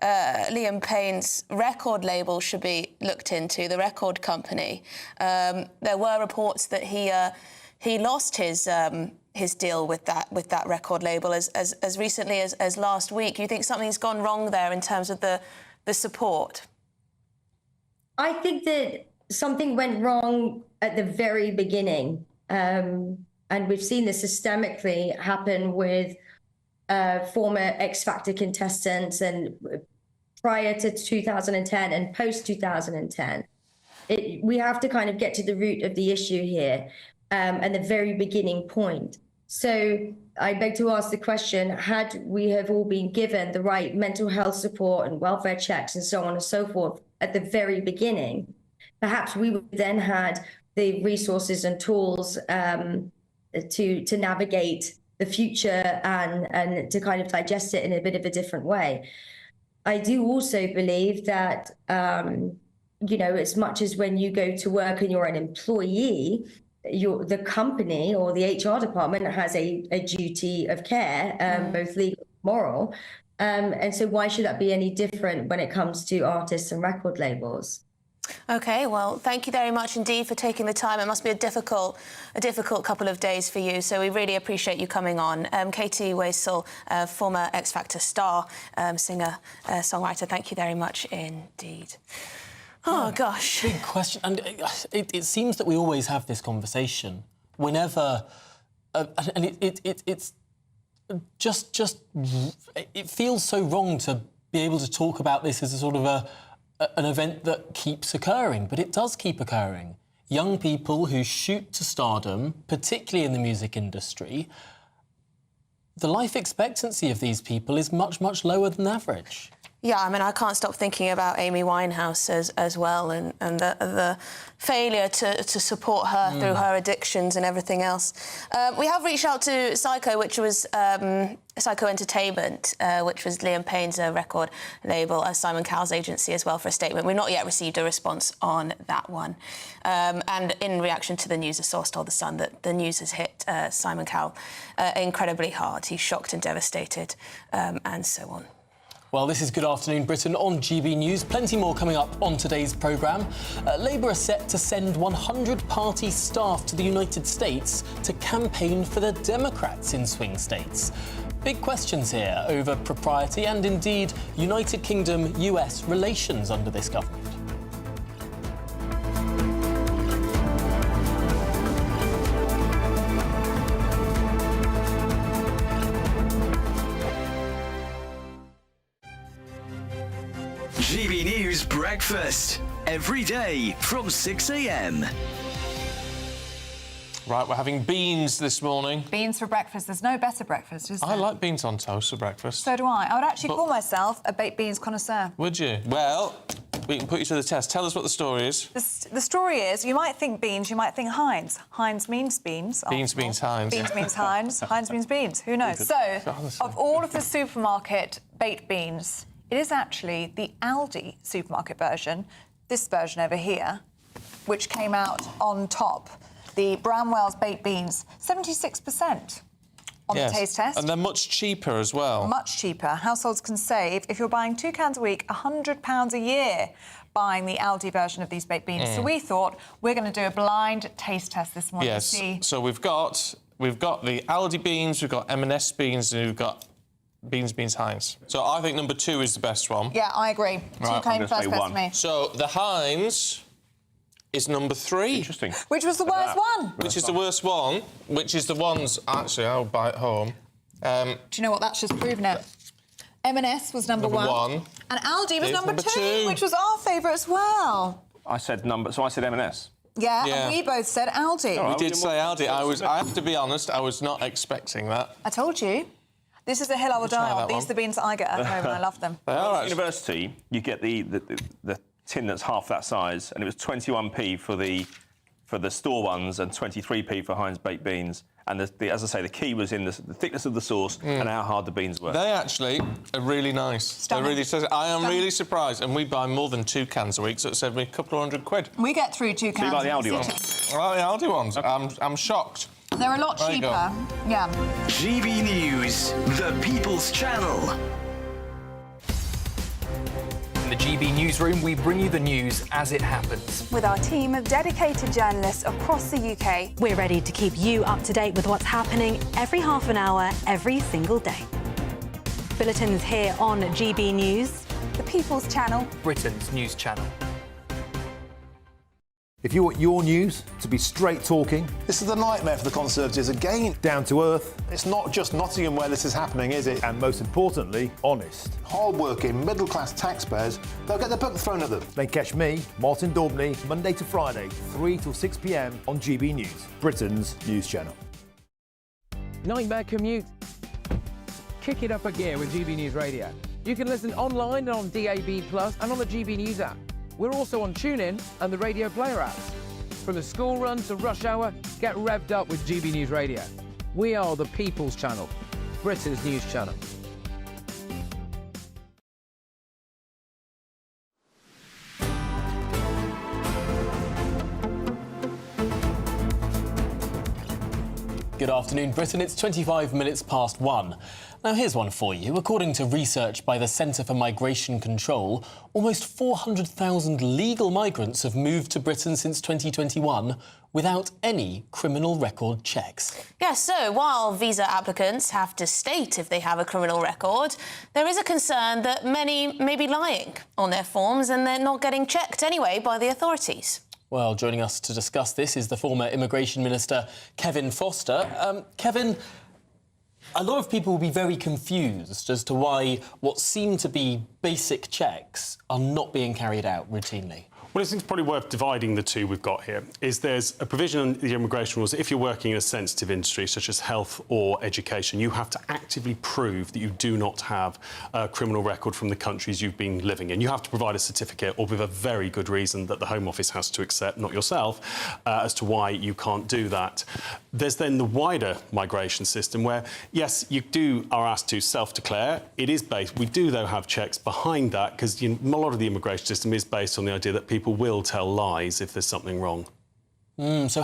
Liam Payne's record label should be looked into, the record company. There were reports that he lost his his deal with that record label as recently as last week. You think something's gone wrong there in terms of the support? I think that something went wrong at the very beginning. And we've seen this systemically happen with former X Factor contestants and prior to 2010 and post 2010. We have to kind of get to the root of the issue here and the very beginning point. So I beg to ask the question, had we have all been given the right mental health support and welfare checks and so on and so forth at the very beginning, perhaps we would then had the resources and tools to navigate the future and to kind of digest it in a bit of a different way. I do also believe that, as much as when you go to work and you're an employee, the company or the HR department has a duty of care, both legal and moral. And so why should that be any different when it comes to artists and record labels? OK, well, thank you very much indeed for taking the time. It must be a difficult couple of days for you, so we really appreciate you coming on. Katie Waisel, former X Factor star, singer, songwriter, thank you very much indeed. Oh, gosh. Big question. And it seems that we always have this conversation whenever... and it's just... It feels so wrong to be able to talk about this as a sort of an event that keeps occurring, but it does keep occurring. Young people who shoot to stardom, particularly in the music industry, the life expectancy of these people is much, much lower than average. Yeah, I mean, I can't stop thinking about Amy Winehouse as well and the failure to support her through her addictions and everything else. We have reached out to Psycho, which was Psycho Entertainment, which was Liam Payne's record label, Simon Cowell's agency as well, for a statement. We've not yet received a response on that one. And in reaction to the news, a source told The Sun that the news has hit Simon Cowell incredibly hard. He's shocked and devastated, and so on. Well, this is Good Afternoon Britain on GB News. Plenty more coming up on today's programme. Labour are set to send 100 party staff to the United States to campaign for the Democrats in swing states. Big questions here over propriety and indeed United Kingdom-US relations under this government. GB News Breakfast, every day from 6 a.m. Right, we're having beans this morning. Beans for breakfast. There's no better breakfast, is there? I like beans on toast for breakfast. So do I. I would actually call myself a baked beans connoisseur. Would you? Well, we can put you to the test. Tell us what the story is. The story is, you might think beans, you might think Heinz. Heinz means beans. Beans means Heinz. Beans means Heinz. Heinz means beans. Who knows? So, of all of the supermarket baked beans, it is actually the Aldi supermarket version, this version over here, which came out on top. The Bramwell's baked beans, 76% on the taste test. And they're much cheaper as well. Much cheaper. Households can save, if you're buying 2 cans a week, £100 a year buying the Aldi version of these baked beans. So we thought we're going to do a blind taste test this morning to see... So we've got the Aldi beans, we've got M&S beans, and we've got beans Heinz. So I think number 2 is the best one. Yeah, I agree. Right, 2 came first best to me. So the Heinz is number 3. Interesting. Which was the worst one? Which is the worst one, which is the ones... Actually, I'll buy it home. Do you know what? That's just proven it. M&S was number 1. And Aldi was number 2, which was our favourite as well. I said M&S. Yeah, and we both said Aldi. We did say Aldi. I have to be honest, I was not expecting that. I told you. This is a hill I will die on. These are the beans that I get at home and I love them. At university, you get the tin that's half that size, and it was 21p for the store ones and 23p for Heinz baked beans. And as I say, the key was in the thickness of the sauce and how hard the beans were. They actually are really nice. They're really. I am really surprised, and we buy more than 2 cans a week, so it saved me a couple of £100. We get through 2 cans. So you like the Aldi ones? I like the Aldi ones. Okay. I'm shocked. They're a lot cheaper. Yeah. GB News, the People's Channel. the GB newsroom, we bring you the news as it happens. With our team of dedicated journalists across the UK, we're ready to keep you up to date with what's happening every half an hour, every single day. Bulletins here on GB News, the People's Channel, Britain's news channel. If you want your news to be straight talking... This is a nightmare for the Conservatives again. Down to earth. It's not just Nottingham where this is happening, is it? And most importantly, honest. Hard-working, middle-class taxpayers, they'll get their book thrown at them. Then catch me, Martin Daubney, Monday to Friday, 3 till 6 p.m. on GB News, Britain's news channel. Nightmare commute? Kick it up a gear with GB News Radio. You can listen online and on DAB+ and on the GB News app. We're also on TuneIn and the Radio Player apps. From the school run to rush hour, get revved up with GB News Radio. We are the People's Channel, Britain's news channel. Good afternoon, Britain. It's 25 minutes past 1. Now, here's one for you. According to research by the Centre for Migration Control, almost 400,000 legal migrants have moved to Britain since 2021 without any criminal record checks. Yes, so while visa applicants have to state if they have a criminal record, there is a concern that many may be lying on their forms and they're not getting checked anyway by the authorities. Well, joining us to discuss this is the former Immigration Minister, Kevin Foster. Kevin, a lot of people will be very confused as to why what seem to be basic checks are not being carried out routinely. Well, I think it's probably worth dividing the two we've got here. There's a provision in the immigration rules that if you're working in a sensitive industry, such as health or education, you have to actively prove that you do not have a criminal record from the countries you've been living in. You have to provide a certificate, or with a very good reason that the Home Office has to accept, not yourself, as to why you can't do that. There's then the wider migration system where, yes, you are asked to self-declare. It is based. We do, though, have checks behind that because a lot of the immigration system is based on the idea that people will tell lies if there's something wrong. So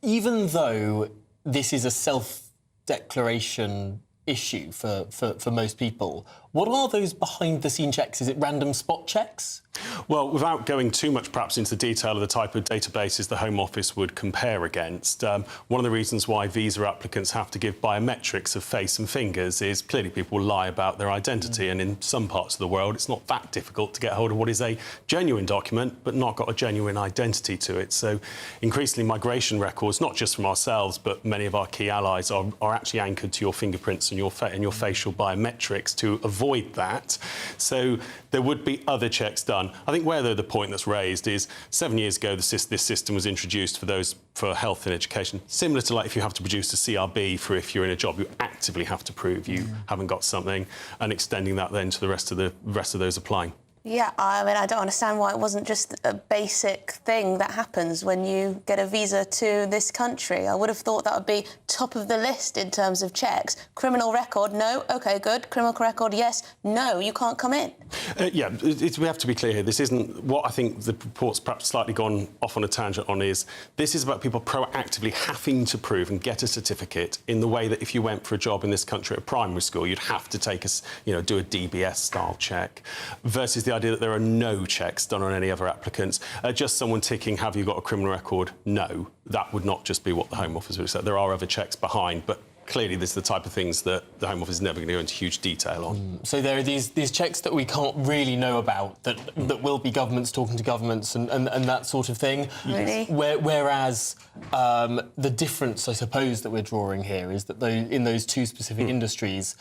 even though this is a self-declaration issue for most people, what are those behind-the-scene checks? Is it random spot checks? Well, without going too much perhaps into detail of the type of databases the Home Office would compare against, one of the reasons why visa applicants have to give biometrics of face and fingers is clearly people lie about their identity, and in some parts of the world it's not that difficult to get hold of what is a genuine document but not got a genuine identity to it. So increasingly migration records, not just from ourselves but many of our key allies, are actually anchored to your fingerprints and your facial biometrics to avoid that. So there would be other checks done. I think where, though, the point that's raised is 7 years ago this system was introduced for health and education, similar to like if you have to produce a CRB for if you're in a job, you actively have to prove you haven't got something, and extending that then to the rest of those applying. Yeah, I mean, I don't understand why it wasn't just a basic thing that happens when you get a visa to this country. I would have thought that would be top of the list in terms of checks. Criminal record, no, OK, good. Criminal record, yes, no, you can't come in. Yeah, we have to be clear here. This isn't what I think the report's perhaps slightly gone off on a tangent on is this is about people proactively having to prove and get a certificate in the way that if you went for a job in this country at primary school, you'd have to take do a DBS-style check, versus the idea that there are no checks done on any other applicants. Just someone ticking, have you got a criminal record? No, that would not just be what the Home Office would have said. There are other checks behind, but clearly this is the type of things that the Home Office is never going to go into huge detail on. So there are these checks that we can't really know about, that will be governments talking to governments and that sort of thing. Really? Whereas the difference, I suppose, that we're drawing here is that in those two specific industries,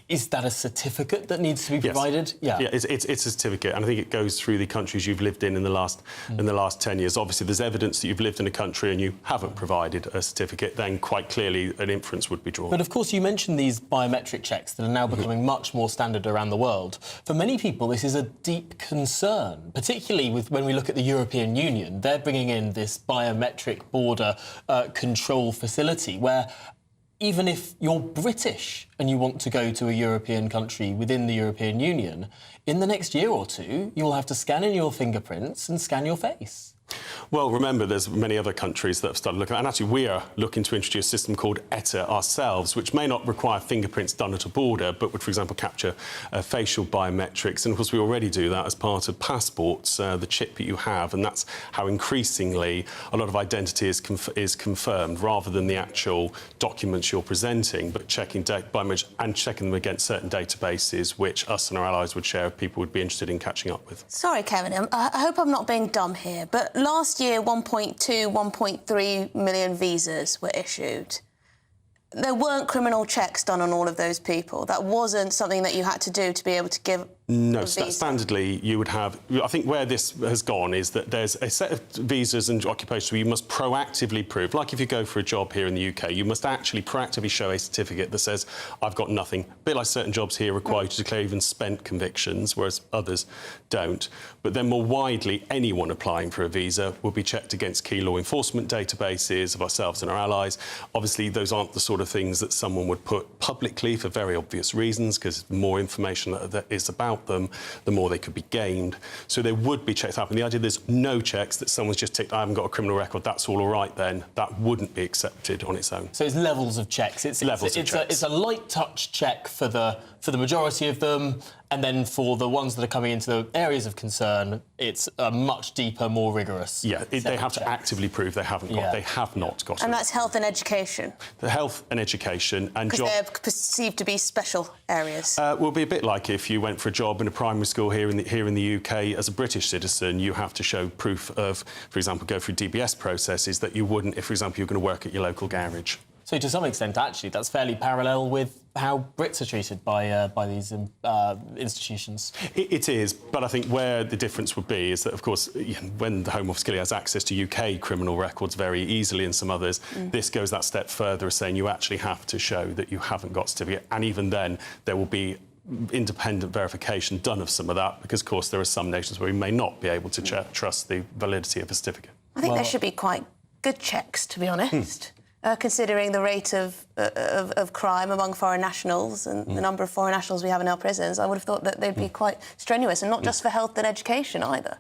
is that a certificate that needs to be provided? Yes. Yeah, it's a certificate, and I think it goes through the countries you've lived in the last 10 years. Obviously, there's evidence that you've lived in a country and you haven't provided a certificate, then quite clearly an inference would be drawn. But of course, you mentioned these biometric checks that are now becoming much more standard around the world. For many people, this is a deep concern, particularly when we look at the European Union. They're bringing in this biometric border control facility where even if you're British and you want to go to a European country within the European Union, in the next year or two, you'll have to scan in your fingerprints and scan your face. Well, remember, there's many other countries that have started looking at, and actually we are looking to introduce a system called ETA ourselves, which may not require fingerprints done at a border, but would, for example, capture facial biometrics. And of course, we already do that as part of passports, the chip that you have, and that's how increasingly a lot of identity is confirmed, rather than the actual documents you're presenting, but checking biometrics and checking them against certain databases, which us and our allies would share if people would be interested in catching up with. Sorry, Kevin, I hope I'm not being dumb here, but last year 1.2, 1.3 million visas were issued. There weren't criminal checks done on all of those people. That wasn't something that you had to do to be able to give. No, standardly you would have. I think where this has gone is that there's a set of visas and occupations where you must proactively prove, like if you go for a job here in the UK, you must actually proactively show a certificate that says, I've got nothing. A bit like certain jobs here require you to declare even spent convictions, whereas others don't. But then more widely, anyone applying for a visa will be checked against key law enforcement databases of ourselves and our allies. Obviously, those aren't the sort of things that someone would put publicly for very obvious reasons, because the more information that is about them, the more they could be gained. So there would be checks happening. The idea there's no checks, that someone's just ticked, I haven't got a criminal record, that's all right then, that wouldn't be accepted on its own. So it's levels of checks. It's a light touch check for the majority of them, and then for the ones that are coming into the areas of concern, it's a much deeper, more rigorous. Yeah, they have to actively prove they haven't got. They have not got. And that's health and education. The health and education and because they're perceived to be special areas. Will be a bit like if you went for a job in a primary school here in the UK as a British citizen, you have to show proof of, for example, go through DBS processes that you wouldn't if, for example, you're going to work at your local garage. So to some extent, actually, that's fairly parallel with how Brits are treated by these institutions. It is, but I think where the difference would be is that, of course, when the Home Office clearly has access to UK criminal records very easily and some others, this goes that step further, as saying you actually have to show that you haven't got a certificate, and even then there will be independent verification done of some of that, because, of course, there are some nations where we may not be able to trust the validity of a certificate. I think there should be quite good checks, to be honest. Considering the rate of crime among foreign nationals and the number of foreign nationals we have in our prisons, I would have thought that they'd be quite strenuous, and not just for health and education either.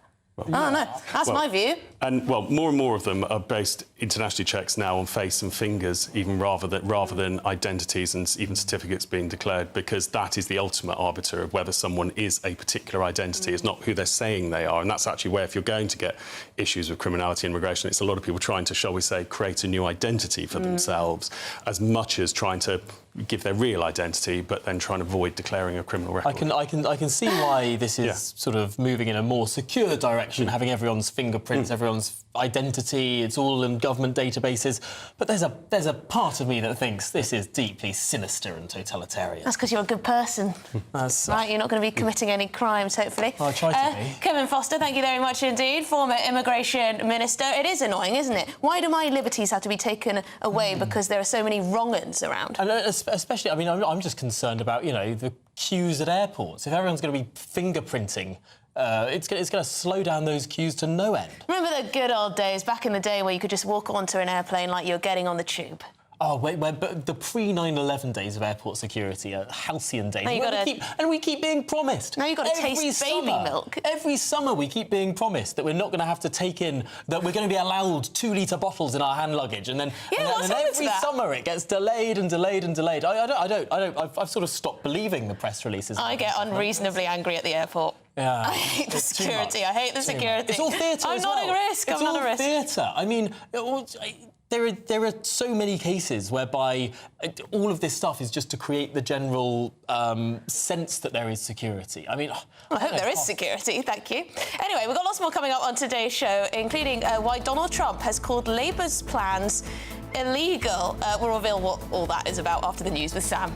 No, that's my view. And, well, more and more of them are based internationally checks now on face and fingers, even rather than identities and even certificates being declared, because that is the ultimate arbiter of whether someone is a particular identity. It's not who they're saying they are. And that's actually where, if you're going to get issues with criminality and immigration, it's a lot of people trying to, shall we say, create a new identity for themselves, as much as trying to give their real identity, but then trying to avoid declaring a criminal record. I can see why this is sort of moving in a more secure direction, having everyone's fingerprints, everyone's identity, it's all in government databases. But there's a part of me that thinks this is deeply sinister and totalitarian. That's because you're a good person. Right, you're not going to be committing any crimes, hopefully. I try to be. Kevin Foster, thank you very much indeed, former Immigration Minister. It is annoying, isn't it? Why do my liberties have to be taken away because there are so many wrong-uns around? And especially, I mean, I'm just concerned about, you know, the queues at airports. If everyone's going to be fingerprinting, it's going to slow down those queues to no end. Remember the good old days, back in the day, where you could just walk onto an airplane like you're getting on the tube? Oh, wait, but the pre-9/11 days of airport security are halcyon days. And we keep being promised. Now you've got to taste baby milk. Every summer we keep being promised that we're not going to have to take in, that we're going to be allowed 2-litre bottles in our hand luggage, and then every summer it gets delayed and delayed and delayed. I've sort of stopped believing the press releases. I get unreasonably angry at the airport. Yeah. I hate the security. I hate the security. It's all theatre. I'm not a risk. I'm not a risk. It's all theatre. I mean, there are so many cases whereby all of this stuff is just to create the general sense that there is security. I mean, I hope there is security, thank you. Anyway, we've got lots more coming up on today's show, including why Donald Trump has called Labour's plans illegal. We'll reveal what all that is about after the news with Sam.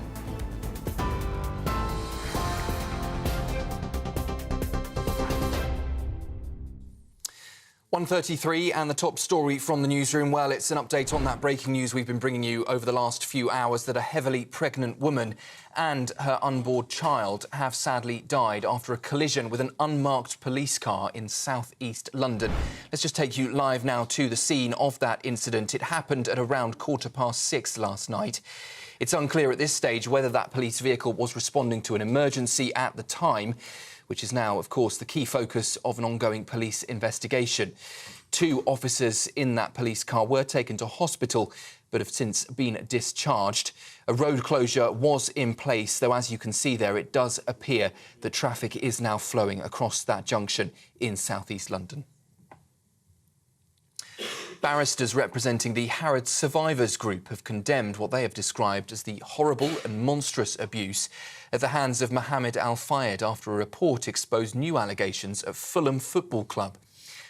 1:33 and the top story from the newsroom. Well, it's an update on that breaking news we've been bringing you over the last few hours, that a heavily pregnant woman and her unborn child have sadly died after a collision with an unmarked police car in south-east London. Let's just take you live now to the scene of that incident. It happened at around 6:15 last night. It's unclear at this stage whether that police vehicle was responding to an emergency at the time, which is now, of course, the key focus of an ongoing police investigation. 2 officers in that police car were taken to hospital but have since been discharged. A road closure was in place, though as you can see there, it does appear that traffic is now flowing across that junction in south-east London. Barristers representing the Harrods survivors group have condemned what they have described as the horrible and monstrous abuse at the hands of Mohammed Al-Fayed after a report exposed new allegations at Fulham Football Club.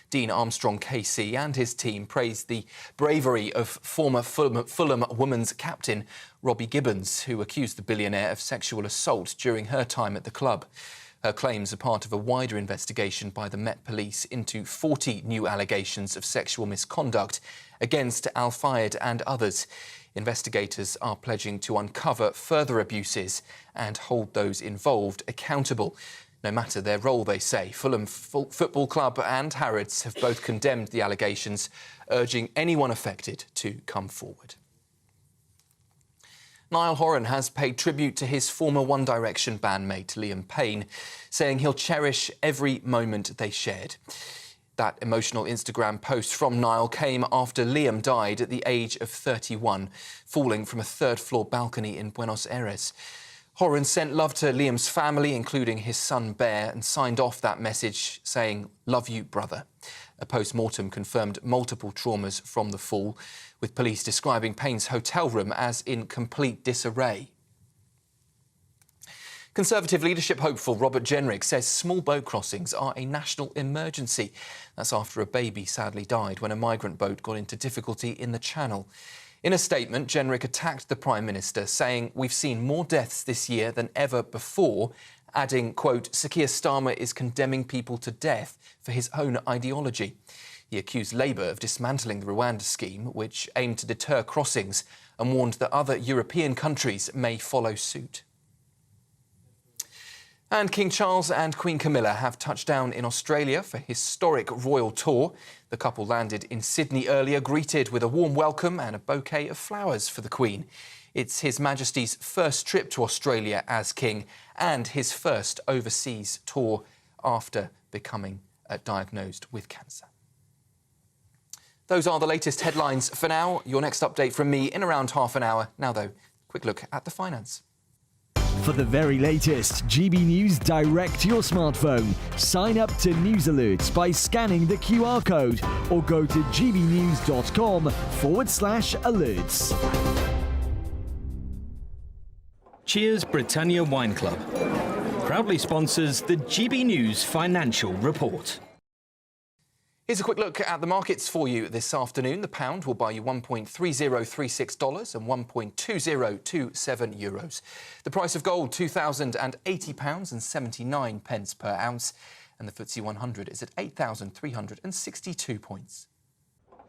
Dean Armstrong KC and his team praised the bravery of former Fulham women's captain Robbie Gibbons, who accused the billionaire of sexual assault during her time at the club. Her claims are part of a wider investigation by the Met Police into 40 new allegations of sexual misconduct against Al-Fayed and others. Investigators are pledging to uncover further abuses and hold those involved accountable. No matter their role, they say. Fulham Football Club and Harrods have both condemned the allegations, urging anyone affected to come forward. Niall Horan has paid tribute to his former One Direction bandmate Liam Payne, saying he'll cherish every moment they shared. That emotional Instagram post from Niall came after Liam died at the age of 31, falling from a third-floor balcony in Buenos Aires. Horan sent love to Liam's family, including his son Bear, and signed off that message saying, "Love you, brother." A post-mortem confirmed multiple traumas from the fall, with police describing Payne's hotel room as in complete disarray. Conservative leadership hopeful Robert Jenrick says small boat crossings are a national emergency. That's after a baby sadly died when a migrant boat got into difficulty in the Channel. In a statement, Jenrick attacked the Prime Minister, saying, "We've seen more deaths this year than ever before," adding, quote, "Sir Keir Starmer is condemning people to death for his own ideology." He accused Labour of dismantling the Rwanda scheme, which aimed to deter crossings, and warned that other European countries may follow suit. And King Charles and Queen Camilla have touched down in Australia for historic royal tour. The couple landed in Sydney earlier, greeted with a warm welcome and a bouquet of flowers for the Queen. It's His Majesty's first trip to Australia as King and his first overseas tour after becoming diagnosed with cancer. Those are the latest headlines for now. Your next update from me in around half an hour. Now, though, quick look at the finance. For the very latest GB News direct to your smartphone, sign up to News Alerts by scanning the QR code or go to gbnews.com/alerts. Cheers Britannia Wine Club proudly sponsors the GB News Financial Report. Here's a quick look at the markets for you this afternoon. The pound will buy you $1.3036 and €1.2027. The price of gold, £2,080.79 per ounce. And the FTSE 100 is at 8,362 points.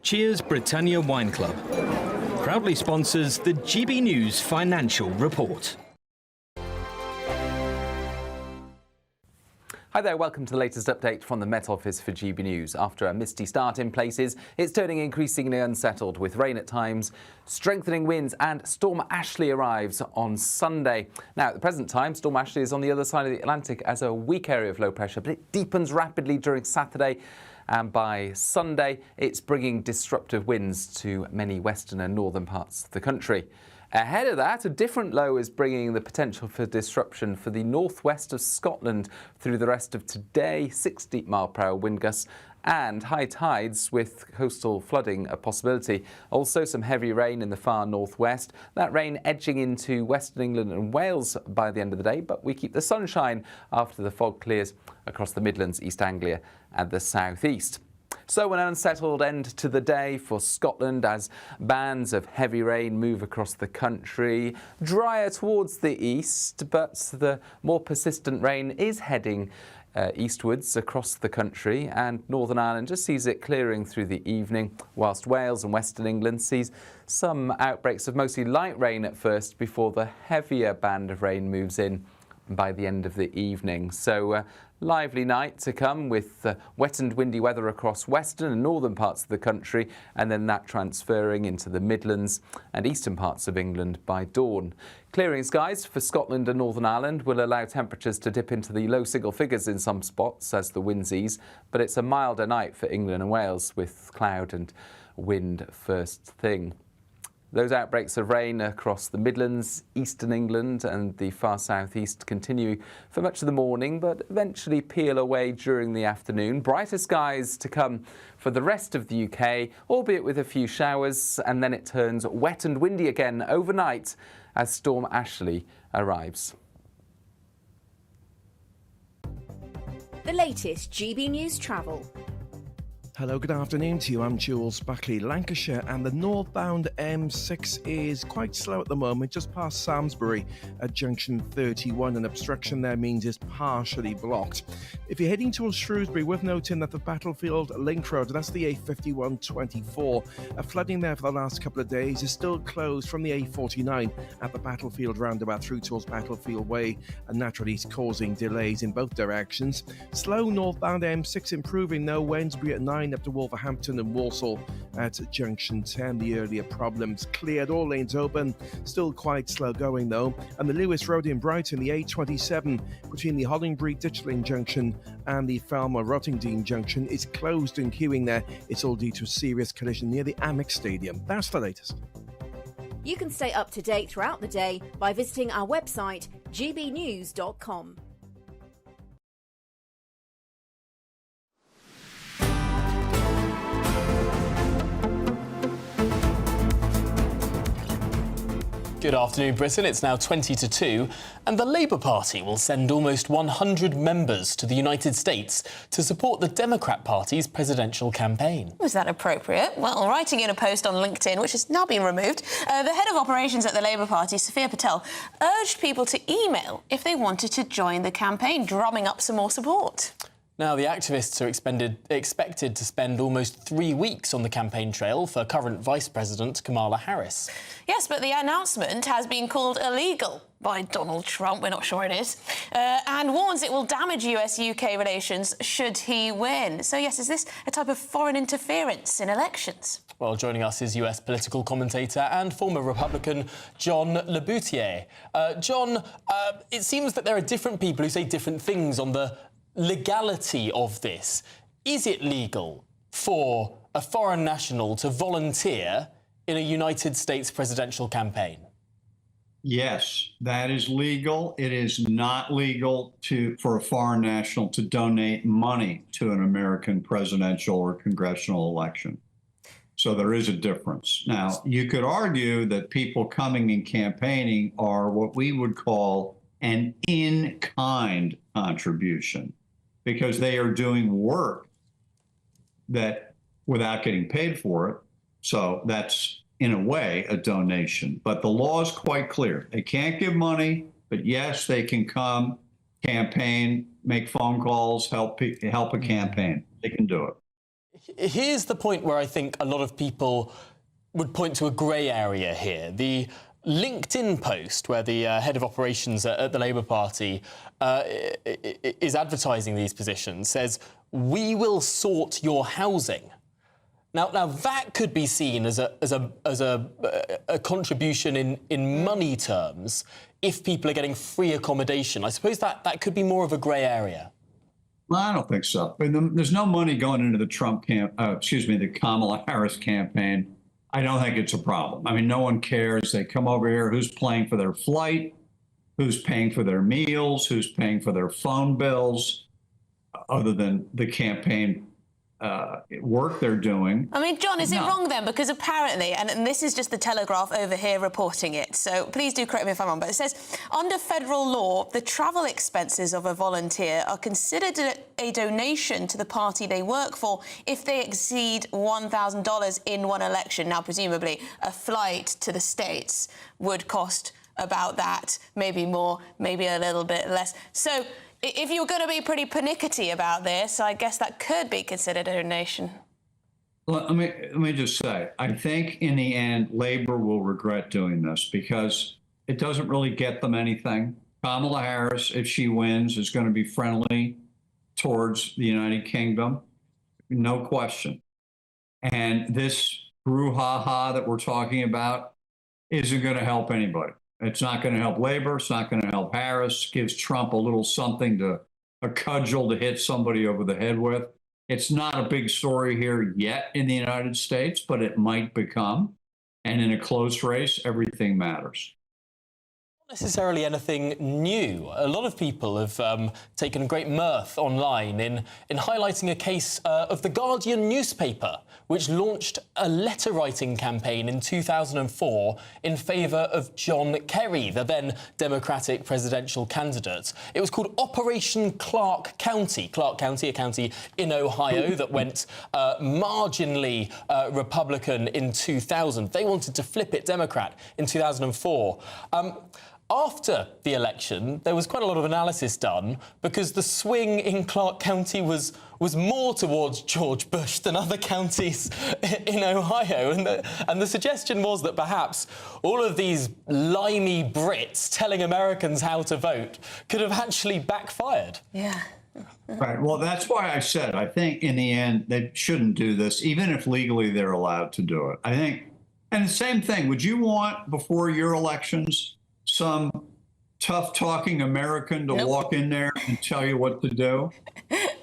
Cheers Britannia Wine Club proudly sponsors the GB News Financial Report. Hi there, welcome to the latest update from the Met Office for GB News. After a misty start in places, it's turning increasingly unsettled with rain at times, strengthening winds, and Storm Ashley arrives on Sunday. Now, at the present time, Storm Ashley is on the other side of the Atlantic as a weak area of low pressure, but it deepens rapidly during Saturday. And by Sunday, it's bringing disruptive winds to many western and northern parts of the country. Ahead of that, a different low is bringing the potential for disruption for the northwest of Scotland through the rest of today, 60-mile-per-hour wind gusts and high tides with coastal flooding a possibility. Also some heavy rain in the far northwest. That rain edging into western England and Wales by the end of the day, but we keep the sunshine after the fog clears across the Midlands, East Anglia and the southeast. So an unsettled end to the day for Scotland as bands of heavy rain move across the country. Drier towards the east, but the more persistent rain is heading eastwards across the country, and Northern Ireland just sees it clearing through the evening, whilst Wales and Western England sees some outbreaks of mostly light rain at first before the heavier band of rain moves in by the end of the evening. So lively night to come with wet and windy weather across western and northern parts of the country, and then that transferring into the Midlands and eastern parts of England by dawn. Clearing skies for Scotland and Northern Ireland will allow temperatures to dip into the low single figures in some spots as the winds ease, but it's a milder night for England and Wales with cloud and wind first thing. Those outbreaks of rain across the Midlands, eastern England and the far southeast continue for much of the morning, but eventually peel away during the afternoon. Brighter skies to come for the rest of the UK, albeit with a few showers, and then it turns wet and windy again overnight as Storm Ashley arrives. The latest GB News travel. Hello, good afternoon to you. I'm Jules Buckley. Lancashire and the northbound M6 is quite slow at the moment, just past Samsbury at junction 31. An obstruction there means it's partially blocked. If you're heading towards Shrewsbury, worth noting that the Battlefield Link Road, that's the A5124, flooding there for the last couple of days, is still closed from the A49 at the Battlefield roundabout through towards Battlefield Way, and naturally it's causing delays in both directions. Slow northbound M6 improving though, Wednesbury at 9 up to Wolverhampton and Walsall at junction 10. The earlier problems cleared, all lanes open, still quite slow going though. And the Lewis Road in Brighton, the A27 between the Hollingbury Ditchling junction and the Falmer Rottingdean junction is closed and queuing there. It's all due to a serious collision near the Amex Stadium. That's the latest. You can stay up to date throughout the day by visiting our website, gbnews.com. Good afternoon, Britain. It's now 20 to 2, and the Labour Party will send almost 100 members to the United States to support the Democrat Party's presidential campaign. Was that appropriate? Well, writing in a post on LinkedIn, which has now been removed, the head of operations at the Labour Party, Sophia Patel, urged people to email if they wanted to join the campaign, drumming up some more support. Now, the activists are expected to spend almost 3 weeks on the campaign trail for current Vice President Kamala Harris. Yes, but the announcement has been called illegal by Donald Trump, we're not sure it is, and warns it will damage US-UK relations should he win. So, yes, is this a type of foreign interference in elections? Well, joining us is US political commentator and former Republican John Laboutiere. John, it seems that there are different people who say different things on the legality of this. Is it legal for a foreign national to volunteer in a United States presidential campaign? Yes, that is legal. It is not legal for a foreign national to donate money to an American presidential or congressional election. So there is a difference. Now, you could argue that people coming and campaigning are what we would call an in-kind contribution, because they are doing work that without getting paid for it. So that's, in a way, a donation. But the law is quite clear. They can't give money, but yes, they can come, campaign, make phone calls, help a campaign. They can do it. Here's the point where I think a lot of people would point to a grey area here. The LinkedIn post where the head of operations at the Labour Party is advertising these positions says, "We will sort your housing." Now that could be seen as a contribution in money terms if people are getting free accommodation. I suppose that could be more of a grey area. Well, I don't think so. I mean, there's no money going into the the Kamala Harris campaign. I don't think it's a problem. I mean, no one cares. They come over here, who's paying for their flight, who's paying for their meals, who's paying for their phone bills, other than the campaign work they're doing. I mean, John, is it wrong then? Because apparently, and this is just the Telegraph over here reporting it, so please do correct me if I'm wrong, but it says, under federal law, the travel expenses of a volunteer are considered a donation to the party they work for if they exceed $1,000 in one election. Now, presumably, a flight to the States would cost about that, maybe more, maybe a little bit less. So if you're going to be pretty pernickety about this, I guess that could be considered a donation. Let me just say, I think in the end, Labour will regret doing this because it doesn't really get them anything. Kamala Harris, if she wins, is going to be friendly towards the United Kingdom, no question. And this brouhaha that we're talking about isn't going to help anybody. It's not going to help Labor. It's not going to help Harris. Gives Trump a little something a cudgel to hit somebody over the head with. It's not a big story here yet in the United States, but it might become. And in a close race, everything matters. Not necessarily anything new. A lot of people have taken great mirth online in highlighting a case of the Guardian newspaper, which launched a letter-writing campaign in 2004 in favour of John Kerry, the then Democratic presidential candidate. It was called Operation Clark County. Clark County, a county in Ohio that went marginally Republican in 2000. They wanted to flip it Democrat in 2004. After the election, there was quite a lot of analysis done because the swing in Clark County was more towards George Bush than other counties in Ohio. And the suggestion was that perhaps all of these limey Brits telling Americans how to vote could have actually backfired. Yeah. Right. Well, that's why I said I think in the end they shouldn't do this, even if legally they're allowed to do it. I think, and the same thing, would you want before your elections some tough-talking American to walk in there and tell you what to do?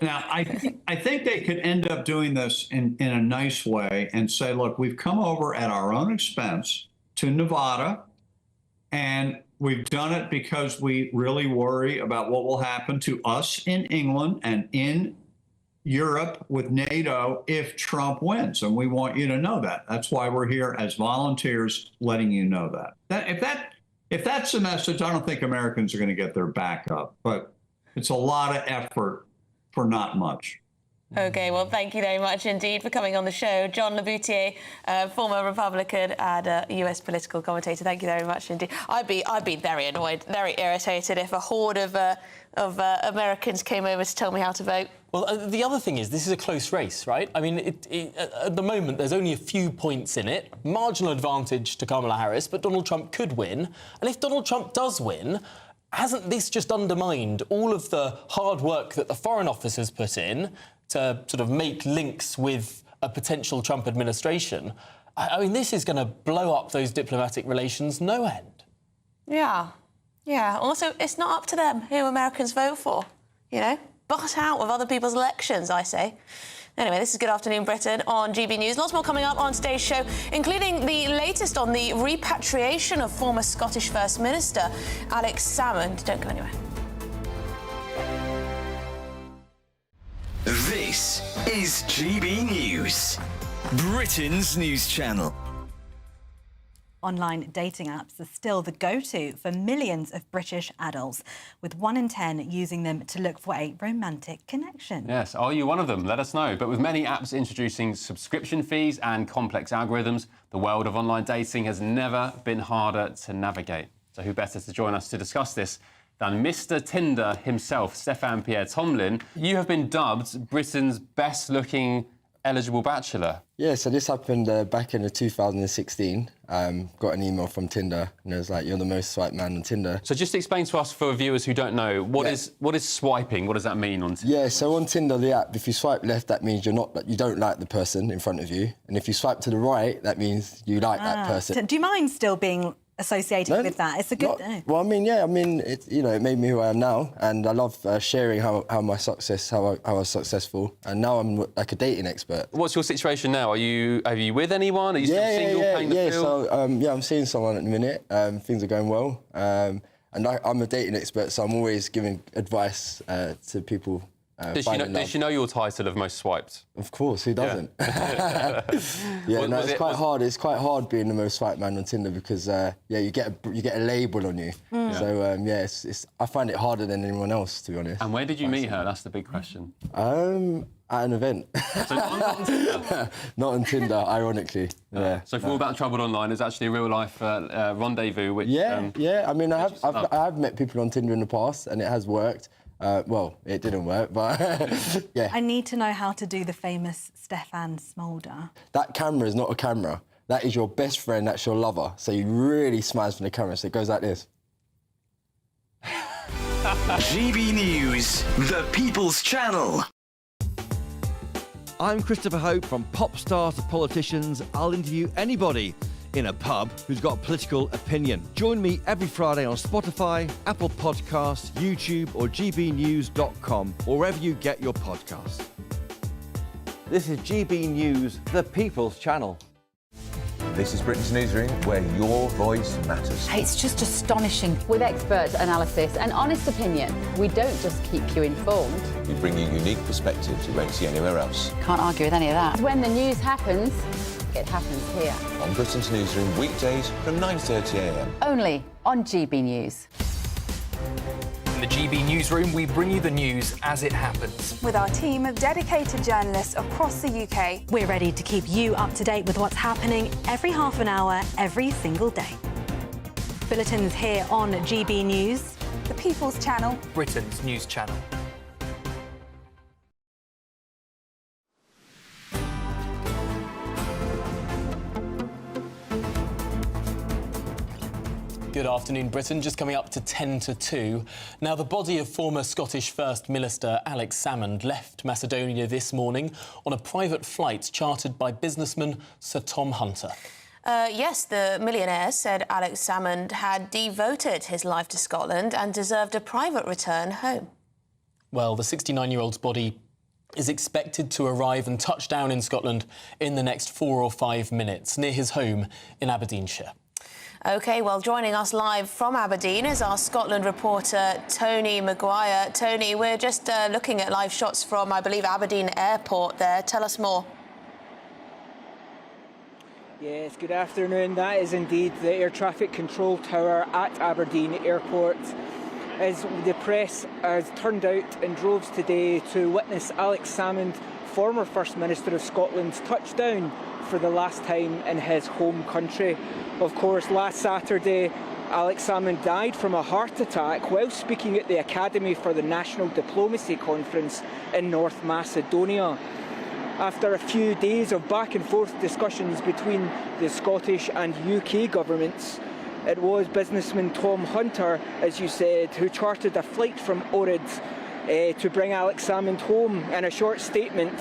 Now, I think they could end up doing this in a nice way and say, look, we've come over at our own expense to Nevada, and we've done it because we really worry about what will happen to us in England and in Europe with NATO if Trump wins. And we want you to know that. That's why we're here as volunteers letting you know that. If that's the message, I don't think Americans are going to get their back up. But it's a lot of effort for not much. OK, well, thank you very much indeed for coming on the show. John LaBoutier, former Republican and US political commentator. Thank you very much indeed. I'd be very annoyed, very irritated if a horde of Americans came over to tell me how to vote. Well, the other thing is, this is a close race, right? I mean, at the moment, there's only a few points in it. Marginal advantage to Kamala Harris, but Donald Trump could win. And if Donald Trump does win, hasn't this just undermined all of the hard work that the Foreign Office has put in to sort of make links with a potential Trump administration? I mean, this is going to blow up those diplomatic relations no end. Yeah. Yeah. Also, it's not up to them who Americans vote for, you know? Butt out of other people's elections, I say. Anyway, this is Good Afternoon Britain on GB News. Lots more coming up on today's show, including the latest on the repatriation of former Scottish First Minister Alex Salmond. Don't go anywhere. This is GB News, Britain's news channel. Online dating apps are still the go-to for millions of British adults, with 1 in 10 using them to look for a romantic connection. Yes, are you one of them? Let us know. But with many apps introducing subscription fees and complex algorithms, the world of online dating has never been harder to navigate. So who better to join us to discuss this than Mr. Tinder himself, Stefan Pierre Tomlin. You have been dubbed Britain's best-looking eligible bachelor. Yeah, so this happened back in 2016. Got an email from Tinder, and it was like, you're the most swiped man on Tinder. So just explain to us, for viewers who don't know, what is swiping? What does that mean on Tinder? Yeah, so on Tinder, the app, if you swipe left, that means you don't like the person in front of you. And if you swipe to the right, that means you like that person. Do you mind still being associated with that? It's a good... Well, I mean, yeah, it made me who I am now, and I love sharing how I was successful, and now I'm like a dating expert. What's your situation now? Are you with anyone? Are you still single, paying the bill? So I'm seeing someone at the minute. Things are going well, and I'm a dating expert, so I'm always giving advice to people. Does she know your title of most swiped? Of course, who doesn't? It's quite hard. It's quite hard being the most swiped man on Tinder because you get a label on you. So I find it harder than anyone else, to be honest. And where did you meet her? That's the big question. At an event. So not on Tinder? Not on Tinder, ironically. So for All About Troubled Online, it's actually a real life rendezvous. Which, I mean, I have met people on Tinder in the past, and it has worked. Well, it didn't work, but yeah. I need to know how to do the famous Stefan Smolder. That camera is not a camera. That is your best friend, that's your lover. So you really smiles from the camera, so it goes like this. GB News, the People's Channel. I'm Christopher Hope. From pop star to politicians, I'll interview anybody in a pub who's got a political opinion. Join me every Friday on Spotify, Apple Podcasts, YouTube or gbnews.com, or wherever you get your podcasts. This is GB News, the People's Channel. This is Britain's Newsroom, where your voice matters. It's just astonishing. With expert analysis and honest opinion, we don't just keep you informed. We bring you unique perspectives you won't see anywhere else. Can't argue with any of that. When the news happens, it happens here. On Britain's Newsroom, weekdays from 9:30 a.m. Only on GB News. In the GB Newsroom, we bring you the news as it happens. With our team of dedicated journalists across the UK. We're ready to keep you up to date with what's happening every half an hour, every single day. Bulletins here on GB News. The People's Channel. Britain's news channel. Good afternoon, Britain. Just coming up to 10 to 2. Now, the body of former Scottish First Minister Alex Salmond left Macedonia this morning on a private flight chartered by businessman Sir Tom Hunter. Yes, the millionaire said Alex Salmond had devoted his life to Scotland and deserved a private return home. Well, the 69-year-old's body is expected to arrive and touch down in Scotland in the next 4 or 5 minutes near his home in Aberdeenshire. OK, well, joining us live from Aberdeen is our Scotland reporter, Tony Maguire. Tony, we're just looking at live shots from, I believe, Aberdeen Airport there. Tell us more. Yes, good afternoon. That is indeed the air traffic control tower at Aberdeen Airport. As the press has turned out in droves today to witness Alex Salmond, former First Minister of Scotland, touch down for the last time in his home country. Of course, last Saturday, Alex Salmond died from a heart attack while speaking at the Academy for the National Diplomacy Conference in North Macedonia. After a few days of back and forth discussions between the Scottish and UK governments, it was businessman Tom Hunter, as you said, who chartered a flight from Ohrid to bring Alex Salmond home. In a short statement,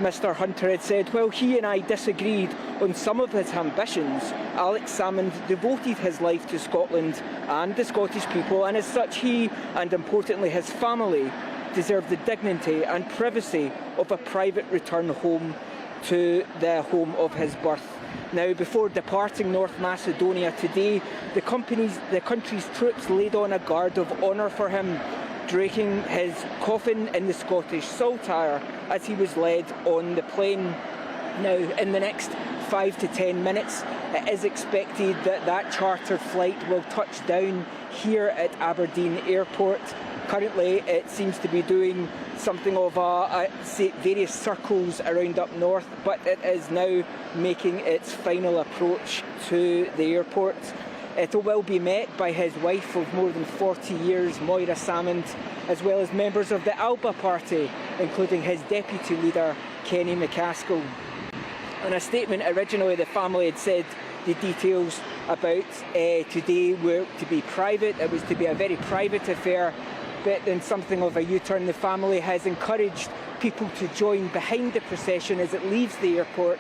Mr Hunter had said, while he and I disagreed on some of his ambitions, Alex Salmond devoted his life to Scotland and the Scottish people, and as such he, and importantly his family, deserve the dignity and privacy of a private return home to the home of his birth. Now, before departing North Macedonia today, the country's troops laid on a guard of honour for him, dragging his coffin in the Scottish saltire as he was led on the plane. Now, in the next 5 to 10 minutes, it is expected that that chartered flight will touch down here at Aberdeen Airport. Currently, it seems to be doing something of various circles around up north, but it is now making its final approach to the airport. It will be met by his wife of more than 40 years, Moira Salmond, as well as members of the Alba party, including his deputy leader, Kenny McCaskill. In a statement originally, the family had said the details about today were to be private. It was to be a very private affair, but in something of a U-turn, the family has encouraged people to join behind the procession as it leaves the airport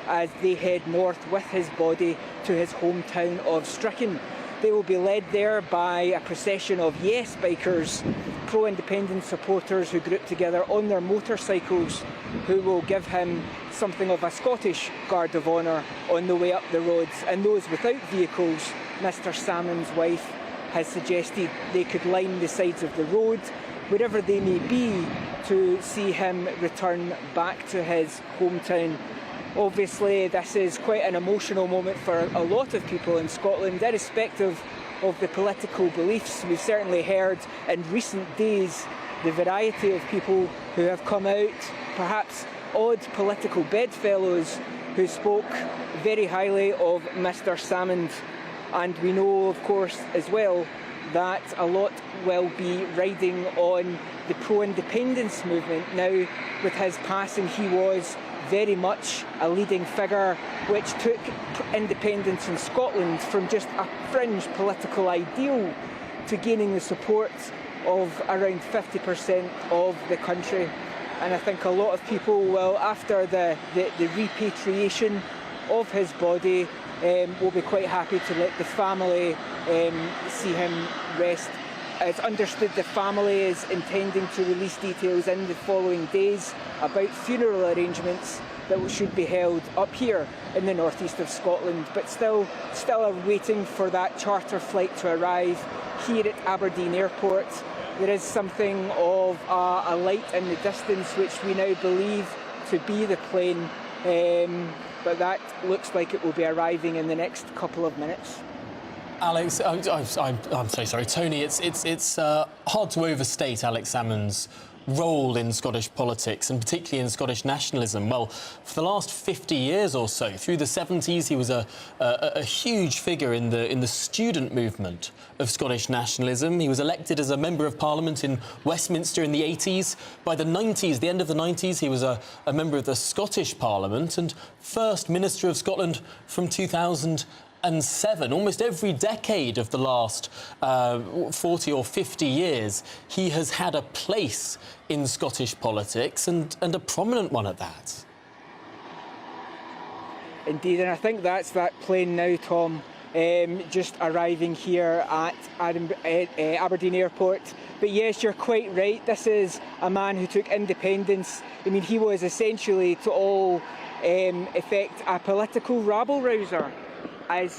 as they head north with his body to his hometown of Strichen. They will be led there by a procession of Yes bikers, pro-independence supporters who group together on their motorcycles, who will give him something of a Scottish guard of honour on the way up the roads. And those without vehicles, Mr Salmond's wife has suggested they could line the sides of the road, wherever they may be, to see him return back to his hometown. Obviously, this is quite an emotional moment for a lot of people in Scotland, irrespective of the political beliefs. We've certainly heard in recent days the variety of people who have come out, perhaps odd political bedfellows, who spoke very highly of Mr Salmond. And we know, of course, as well, that a lot will be riding on the pro-independence movement. Now, with his passing, he was very much a leading figure which took independence in Scotland from just a fringe political ideal to gaining the support of around 50% of the country. And I think a lot of people will, after the repatriation of his body, will be quite happy to let the family see him rest. It's understood the family is intending to release details in the following days about funeral arrangements that should be held up here in the northeast of Scotland, but still are waiting for that charter flight to arrive here at Aberdeen Airport. There is something of a light in the distance which we now believe to be the plane, but that looks like it will be arriving in the next couple of minutes. Alex, I'm so sorry, Tony. It's hard to overstate Alex Salmond's role in Scottish politics, and particularly in Scottish nationalism. Well, for the last 50 years or so, through the 70s, he was a huge figure in the student movement of Scottish nationalism. He was elected as a Member of Parliament in Westminster in the 80s. By the 90s, the end of the 90s, he was a member of the Scottish Parliament and First Minister of Scotland from 2007. Almost every decade of the last 40 or 50 years, he has had a place in Scottish politics, and a prominent one at that. Indeed, and I think that's that plane now, Tom, just arriving here at Aberdeen Airport. But yes, you're quite right. This is a man who took independence. I mean, he was essentially, to all effect, a political rabble-rouser. And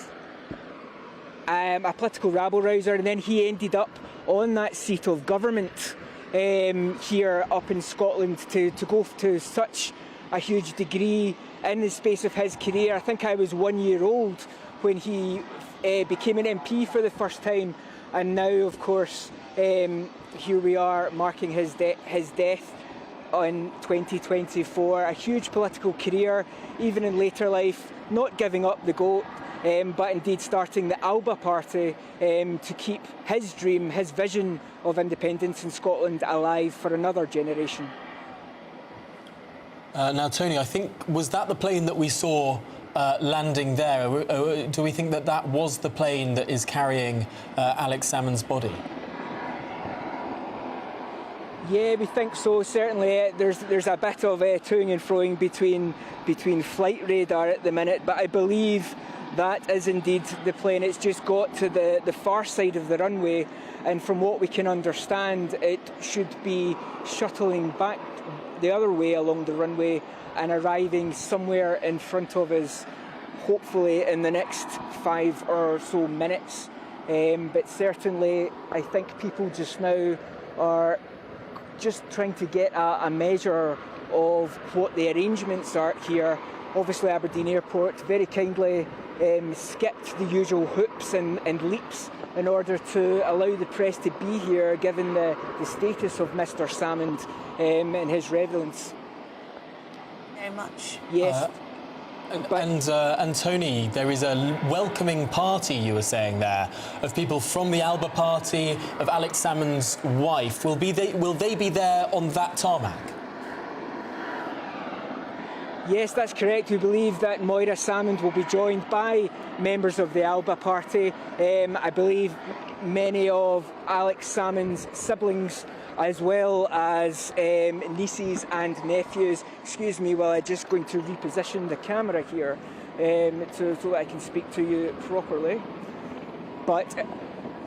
then he ended up on that seat of government here up in Scotland to go to such a huge degree in the space of his career. I think I was 1 year old when he became an MP for the first time, and now, of course, here we are marking his death in 2024. A huge political career, even in later life, not giving up the goat, but indeed starting the Alba Party to keep his dream, his vision of independence in Scotland alive for another generation. Now, Tony, I think, was that the plane that we saw landing there? Do we think that was the plane that is carrying Alex Salmond's body? Yeah, we think so. Certainly, there's a bit of toing and froing between flight radar at the minute, but I believe that is indeed the plane. It's just got to the far side of the runway, and from what we can understand, it should be shuttling back the other way along the runway and arriving somewhere in front of us, hopefully in the next 5 or so minutes. But certainly, I think people just now are just trying to get a measure of what the arrangements are here. Obviously, Aberdeen Airport very kindly skipped the usual hoops and leaps in order to allow the press to be here, given the status of Mr. Salmond and his relevance. Very much. Yes. And Tony, there is a welcoming party, you were saying there, of people from the Alba Party, of Alex Salmond's wife. Will they be there on that tarmac? Yes, that's correct. We believe that Moira Salmond will be joined by members of the Alba Party. I believe many of Alex Salmond's siblings, as well as nieces and nephews. Excuse me while I'm just going to reposition the camera here so that I can speak to you properly. But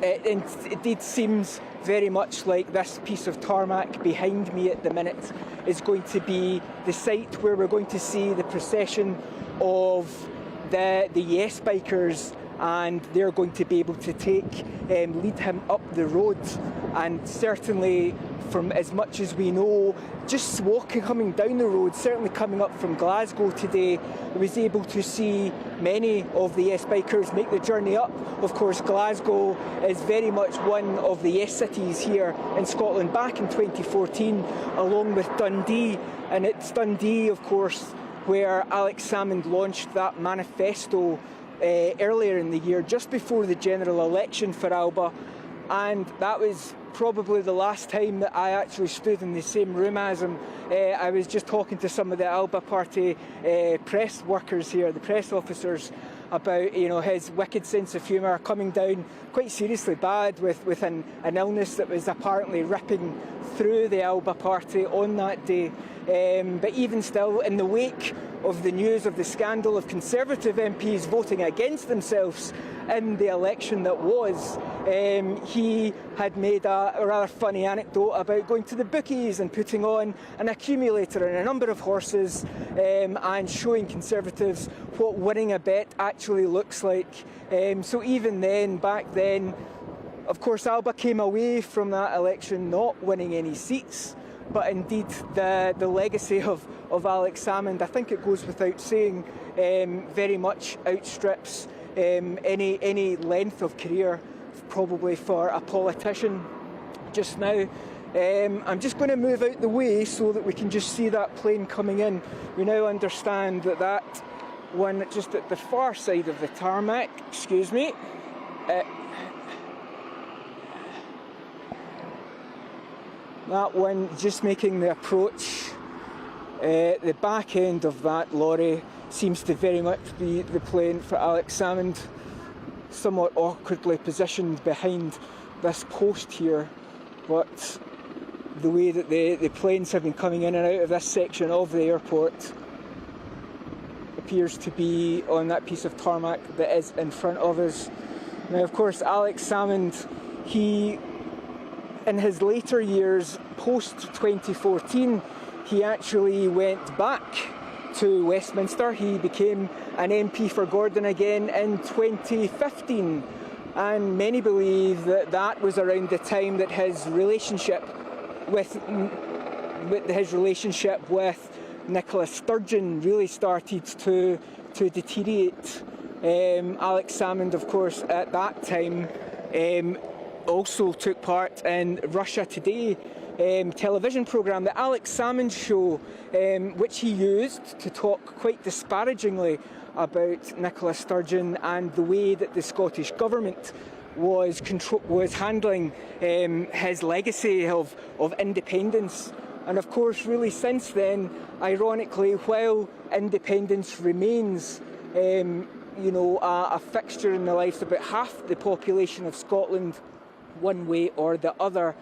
it indeed seems very much like this piece of tarmac behind me at the minute is going to be the site where we're going to see the procession of the Yes bikers, and they're going to be able to lead him up the road. And certainly, from as much as we know, just coming down the road, certainly coming up from Glasgow today, I was able to see many of the Yes bikers make the journey up. Of course, Glasgow is very much one of the Yes cities here in Scotland back in 2014, along with Dundee. And it's Dundee, of course, where Alex Salmond launched that manifesto earlier in the year, just before the general election for Alba. And that was probably the last time that I actually stood in the same room as him. I was just talking to some of the Alba Party press workers here, the press officers, about, you know, his wicked sense of humour, coming down quite seriously bad with an illness that was apparently ripping through the Alba party on that day. But even still, in the wake of the news of the scandal of Conservative MPs voting against themselves in the election that was, he had made a rather funny anecdote about going to the bookies and putting on an accumulator and a number of horses and showing Conservatives what winning a bet actually looks like. So even then, back then, of course, Alba came away from that election not winning any seats. But indeed, the legacy of Alex Salmond, I think it goes without saying, very much outstrips any length of career, probably for a politician just now. I'm just going to move out the way so that we can just see that plane coming in. We now understand that one just at the far side of the tarmac, excuse me, that one just making the approach. The back end of that lorry seems to very much be the plane for Alex Salmond, somewhat awkwardly positioned behind this post here. But the way that the planes have been coming in and out of this section of the airport appears to be on that piece of tarmac that is in front of us. Now, of course, Alex Salmond, he, in his later years, post-2014, he actually went back to Westminster. He became an MP for Gordon again in 2015. And many believe that that was around the time that his relationship with Nicola Sturgeon really started to deteriorate. Alex Salmond, of course, at that time also took part in Russia Today television programme, the Alex Salmond Show, which he used to talk quite disparagingly about Nicola Sturgeon and the way that the Scottish Government was handling his legacy of independence. And of course, really since then, ironically, while independence remains a fixture in the lives of about half the population of Scotland, one way or the other,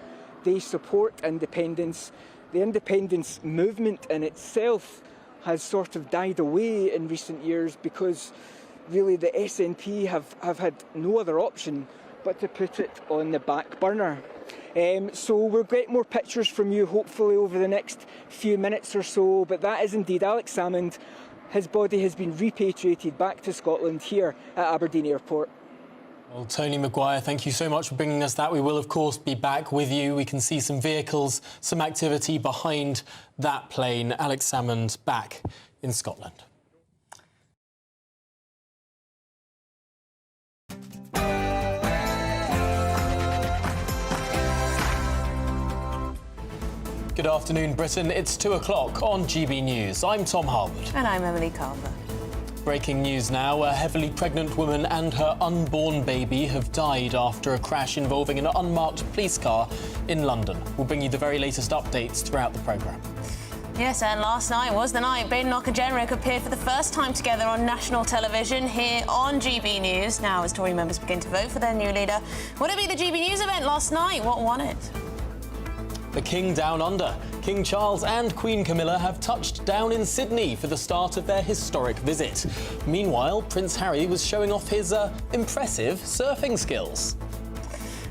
they support independence. The independence movement in itself has sort of died away in recent years because really the SNP have had no other option but to put it on the back burner. So we'll get more pictures from you hopefully over the next few minutes or so, but that is indeed Alex Salmond. His body has been repatriated back to Scotland here at Aberdeen Airport. Well, Tony Maguire, thank you so much for bringing us that. We will, of course, be back with you. We can see some vehicles, some activity behind that plane. Alex Salmond back in Scotland. Good afternoon, Britain. It's 2 o'clock on GB News. I'm Tom Harwood. And I'm Emily Carver. Breaking news now. A heavily pregnant woman and her unborn baby have died after a crash involving an unmarked police car in London. We'll bring you the very latest updates throughout the programme. Yes, and last night was the night Payne and Ozempic appeared for the first time together on national television here on GB News. Now, as Tory members begin to vote for their new leader, would it be the GB News event last night? What won it? The King Down Under. King Charles and Queen Camilla have touched down in Sydney for the start of their historic visit. Meanwhile, Prince Harry was showing off his impressive surfing skills.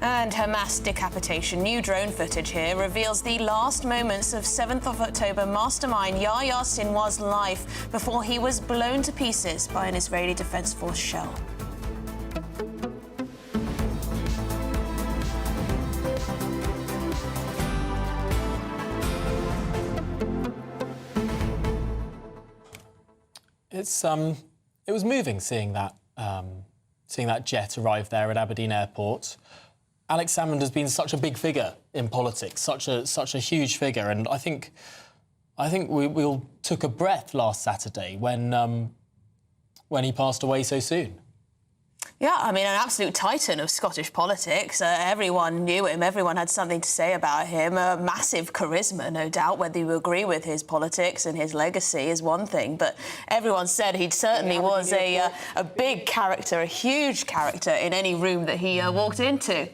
And her mass decapitation. New drone footage here reveals the last moments of 7th of October mastermind Yahya Sinwar's life before he was blown to pieces by an Israeli Defense Force shell. It was moving seeing that jet arrive there at Aberdeen Airport. Alex Salmond has been such a big figure in politics, such a huge figure, and I think we all took a breath last Saturday when he passed away so soon. Yeah, I mean, an absolute titan of Scottish politics. Everyone knew him, everyone had something to say about him. Massive charisma, no doubt. Whether you agree with his politics and his legacy is one thing, but everyone said he certainly was a big character, a huge character in any room that he walked into.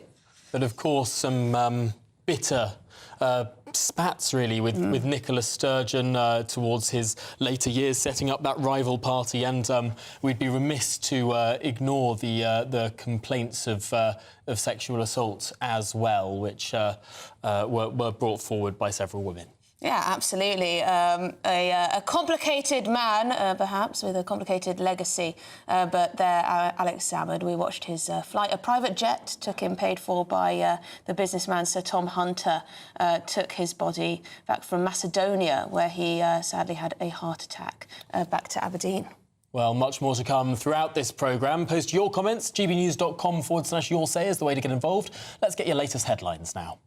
But of course, some bitter spats, really, with Nicola Sturgeon towards his later years, setting up that rival party. And we'd be remiss to ignore the complaints of sexual assault as well, which were brought forward by several women. Yeah, absolutely. A complicated man, perhaps, with a complicated legacy. But there, Alex Salmond, we watched his flight. A private jet took him, paid for by the businessman Sir Tom Hunter, took his body back from Macedonia, where he sadly had a heart attack, back to Aberdeen. Well, much more to come throughout this programme. Post your comments, gbnews.com/your say is the way to get involved. Let's get your latest headlines now.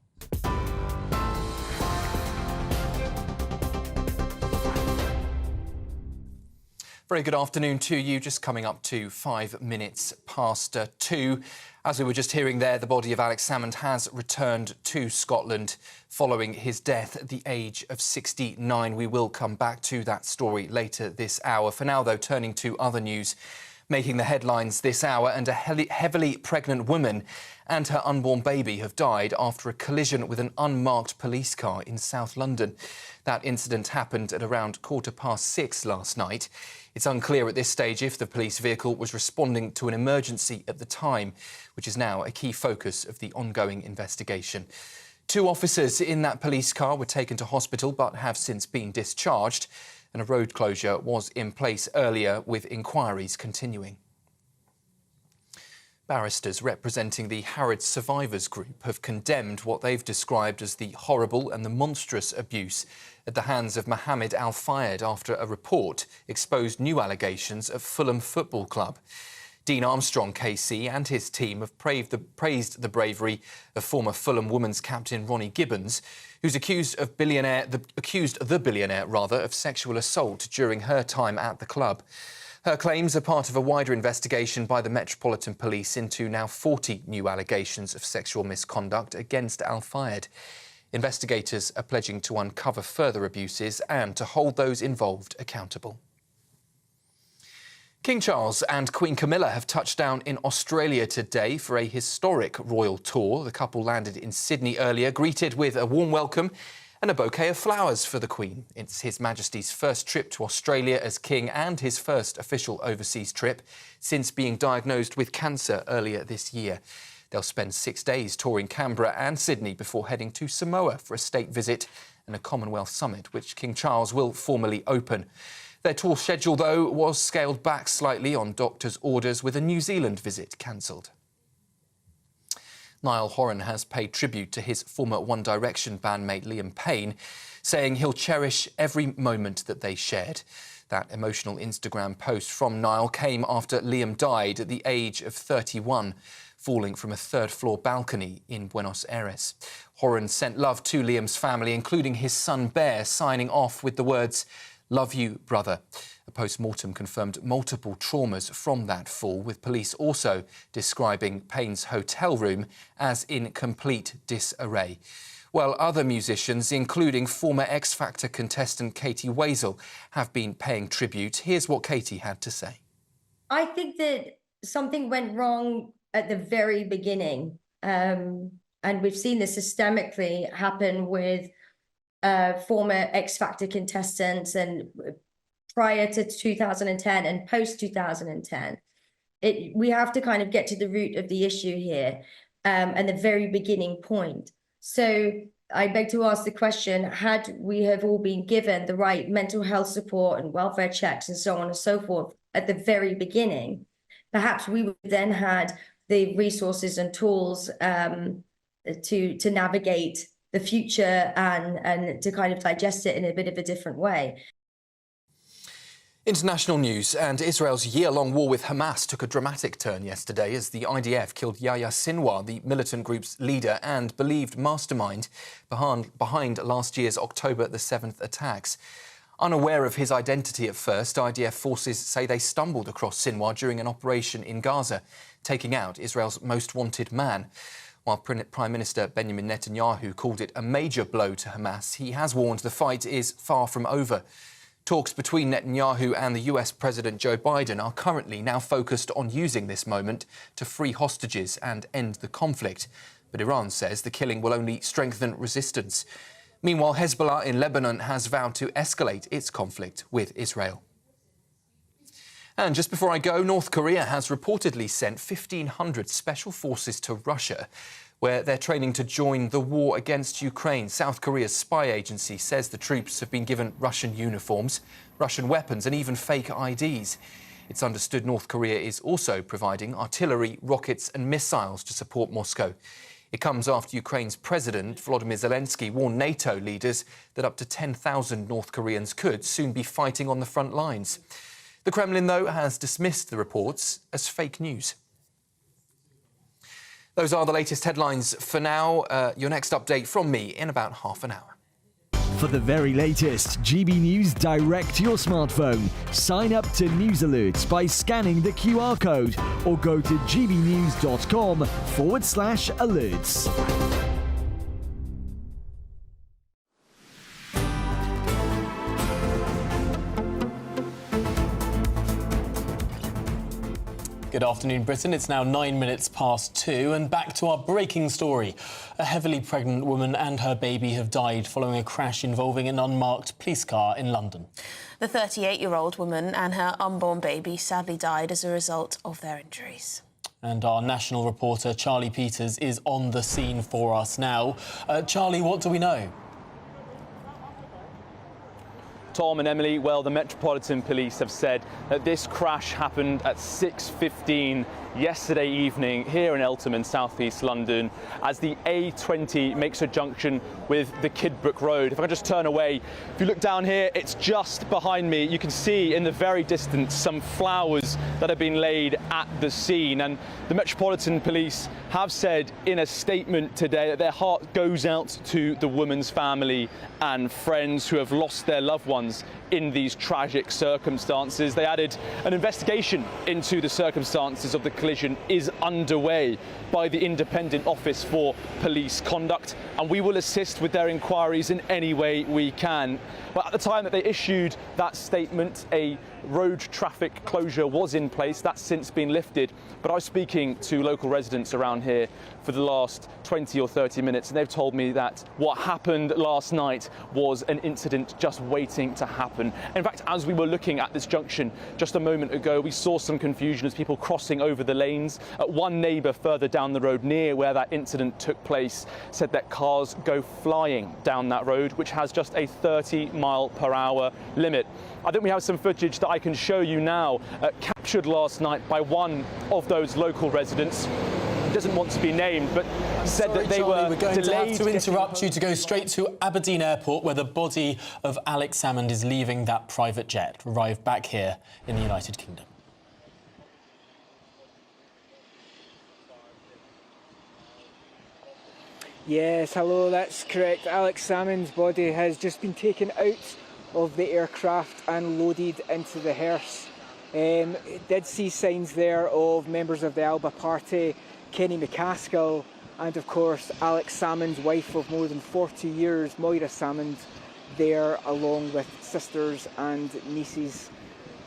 Very good afternoon to you. Just coming up to 5 minutes past 2. As we were just hearing there, the body of Alex Salmond has returned to Scotland following his death at the age of 69. We will come back to that story later this hour. For now, though, turning to other news making the headlines this hour, and a heavily pregnant woman and her unborn baby have died after a collision with an unmarked police car in South London. That incident happened at around 6:15 last night. It's unclear at this stage if the police vehicle was responding to an emergency at the time, which is now a key focus of the ongoing investigation. 2 officers in that police car were taken to hospital but have since been discharged, and a road closure was in place earlier, with inquiries continuing. Barristers representing the Harrods Survivors Group have condemned what they've described as the horrible and the monstrous abuse at the hands of Mohammed Al-Fayed after a report exposed new allegations at Fulham Football Club. Dean Armstrong KC and his team have praised the bravery of former Fulham women's captain Ronnie Gibbons, who's accused the billionaire of sexual assault during her time at the club. Her claims are part of a wider investigation by the Metropolitan Police into now 40 new allegations of sexual misconduct against Al-Fayed. Investigators are pledging to uncover further abuses and to hold those involved accountable. King Charles and Queen Camilla have touched down in Australia today for a historic royal tour. The couple landed in Sydney earlier, greeted with a warm welcome and a bouquet of flowers for the Queen. It's His Majesty's first trip to Australia as King and his first official overseas trip since being diagnosed with cancer earlier this year. They'll spend 6 days touring Canberra and Sydney before heading to Samoa for a state visit and a Commonwealth summit, which King Charles will formally open. Their tour schedule, though, was scaled back slightly on doctors' orders, with a New Zealand visit cancelled. Niall Horan has paid tribute to his former One Direction bandmate Liam Payne, saying he'll cherish every moment that they shared. That emotional Instagram post from Niall came after Liam died at the age of 31, falling from a third-floor balcony in Buenos Aires. Horan sent love to Liam's family, including his son Bear, signing off with the words, "Love you, brother." A post-mortem confirmed multiple traumas from that fall, with police also describing Payne's hotel room as in complete disarray. While other musicians, including former X Factor contestant Katie Wazel, have been paying tribute. Here's what Katie had to say. I think that something went wrong at the very beginning, and we've seen this systemically happen with former X Factor contestants and prior to 2010 and post 2010. We have to kind of get to the root of the issue here, and the very beginning point. So I beg to ask the question, had we have all been given the right mental health support and welfare checks and so on and so forth at the very beginning, perhaps we would then had the resources and tools to navigate the future and to kind of digest it in a bit of a different way. International news, and Israel's year-long war with Hamas took a dramatic turn yesterday as the IDF killed Yahya Sinwar, the militant group's leader and believed mastermind behind last year's October the 7th attacks. Unaware of his identity at first, IDF forces say they stumbled across Sinwar during an operation in Gaza, taking out Israel's most wanted man. While Prime Minister Benjamin Netanyahu called it a major blow to Hamas, he has warned the fight is far from over. Talks between Netanyahu and the US President Joe Biden are currently now focused on using this moment to free hostages and end the conflict. But Iran says the killing will only strengthen resistance. Meanwhile, Hezbollah in Lebanon has vowed to escalate its conflict with Israel. And just before I go, North Korea has reportedly sent 1,500 special forces to Russia, where they're training to join the war against Ukraine. South Korea's spy agency says the troops have been given Russian uniforms, Russian weapons and even fake IDs. It's understood North Korea is also providing artillery, rockets and missiles to support Moscow. It comes after Ukraine's President Volodymyr Zelensky warned NATO leaders that up to 10,000 North Koreans could soon be fighting on the front lines. The Kremlin, though, has dismissed the reports as fake news. Those are the latest headlines for now. Your next update from me in about half an hour. For the very latest GB News direct to your smartphone, sign up to News Alerts by scanning the QR code or go to gbnews.com/alerts. Good afternoon, Britain. It's now 9 minutes past 2, and back to our breaking story. A heavily pregnant woman and her baby have died following a crash involving an unmarked police car in London. The 38-year-old woman and her unborn baby sadly died as a result of their injuries. And our national reporter, Charlie Peters, is on the scene for us now. Charlie, what do we know? Tom and Emily, well, the Metropolitan Police have said that this crash happened at 6:15 yesterday evening here in Eltham in southeast London as the A20 makes a junction with the Kidbrooke Road. If I can just turn away, if you look down here, it's just behind me. You can see in the very distance some flowers that have been laid at the scene. And the Metropolitan Police have said in a statement today that their heart goes out to the woman's family and friends who have lost their loved ones in these tragic circumstances. They added an investigation into the circumstances of the collision is underway by the Independent Office for Police Conduct, and we will assist with their inquiries in any way we can. But at the time that they issued that statement, a road traffic closure was in place. That's since been lifted. But I was speaking to local residents around here for the last 20 or 30 minutes, and they've told me that what happened last night was an incident just waiting to happen. In fact, as we were looking at this junction just a moment ago, we saw some confusion as people crossing over the lanes. One neighbour further down the road near where that incident took place said that cars go flying down that road, which has just a 30-mile-per-hour limit. I think we have some footage that I can show you now, captured last night by one of those local residents. He doesn't want to be named, but said that they were We're going delayed. to have to interrupt you to go straight to Aberdeen Airport, where the body of Alex Salmond is leaving that private jet, arrived back here in the United Kingdom. Yes, hello, that's correct. Alex Salmond's body has just been taken out of the aircraft and loaded into the hearse. It did see signs there of members of the Alba Party, Kenny McCaskill, and of course Alex Salmond's wife of more than 40 years, Moira Salmond, there along with sisters and nieces.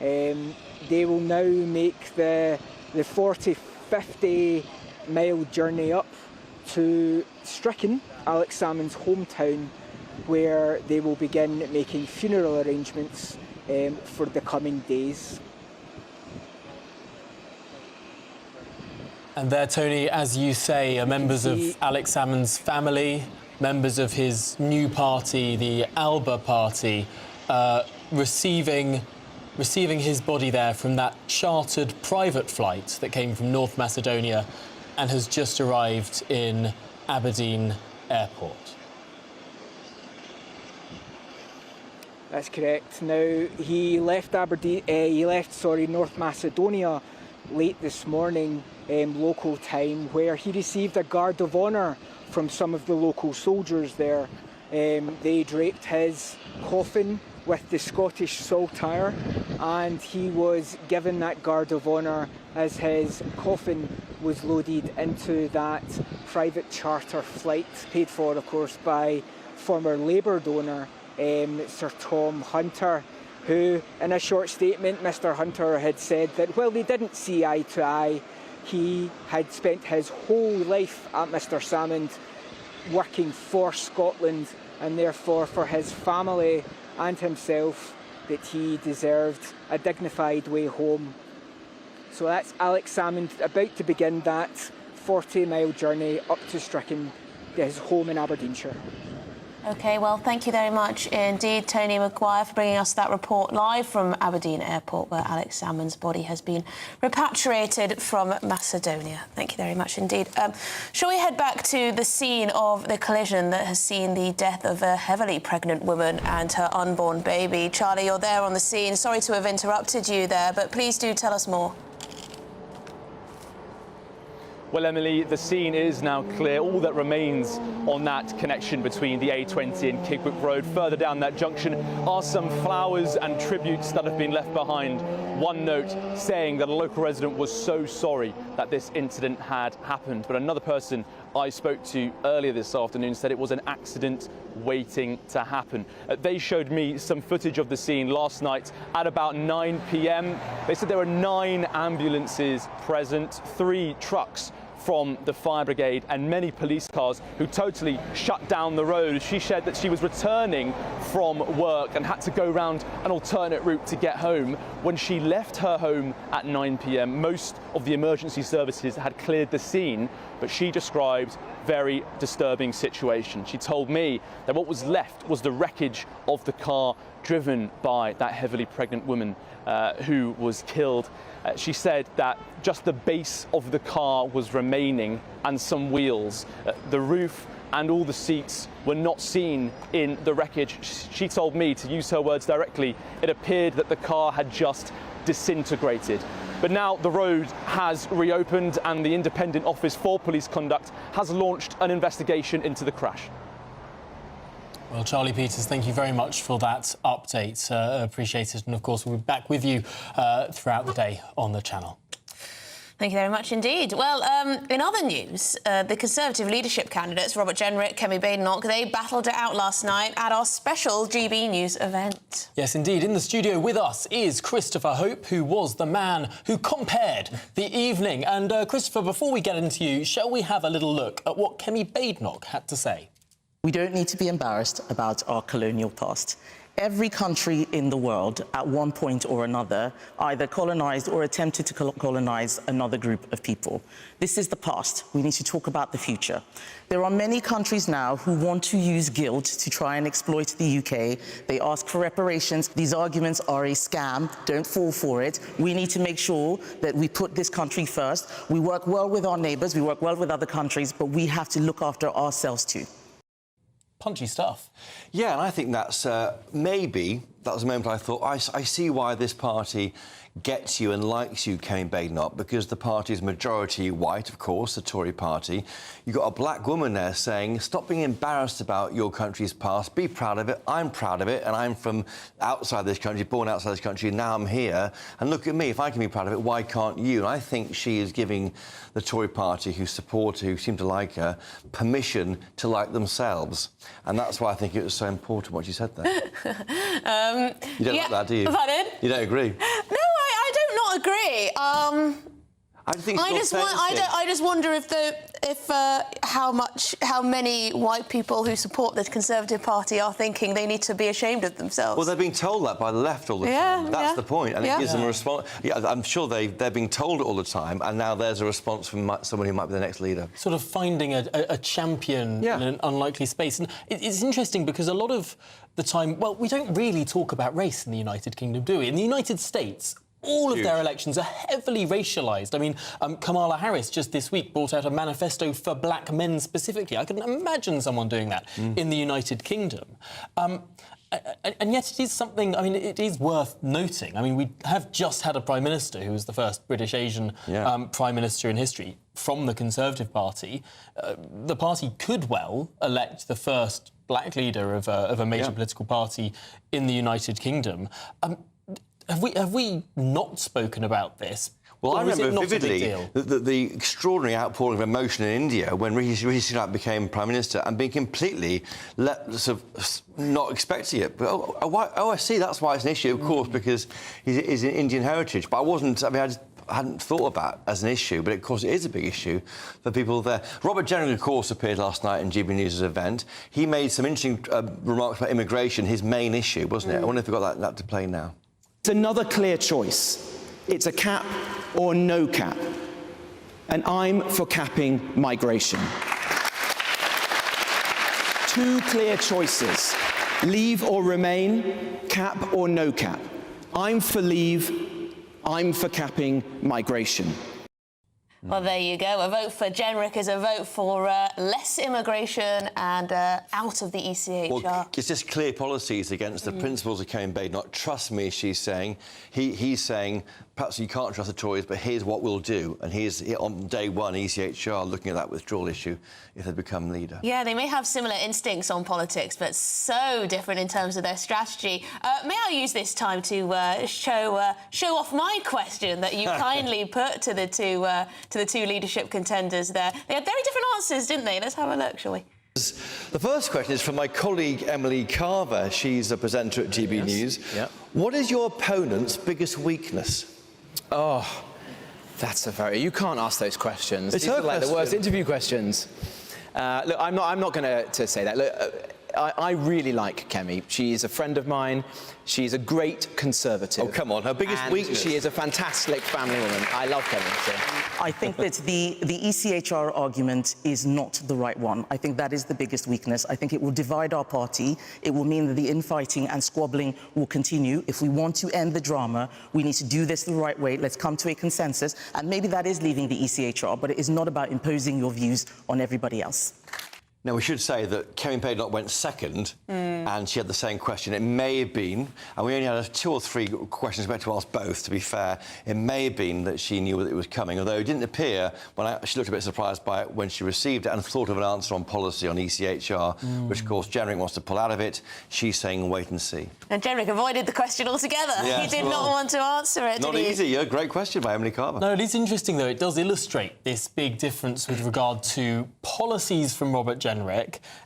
They will now make the 40-50 mile journey up to Stricken, Alex Salmond's hometown, where they will begin making funeral arrangements for the coming days. And there, Tony, as you say, are members of Alex Salmond's family, members of his new party, the Alba Party, receiving his body there from that chartered private flight that came from North Macedonia and has just arrived in Aberdeen Airport. That's correct. Now, he left North Macedonia late this morning, local time, where he received a guard of honour from some of the local soldiers there. They draped his coffin with the Scottish Saltire, and he was given that Guard of Honour as his coffin was loaded into that private charter flight, paid for, of course, by former Labour donor Sir Tom Hunter, who, in a short statement, Mr Hunter had said that, well, they didn't see eye to eye. He had spent his whole life at Mr Salmond working for Scotland, and therefore for his family and himself that he deserved a dignified way home. So that's Alex Salmond about to begin that 40-mile journey up to Stricken, his home in Aberdeenshire. OK, well, thank you very much indeed, Tony Maguire, for bringing us that report live from Aberdeen Airport, where Alex Salmond's body has been repatriated from Macedonia. Thank you very much indeed. Shall we head back to the scene of the collision that has seen the death of a heavily pregnant woman and her unborn baby? Charlie, you're there on the scene. Sorry to have interrupted you there, but please do tell us more. Well, Emily, the scene is now clear. All that remains on that connection between the A20 and Kigwick Road, further down that junction, are some flowers and tributes that have been left behind. One note saying that a local resident was so sorry that this incident had happened. But another person I spoke to earlier this afternoon said it was an accident waiting to happen. They showed me some footage of the scene last night at about 9 p.m. They said there were 9 ambulances present, 3 trucks from the fire brigade and many police cars who totally shut down the road. She said that she was returning from work and had to go round an alternate route to get home. When she left her home at 9 p.m, most of the emergency services had cleared the scene, but she described very disturbing situation. She told me that what was left was the wreckage of the car driven by that heavily pregnant woman who was killed. She said that just the base of the car was remaining and some wheels. The roof and all the seats were not seen in the wreckage. She told me, to use her words directly, it appeared that the car had just disintegrated. But now the road has reopened and the Independent Office for Police Conduct has launched an investigation into the crash. Well, Charlie Peters, thank you very much for that update. Appreciate it. And, of course, we'll be back with you throughout the day on the channel. Thank you very much indeed. Well, in other news, the Conservative leadership candidates, Robert Jenrick, Kemi Badenoch, they battled it out last night at our special GB News event. Yes, indeed. In the studio with us is Christopher Hope, who was the man who compared the evening. And, Christopher, before we get into you, shall we have a little look at what Kemi Badenoch had to say? We don't need to be embarrassed about our colonial past. Every country in the world, at one point or another, either colonised or attempted to colonise another group of people. This is the past. We need to talk about the future. There are many countries now who want to use guilt to try and exploit the UK. They ask for reparations. These arguments are a scam. Don't fall for it. We need to make sure that we put this country first. We work well with our neighbours, we work well with other countries, but we have to look after ourselves too. Punchy stuff. Yeah, and I think that's maybe that was a moment I thought, I see why this party gets you and likes you, Kemi Badenoch, because the party is majority white, of course, the Tory party. You've got a black woman there saying, stop being embarrassed about your country's past, be proud of it, I'm proud of it, and I'm from outside this country, born outside this country, now I'm here, and look at me, if I can be proud of it, why can't you? And I think she is giving the Tory party, who support her, who seem to like her, permission to like themselves. And that's why I think it was so important what she said there. You don't like that, do you? Pardon? You don't agree? No, I do not agree. I just wonder how many white people who support the Conservative Party are thinking they need to be ashamed of themselves. Well, they're being told that by the left all the time. That's the point, and it gives them a response. Yeah, I'm sure they're being told it all the time, and now there's a response from someone who might be the next leader. Sort of finding a champion in an unlikely space. And it's interesting because a lot of the time, well, we don't really talk about race in the United Kingdom, do we? In the United States, all of their elections are heavily racialised. I mean, Kamala Harris just this week brought out a manifesto for black men specifically. I couldn't imagine someone doing that in the United Kingdom. And yet it is something, I mean, it is worth noting. I mean, we have just had a Prime Minister who was the first British Asian Prime Minister in history from the Conservative Party. The party could well elect the first black leader of a major political party in the United Kingdom. Have we not spoken about this? Well, I remember vividly the extraordinary outpouring of emotion in India when Rishi Sunak became Prime Minister and being completely not expecting it. But, I see, that's why it's an issue, of course, because he's an Indian heritage. But I hadn't thought about it as an issue, but of course it is a big issue for people there. Robert Jenrick, of course, appeared last night in GB News' event. He made some interesting remarks about immigration, his main issue, wasn't it? I wonder if we've got that to play now. It's another clear choice. It's a cap or no cap. And I'm for capping migration. Two clear choices. Leave or remain, cap or no cap. I'm for leave, I'm for capping migration. Well, there you go. A vote for Jenrick is a vote for less immigration and out of the ECHR. Well, it's just clear policies against the principles of Kevin Bade. Not trust me, she's saying. He's saying, perhaps you can't trust the Tories, but here's what we'll do. And here's, on day one, ECHR looking at that withdrawal issue if they become leader. Yeah, they may have similar instincts on politics, but so different in terms of their strategy. May I use this time to show off my question that you kindly put to the two leadership contenders there? They had very different answers, didn't they? Let's have a look, shall we? The first question is from my colleague Emily Carver. She's a presenter at GB News. Yep. What is your opponent's biggest weakness? Oh, that's a very... You can't ask those questions. It's These her are like the worst question. interview questions. Look, I'm not going to say that. Look, I really like Kemi. She's a friend of mine. She's a great Conservative. Oh, come on, her biggest weakness. She is a fantastic family woman. I love Kemi. So. I think that the ECHR argument is not the right one. I think that is the biggest weakness. I think it will divide our party. It will mean that the infighting and squabbling will continue. If we want to end the drama, we need to do this the right way. Let's come to a consensus. And maybe that is leaving the ECHR, but it is not about imposing your views on everybody else. Now, we should say that Kevin Payne went second, and she had the same question. It may have been, and we only had 2 or 3 questions we had to ask both, to be fair. It may have been that she knew that it was coming, although it didn't appear when she looked a bit surprised by it when she received it and thought of an answer on policy on ECHR, which, of course, Jenrick wants to pull out of it. She's saying wait and see. And Jenrick avoided the question altogether. Yeah, he did not want to answer it, Not did he? easy. Yeah, great question by Emily Carver. No, it is interesting, though. It does illustrate this big difference with regard to policies from Robert Jenrick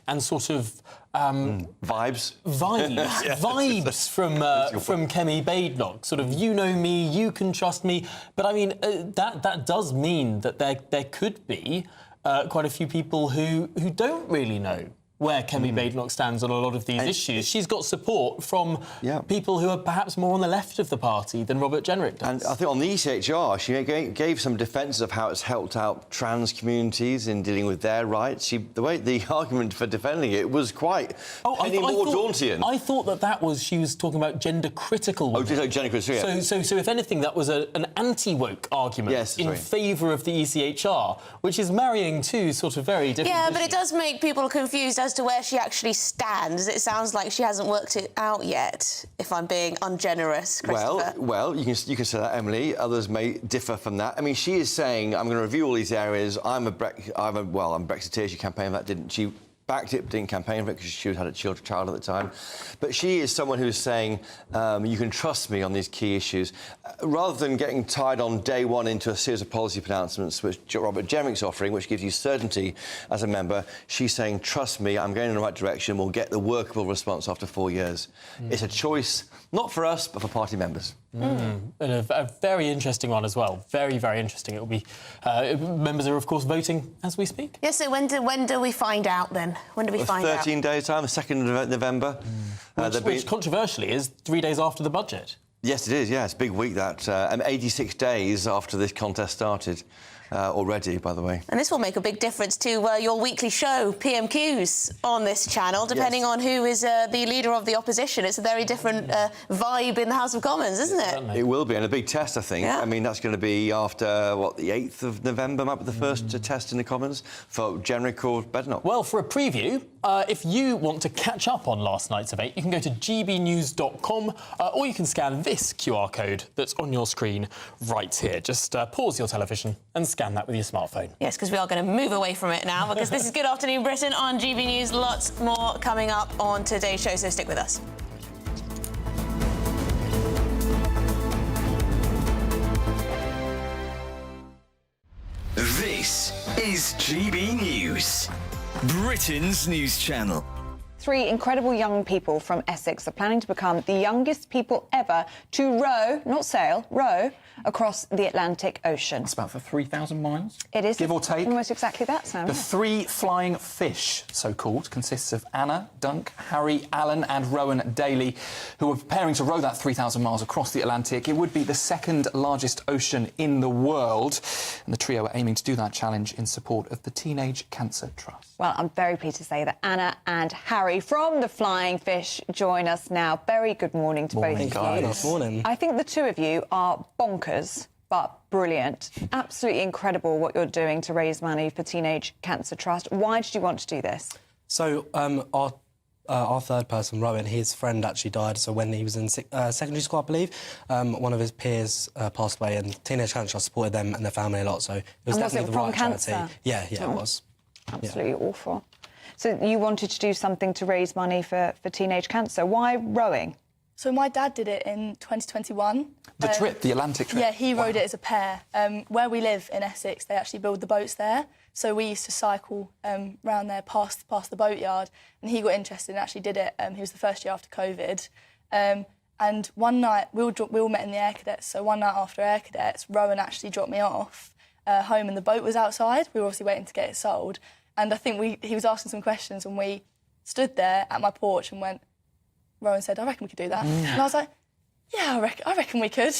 and sort of... Vibes from Kemi Badenoch. Sort of, you know me, you can trust me. But, I mean, that does mean that there could be quite a few people who don't really know where Kemi Badenoch stands on a lot of these issues. She's got support from people who are perhaps more on the left of the party than Robert Jenrick does. And I think on the ECHR, she gave some defences of how it's helped out trans communities in dealing with their rights. The argument for defending it was quite daunting. I thought that was she was talking about gender-critical women. Oh, gender-critical, yeah. So if anything, that was an anti-woke argument in favour of the ECHR, which is marrying two sort of very different Yeah, issues. but it does make people confused as to where she actually stands. It sounds like she hasn't worked it out yet, if I'm being ungenerous, Christopher. Well, you can say that, Emily. Others may differ from that. I mean, she is saying, I'm going to review all these areas. I'm a Brexiteer. She campaigned for that, didn't she? Backed it, didn't campaign for it because she had a child at the time. But she is someone who is saying, you can trust me on these key issues. Rather than getting tied on day one into a series of policy pronouncements, which Robert Jenrick's offering, which gives you certainty as a member, she's saying, trust me, I'm going in the right direction, we'll get the workable response after 4 years. It's a choice, not for us, but for party members. And a very interesting one as well. Very, very interesting. It will be... members are, of course, voting as we speak. Yeah, so when do we find out, then? When do we find out? 13 days' time, the 2nd of November. Which controversially, is 3 days after the budget. Yes, it is, yeah. It's a big week, that. 86 days after this contest started. Already, by the way. And this will make a big difference to your weekly show, PMQs, on this channel, depending on who is the leader of the opposition. It's a very different vibe in the House of Commons, isn't it? It will be, and a big test, I think. Yeah. I mean, that's going to be after, what, the 8th of November might be the first test in the Commons for Jenrick or Badenoch. Well, for a preview, If you want to catch up on last night's debate, you can go to gbnews.com or you can scan this QR code that's on your screen right here. Just pause your television and scan that with your smartphone. Yes, because we are going to move away from it now, because this is Good Afternoon Britain on GB News. Lots more coming up on today's show, so stick with us. This is GB News, Britain's news channel. 3 incredible young people from Essex are planning to become the youngest people ever to row, not sail, row, across the Atlantic Ocean. It's about for 3,000 miles. It is. Give or take. Almost exactly that, Sam. The 3 flying fish, so-called, consists of Anna, Dunk, Harry, Alan and Rowan Daly, who are preparing to row that 3,000 miles across the Atlantic. It would be the 2nd largest ocean in the world. And the trio are aiming to do that challenge in support of the Teenage Cancer Trust. Well, I'm very pleased to say that Anna and Harry from the Flying Fish join us now. Very good morning to both of you. Guys. Morning. I think the 2 of you are bonkers, but brilliant. Absolutely incredible what you're doing to raise money for Teenage Cancer Trust. Why did you want to do this? So our third person, Rowan, his friend actually died. So when he was in secondary school, I believe, one of his peers passed away, and Teenage Cancer Trust supported them and their family a lot. So it was definitely the right charity. Yeah, it was. Absolutely awful. So you wanted to do something to raise money for teenage cancer. Why rowing? So my dad did it in 2021. The trip, the Atlantic trip? Yeah, he rowed it as a pair. Where we live in Essex, they actually build the boats there. So we used to cycle round there past the boatyard, and he got interested and actually did it. He was the first year after COVID. And one night, we all met in the Air Cadets, so one night after Air Cadets, Rowan actually dropped me off home and the boat was outside. We were obviously waiting to get it sold. And I think he was asking some questions, and we stood there at my porch and went, Rowan said, I reckon we could do that. And I was like, yeah, I reckon we could.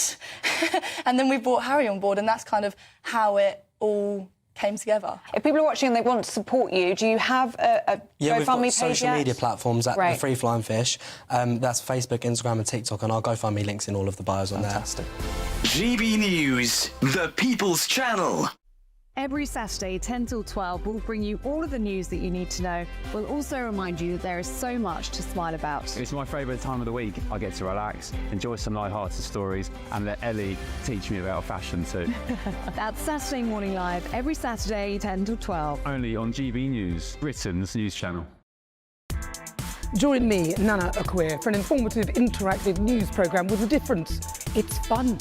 And then we brought Harry on board, and that's kind of how it all came together. If people are watching and they want to support you, do you have a Yeah, we've got GoFundMe page social yet? media platforms at Right. The Free Flying Fish. That's Facebook, Instagram and TikTok, and our GoFundMe links in all of the bios on there. Fantastic. GB News, the People's Channel. Every Saturday, 10 till 12, we'll bring you all of the news that you need to know. We'll also remind you that there is so much to smile about. It's my favourite time of the week. I get to relax, enjoy some light-hearted stories, and let Ellie teach me about fashion too. That's Saturday Morning Live, every Saturday, 10 till 12. Only on GB News, Britain's news channel. Join me, Nana Akwe, for an informative, interactive news programme with a difference. It's fun.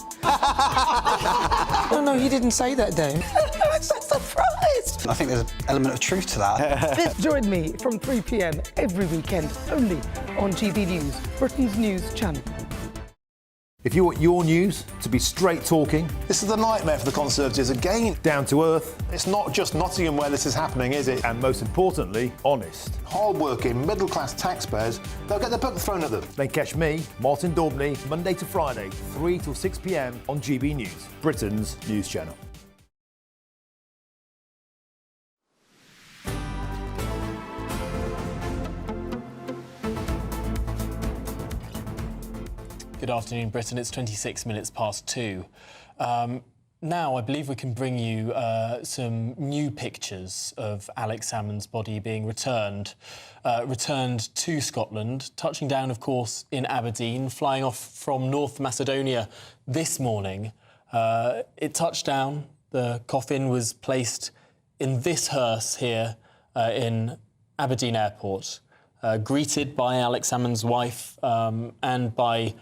No, he didn't say that, Dave. I'm so surprised. I think there's an element of truth to that. Join me from 3 p.m. every weekend, only on GB News, Britain's news channel. If you want your news to be straight talking... This is a nightmare for the Conservatives again. Down to earth. It's not just Nottingham where this is happening, is it? And most importantly, honest. Hard-working, middle-class taxpayers, they'll get their book thrown at them. Then catch me, Martin Daubney, Monday to Friday, 3 till 6 p.m. on GB News, Britain's news channel. Good afternoon, Britain. It's 26 minutes past 2. Now, I believe we can bring you some new pictures of Alex Salmond's body being returned to Scotland, touching down, of course, in Aberdeen, flying off from North Macedonia this morning. It touched down. The coffin was placed in this hearse here in Aberdeen Airport, greeted by Alex Salmond's wife and by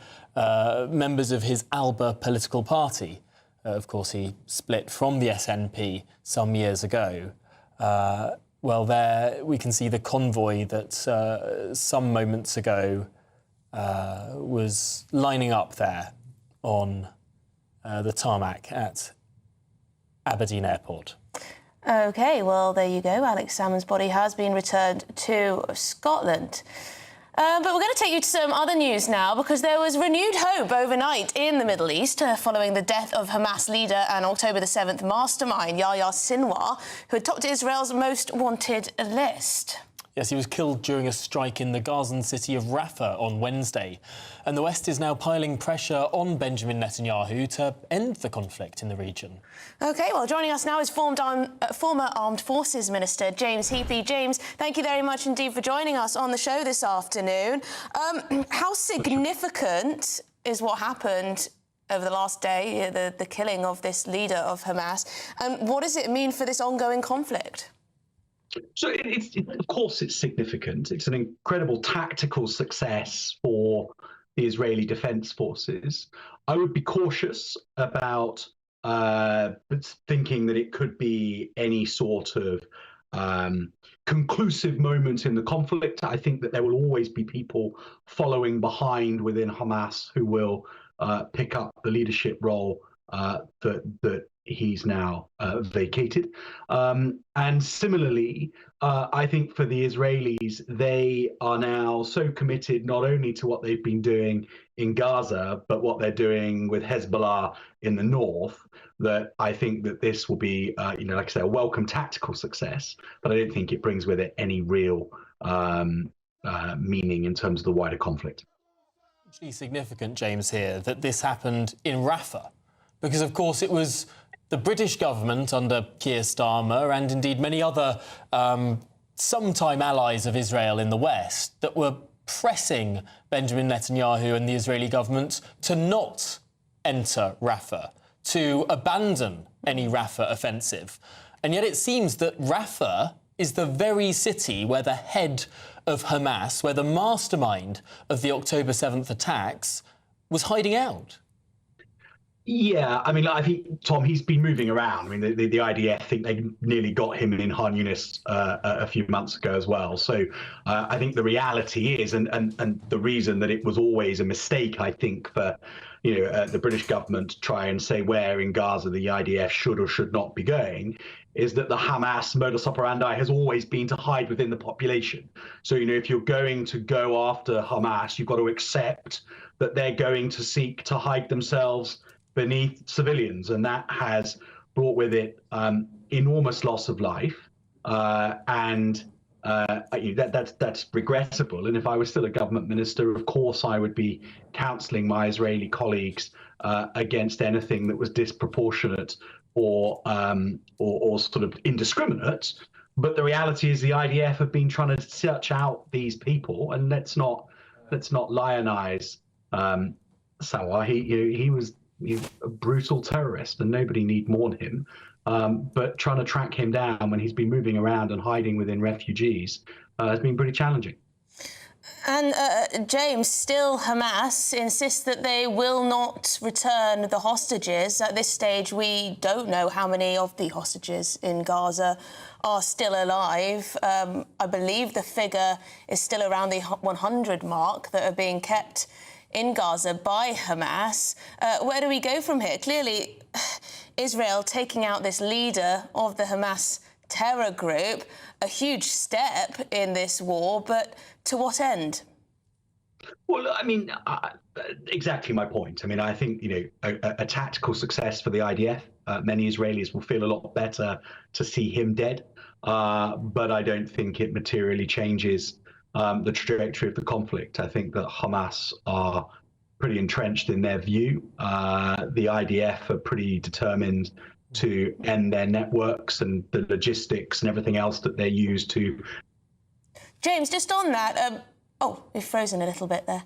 members of his Alba political party. Of course, he split from the SNP some years ago. Well, there we can see the convoy that some moments ago was lining up there on the tarmac at Aberdeen Airport. OK, well, there you go. Alex Salmond's body has been returned to Scotland. But we're going to take you to some other news now, because there was renewed hope overnight in the Middle East following the death of Hamas leader and October the 7th mastermind Yahya Sinwar, who had topped Israel's most wanted list. Yes, he was killed during a strike in the Gazan city of Rafah on Wednesday. And the West is now piling pressure on Benjamin Netanyahu to end the conflict in the region. OK, well, joining us now is former Armed Forces Minister James Heappey. James, thank you very much indeed for joining us on the show this afternoon. How significant is what happened over the last day, the killing of this leader of Hamas, and what does it mean for this ongoing conflict? So of course it's significant. It's an incredible tactical success for the Israeli Defense Forces. I would be cautious about thinking that it could be any sort of conclusive moment in the conflict. I think that there will always be people following behind within Hamas who will pick up the leadership role that he's now vacated. And similarly, I think for the Israelis, they are now so committed not only to what they've been doing in Gaza, but what they're doing with Hezbollah in the north, that I think that this will be, like I say, a welcome tactical success, but I don't think it brings with it any real meaning in terms of the wider conflict. It's significant, James, here that this happened in Rafah, because, of course, it was the British government under Keir Starmer and indeed many other sometime allies of Israel in the West that were pressing Benjamin Netanyahu and the Israeli government to not enter Rafah, to abandon any Rafah offensive. And yet it seems that Rafah is the very city where the head of Hamas, where the mastermind of the October 7th attacks was hiding out. Yeah, I mean, I think, Tom, he's been moving around. I mean, the IDF, I think they nearly got him in Han Yunis a few months ago as well. So I think the reality is, and the reason that it was always a mistake, I think, for the British government to try and say where in Gaza the IDF should or should not be going, is that the Hamas modus operandi has always been to hide within the population. So, if you're going to go after Hamas, you've got to accept that they're going to seek to hide themselves beneath civilians, and that has brought with it enormous loss of life, and that's regrettable. And if I was still a government minister, of course I would be counselling my Israeli colleagues against anything that was disproportionate or sort of indiscriminate. But the reality is the IDF have been trying to search out these people, and let's not lionize Sawar. He was a brutal terrorist, and nobody need mourn him. But trying to track him down when he's been moving around and hiding within refugees has been pretty challenging. And James, still Hamas insists that they will not return the hostages. At this stage, we don't know how many of the hostages in Gaza are still alive. I believe the figure is still around the 100 mark that are being kept in Gaza by Hamas. Where do we go from here? Clearly, Israel taking out this leader of the Hamas terror group, a huge step in this war, but to what end? Well, I mean, exactly my point. I mean, I think, a tactical success for the IDF. Many Israelis will feel a lot better to see him dead, but I don't think it materially changes the trajectory of the conflict. I think that Hamas are pretty entrenched in their view. The IDF are pretty determined to end their networks and the logistics and everything else that they use to. James, just on that, we've frozen a little bit there.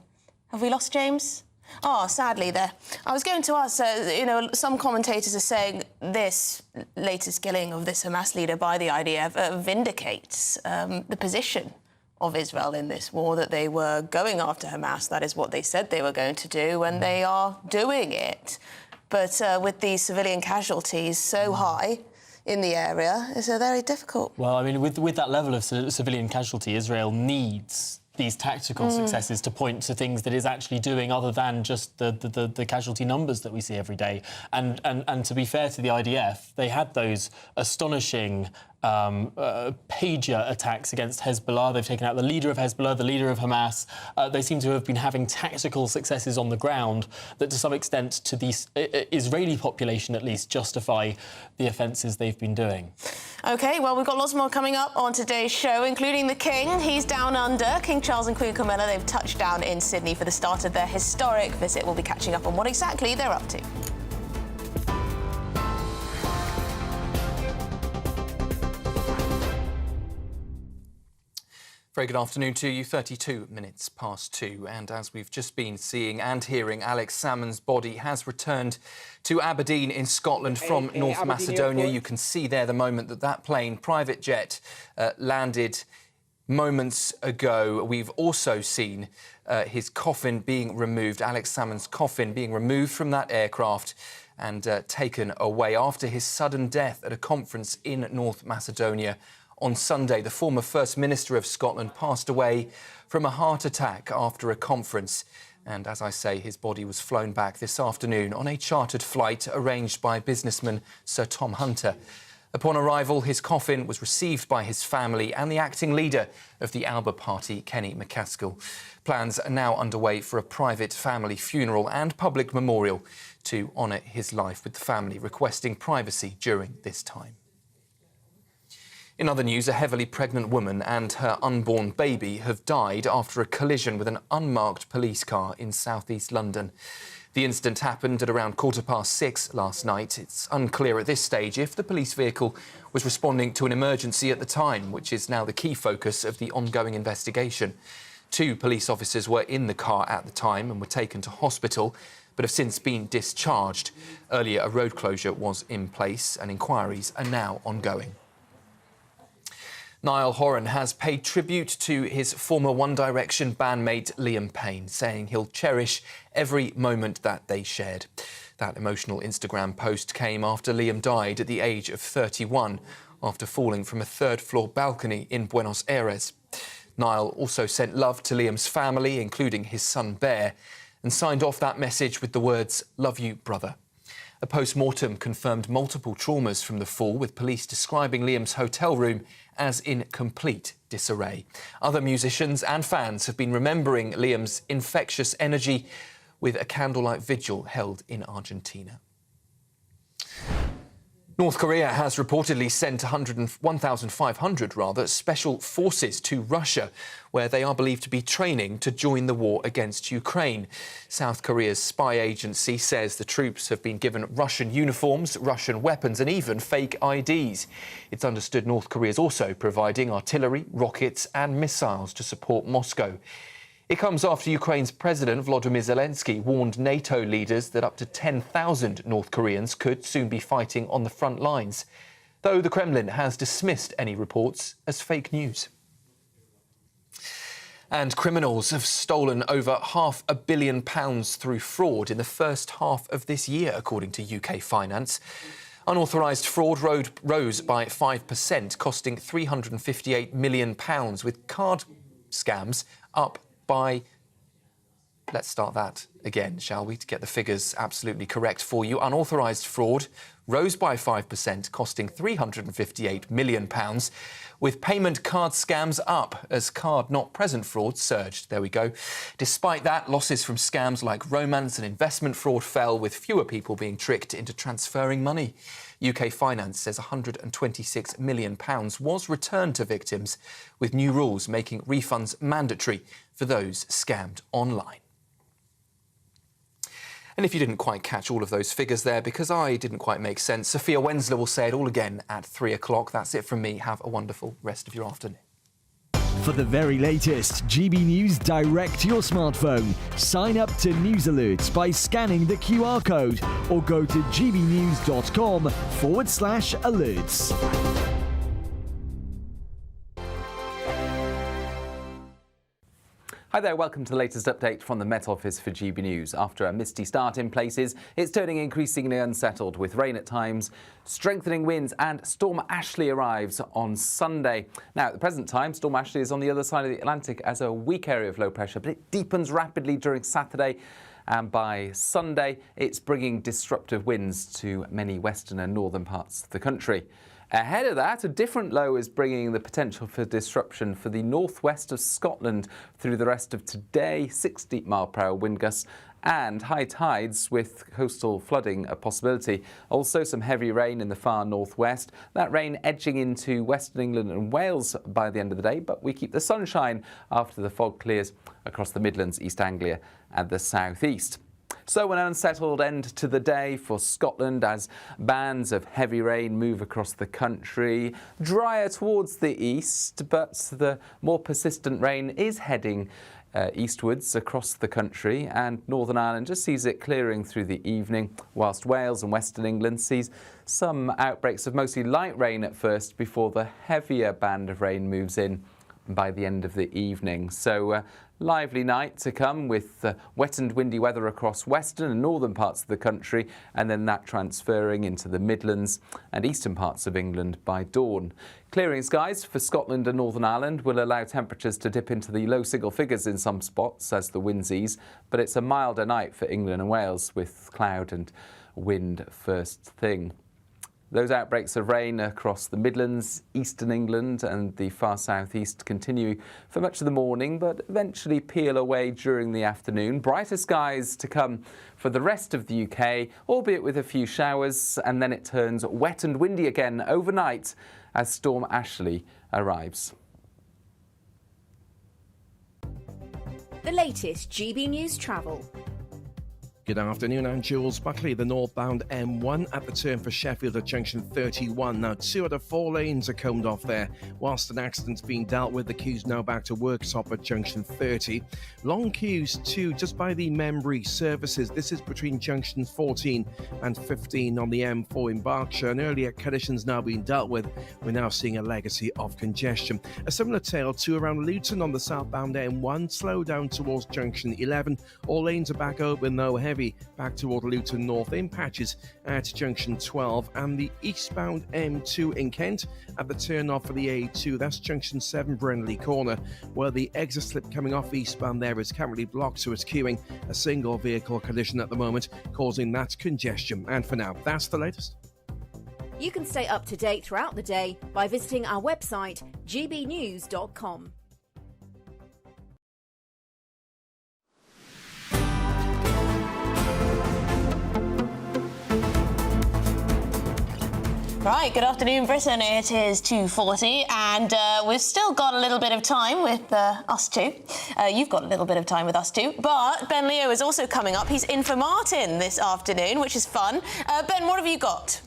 Have we lost James? Oh, sadly there. I was going to ask, some commentators are saying this latest killing of this Hamas leader by the IDF vindicates the position of Israel in this war, that they were going after Hamas. That is what they said they were going to do, and they are doing it. But with the civilian casualties so high in the area, it's very difficult. Well, I mean, with that level of civilian casualty, Israel needs these tactical successes to point to things that it's actually doing other than just the casualty numbers that we see every day. And to be fair to the IDF, they had those astonishing pager attacks against Hezbollah. They've taken out the leader of Hezbollah, the leader of Hamas. They seem to have been having tactical successes on the ground that, to some extent, to the Israeli population at least, justify the offences they've been doing. OK, well, we've got lots more coming up on today's show, including the King. He's down under. King Charles and Queen Camilla, they've touched down in Sydney for the start of their historic visit. We'll be catching up on what exactly they're up to. Very good afternoon to you. 32 minutes past 2. And as we've just been seeing and hearing, Alex Salmond's body has returned to Aberdeen in Scotland from North Macedonia. You can see there the moment that plane, private jet, landed moments ago. We've also seen his coffin being removed, Alex Salmond's coffin being removed from that aircraft and taken away after his sudden death at a conference in North Macedonia. On Sunday, the former First Minister of Scotland passed away from a heart attack after a conference. And as I say, his body was flown back this afternoon on a chartered flight arranged by businessman Sir Tom Hunter. Upon arrival, his coffin was received by his family and the acting leader of the Alba Party, Kenny McCaskill. Plans are now underway for a private family funeral and public memorial to honour his life, with the family requesting privacy during this time. In other news, a heavily pregnant woman and her unborn baby have died after a collision with an unmarked police car in south-east London. The incident happened at around 6:15 last night. It's unclear at this stage if the police vehicle was responding to an emergency at the time, which is now the key focus of the ongoing investigation. 2 police officers were in the car at the time and were taken to hospital, but have since been discharged. Earlier, a road closure was in place and inquiries are now ongoing. Niall Horan has paid tribute to his former One Direction bandmate Liam Payne, saying he'll cherish every moment that they shared. That emotional Instagram post came after Liam died at the age of 31 after falling from a 3rd-floor balcony in Buenos Aires. Niall also sent love to Liam's family, including his son Bear, and signed off that message with the words, "Love you, brother." A post-mortem confirmed multiple traumas from the fall, with police describing Liam's hotel room as in complete disarray. Other musicians and fans have been remembering Liam's infectious energy with a candlelight vigil held in Argentina. North Korea has reportedly sent 1,500 special forces to Russia, where they are believed to be training to join the war against Ukraine. South Korea's spy agency says the troops have been given Russian uniforms, Russian weapons and even fake IDs. It's understood North Korea is also providing artillery, rockets and missiles to support Moscow. It comes after Ukraine's President Volodymyr Zelensky warned NATO leaders that up to 10,000 North Koreans could soon be fighting on the front lines, though the Kremlin has dismissed any reports as fake news. And criminals have stolen over £500 million through fraud in the first half of this year, according to UK Finance. Unauthorised fraud rose by 5%, costing £358 million, with card scams up by... Let's start that again, shall we, to get the figures absolutely correct for you. Unauthorised fraud rose by 5%, costing £358 million, with payment card scams up as card-not-present fraud surged. There we go. Despite that, losses from scams like romance and investment fraud fell, with fewer people being tricked into transferring money. UK Finance says £126 million was returned to victims, with new rules making refunds mandatory for those scammed online. And if you didn't quite catch all of those figures there, because I didn't quite make sense, Sophia Wensler will say it all again at 3 o'clock. That's it from me. Have a wonderful rest of your afternoon. For the very latest GB News direct to your smartphone, sign up to News Alerts by scanning the QR code or go to gbnews.com/alerts. Hi there, welcome to the latest update from the Met Office for GB News. After a misty start in places, it's turning increasingly unsettled, with rain at times, strengthening winds, and Storm Ashley arrives on Sunday. Now, at the present time, Storm Ashley is on the other side of the Atlantic as a weak area of low pressure, but it deepens rapidly during Saturday, and by Sunday, it's bringing disruptive winds to many western and northern parts of the country. Ahead of that, a different low is bringing the potential for disruption for the northwest of Scotland through the rest of today. 60-mile-per-hour wind gusts and high tides with coastal flooding a possibility. Also some heavy rain in the far northwest. That rain edging into Western England and Wales by the end of the day, but we keep the sunshine after the fog clears across the Midlands, East Anglia and the southeast. So an unsettled end to the day for Scotland as bands of heavy rain move across the country. Drier towards the east, but the more persistent rain is heading eastwards across the country, and Northern Ireland just sees it clearing through the evening, whilst Wales and Western England sees some outbreaks of mostly light rain at first before the heavier band of rain moves in by the end of the evening. So lively night to come with wet and windy weather across western and northern parts of the country, and then that transferring into the Midlands and eastern parts of England by dawn. Clearing skies for Scotland and Northern Ireland will allow temperatures to dip into the low single figures in some spots as the winds ease, but it's a milder night for England and Wales with cloud and wind first thing. Those outbreaks of rain across the Midlands, eastern England and the far southeast continue for much of the morning, but eventually peel away during the afternoon. Brighter skies to come for the rest of the UK, albeit with a few showers, and then it turns wet and windy again overnight as Storm Ashley arrives. The latest GB News travel. Good afternoon, I'm Jules Buckley. The northbound M1 at the turn for Sheffield at junction 31. Now, 2 out of 4 lanes are combed off there. Whilst an accident's being dealt with, the queue's now back to worktop at junction 30. Long queues too, just by the Membry services. This is between junctions 14 and 15 on the M4 in Berkshire. An earlier collision's now being dealt with. We're now seeing a legacy of congestion. A similar tale too around Luton on the southbound M1. Slow down towards junction 11. All lanes are back open though, heavy back toward Luton North in patches at junction 12, and the eastbound M2 in Kent at the turn off for the A2. That's junction 7 Brindley Corner, where the exit slip coming off eastbound there is currently blocked, so it's queuing. A single vehicle collision at the moment causing that congestion. And for now, that's the latest. You can stay up to date throughout the day by visiting our website gbnews.com. Right, good afternoon, Britain. It is 2:40, and we've still got a little bit of time with us two. You've got a little bit of time with us too. But Ben Leo is also coming up. He's in for Martin this afternoon, which is fun. Ben, what have you got?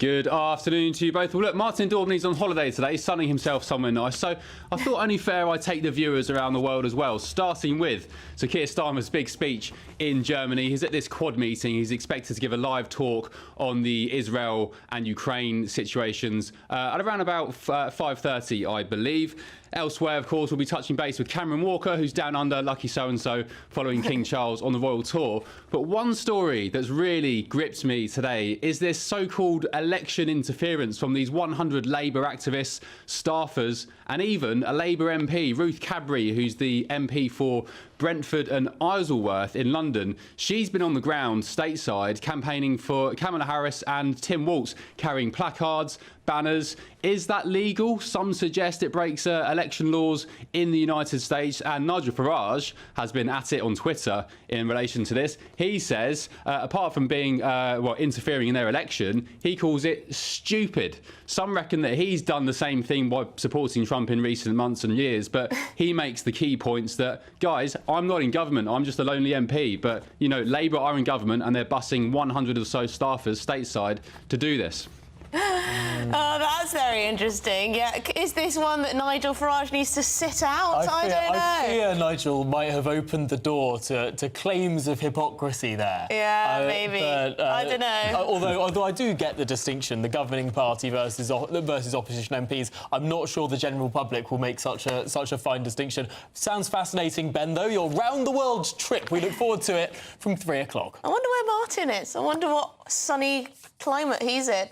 Good afternoon to you both. Well, look, Martin Daubney's on holiday today, sunning himself somewhere nice. So I thought only fair I take the viewers around the world as well, starting with Sir Keir Starmer's big speech in Germany. He's at this Quad meeting. He's expected to give a live talk on the Israel and Ukraine situations at around about 5:30, I believe. Elsewhere, of course, we'll be touching base with Cameron Walker, who's down under, lucky so-and-so, following King Charles on the royal tour. But one story that's really gripped me today is this so-called election interference from these 100 Labour activists, staffers, and even a Labour MP, Ruth Cadbury, who's the MP for Brentford and Isleworth in London. She's been on the ground stateside campaigning for Kamala Harris and Tim Walz, carrying placards, banners. Is that legal? Some suggest it breaks election laws in the United States, and Nigel Farage has been at it on Twitter in relation to this. He says, apart from being interfering in their election, he calls it stupid. Some reckon that he's done the same thing by supporting Trump in recent months and years, but he makes the key points that, guys, I'm not in government, I'm just a lonely MP, but, you know, Labour are in government and they're bussing 100 or so staffers stateside to do this. Oh, that's very interesting. Yeah, is this one that Nigel Farage needs to sit out? I don't know. I fear Nigel might have opened the door to claims of hypocrisy there. Yeah, maybe. But, I don't know. Although I do get the distinction, the governing party versus opposition MPs. I'm not sure the general public will make such a fine distinction. Sounds fascinating, Ben. Though your round the world trip, we look forward to it from 3 o'clock. I wonder where Martin is. I wonder what sunny climate he's in.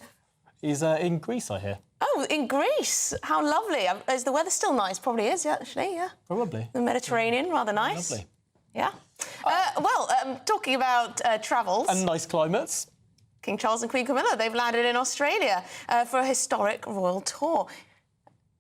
He's in Greece, I hear. Oh, in Greece. How lovely. Is the weather still nice? Probably is, yeah, actually, yeah. Probably. The Mediterranean, rather nice. Lovely. Yeah. Talking about travels... And nice climates. King Charles and Queen Camilla, they've landed in Australia for a historic royal tour.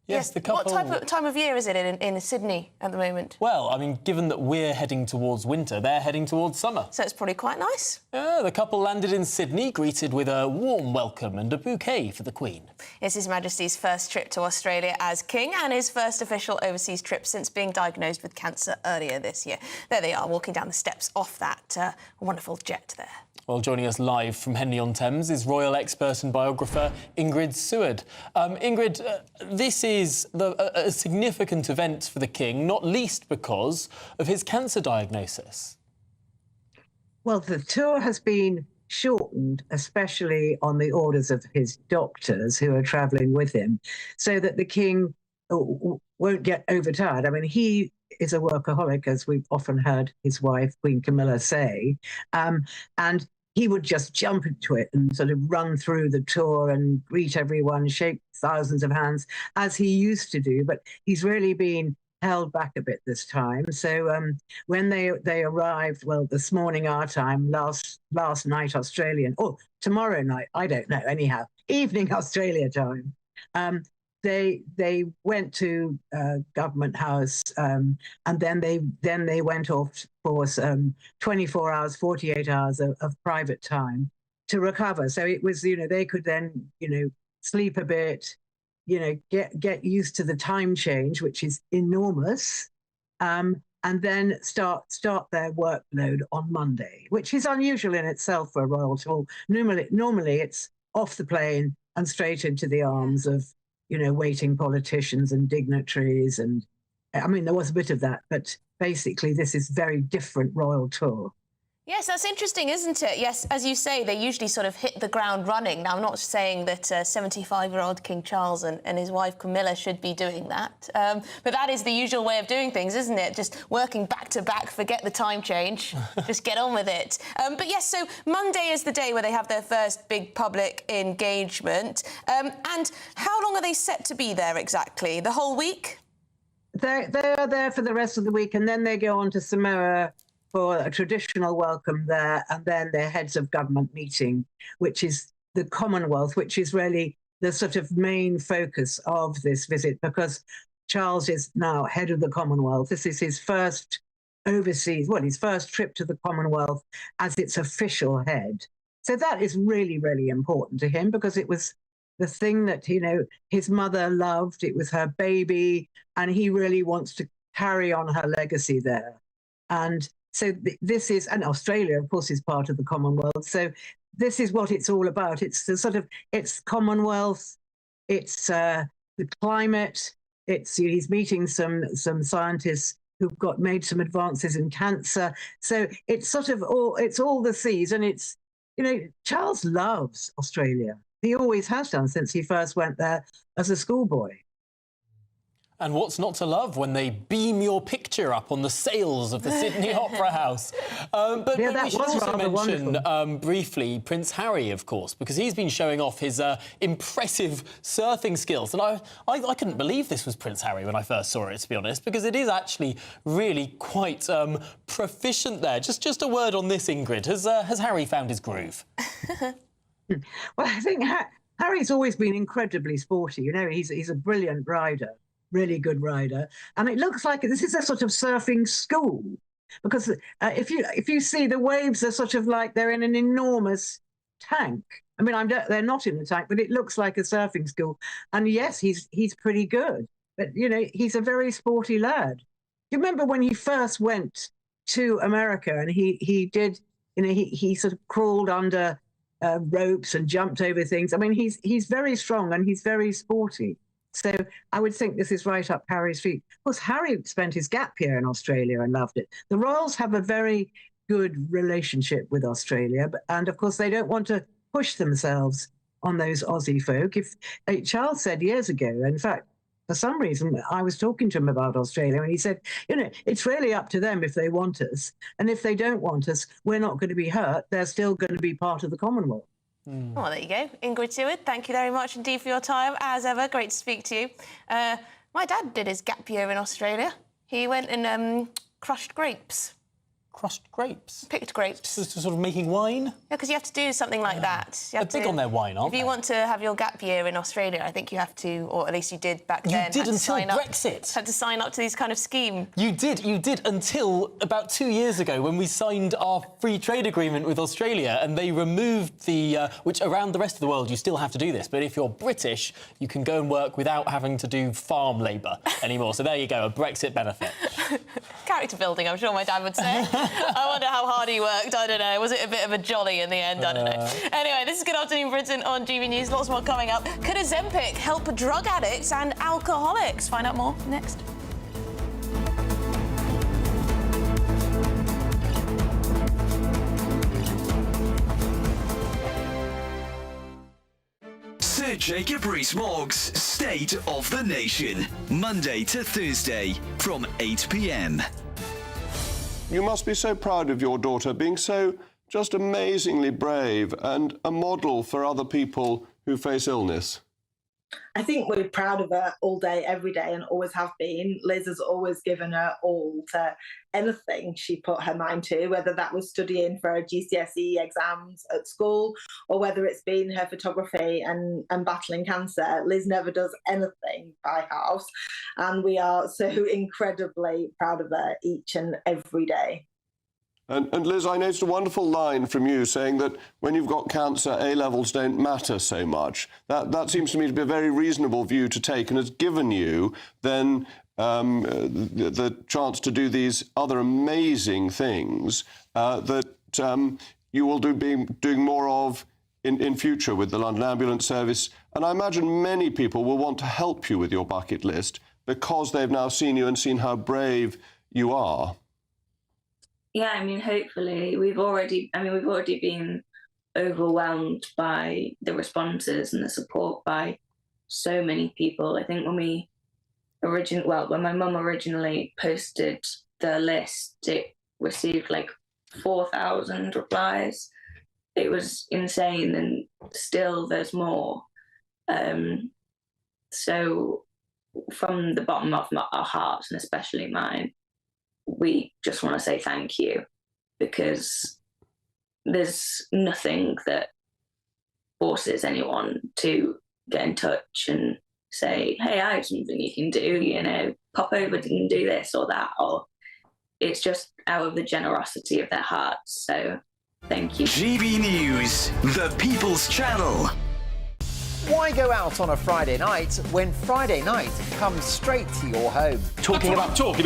Yes, the couple... What time of year is it in Sydney at the moment? Well, I mean, given that we're heading towards winter, they're heading towards summer. So it's probably quite nice. Yeah, the couple landed in Sydney, greeted with a warm welcome and a bouquet for the Queen. It's His Majesty's first trip to Australia as King and his first official overseas trip since being diagnosed with cancer earlier this year. There they are, walking down the steps off that wonderful jet there. Well, joining us live from Henley-on-Thames is royal expert and biographer Ingrid Seward. Ingrid, this is a significant event for the King, not least because of his cancer diagnosis. Well, the tour has been shortened, especially on the orders of his doctors who are travelling with him, so that the King won't get overtired. I mean, he is a workaholic, as we've often heard his wife, Queen Camilla, say, and he would just jump into it and sort of run through the tour and greet everyone, shake thousands of hands, as he used to do. But he's really been held back a bit this time. So when they arrived, well, this morning our time, last night Australian, or tomorrow night, I don't know, anyhow, evening Australia time, they went to Government House, and then they went off for 24 hours, 48 hours of private time to recover. So it was, they could then, sleep a bit, get used to the time change, which is enormous, and then start their workload on Monday, which is unusual in itself for a royal tour. Normally it's off the plane and straight into the arms of waiting politicians and dignitaries. And I mean, there was a bit of that, but basically this is very different royal tour. Yes, that's interesting, isn't it? Yes, as you say, they usually sort of hit the ground running. Now, I'm not saying that 75-year-old King Charles and his wife Camilla should be doing that, but that is the usual way of doing things, isn't it? Just working back to back, forget the time change, just get on with it. But yes, so Monday is the day where they have their first big public engagement. And how long are they set to be there exactly? The whole week? They are there for the rest of the week, and then they go on to Samoa for a traditional welcome there, and then their heads of government meeting, which is the Commonwealth, which is really the sort of main focus of this visit, because Charles is now head of the Commonwealth. This is his first overseas, his first trip to the Commonwealth as its official head. So that is really, really important to him, because it was the thing that, his mother loved. It was her baby, and he really wants to carry on her legacy there. And so this is, and Australia, of course, is part of the Commonwealth. So this is what it's all about. It's the sort of, it's Commonwealth, it's the climate, he's meeting some scientists who've made some advances in cancer. So it's sort of all the seas, and it's, Charles loves Australia. He always has done since he first went there as a schoolboy. And what's not to love when they beam your picture up on the sails of the Sydney Opera House? But we should also mention briefly Prince Harry, of course, because he's been showing off his impressive surfing skills. And I couldn't believe this was Prince Harry when I first saw it, to be honest, because it is actually really quite proficient there. Just a word on this, Ingrid. Has Harry found his groove? Well, I think Harry's always been incredibly sporty. He's a brilliant rider. Really good rider, and it looks like this is a sort of surfing school, because if you see, the waves are sort of like they're in an enormous tank. I mean, they're not in the tank, but it looks like a surfing school. And yes, he's pretty good, but he's a very sporty lad. You remember when he first went to America, and he did, he sort of crawled under ropes and jumped over things. I mean, he's very strong and he's very sporty. So I would think this is right up Harry's street. Of course, Harry spent his gap year in Australia and loved it. The royals have a very good relationship with Australia, and of course they don't want to push themselves on those Aussie folk. Charles said years ago, in fact, for some reason, I was talking to him about Australia, and he said, it's really up to them if they want us. And if they don't want us, we're not going to be hurt. They're still going to be part of the Commonwealth. Well, there you go. Ingrid Seward, thank you very much indeed for your time. As ever, great to speak to you. My dad did his gap year in Australia. He went and crushed grapes. crushed grapes. Picked grapes. Sort of making wine? Yeah, because you have to do something like that. They're big on their wine, aren't they? If you want to have your gap year in Australia, I think you have to, or at least you did back then. You did until Brexit. Had to sign up to these kind of scheme. You did until about 2 years ago when we signed our free trade agreement with Australia, and they removed the, which around the rest of the world you still have to do this, but if you're British, you can go and work without having to do farm labour anymore. So there you go, a Brexit benefit. Character building, I'm sure my dad would say. I wonder how hard he worked, I don't know. Was it a bit of a jolly in the end? I don't know. Anyway, this is Good Afternoon Britain on GB News. Lots more coming up. Could Ozempic help drug addicts and alcoholics? Find out more next. Sir Jacob Rees-Mogg's State of the Nation, Monday to Thursday from 8 p.m. You must be so proud of your daughter being so just amazingly brave and a model for other people who face illness. I think we're proud of her all day, every day, and always have been. Liz has always given her all to anything she put her mind to, whether that was studying for her GCSE exams at school or whether it's been her photography and battling cancer. Liz never does anything by half, and we are so incredibly proud of her each and every day. And Liz, I noticed a wonderful line from you saying that when you've got cancer, A-levels don't matter so much. That seems to me to be a very reasonable view to take and has given you then the chance to do these other amazing things that you will be doing more of in future with the London Ambulance Service. And I imagine many people will want to help you with your bucket list because they've now seen you and seen how brave you are. Yeah, I mean, hopefully we've already been overwhelmed by the responses and the support by so many people. I think when my mum originally posted the list, it received like 4,000 replies. It was insane, and still there's more. So from the bottom of our hearts, and especially mine, we just want to say thank you, because there's nothing that forces anyone to get in touch and say, hey, I have something you can do, pop over and do this or that, or it's just out of the generosity of their hearts. So thank you. GB News, the People's Channel. Why go out on a Friday night when Friday night comes straight to your home? Talking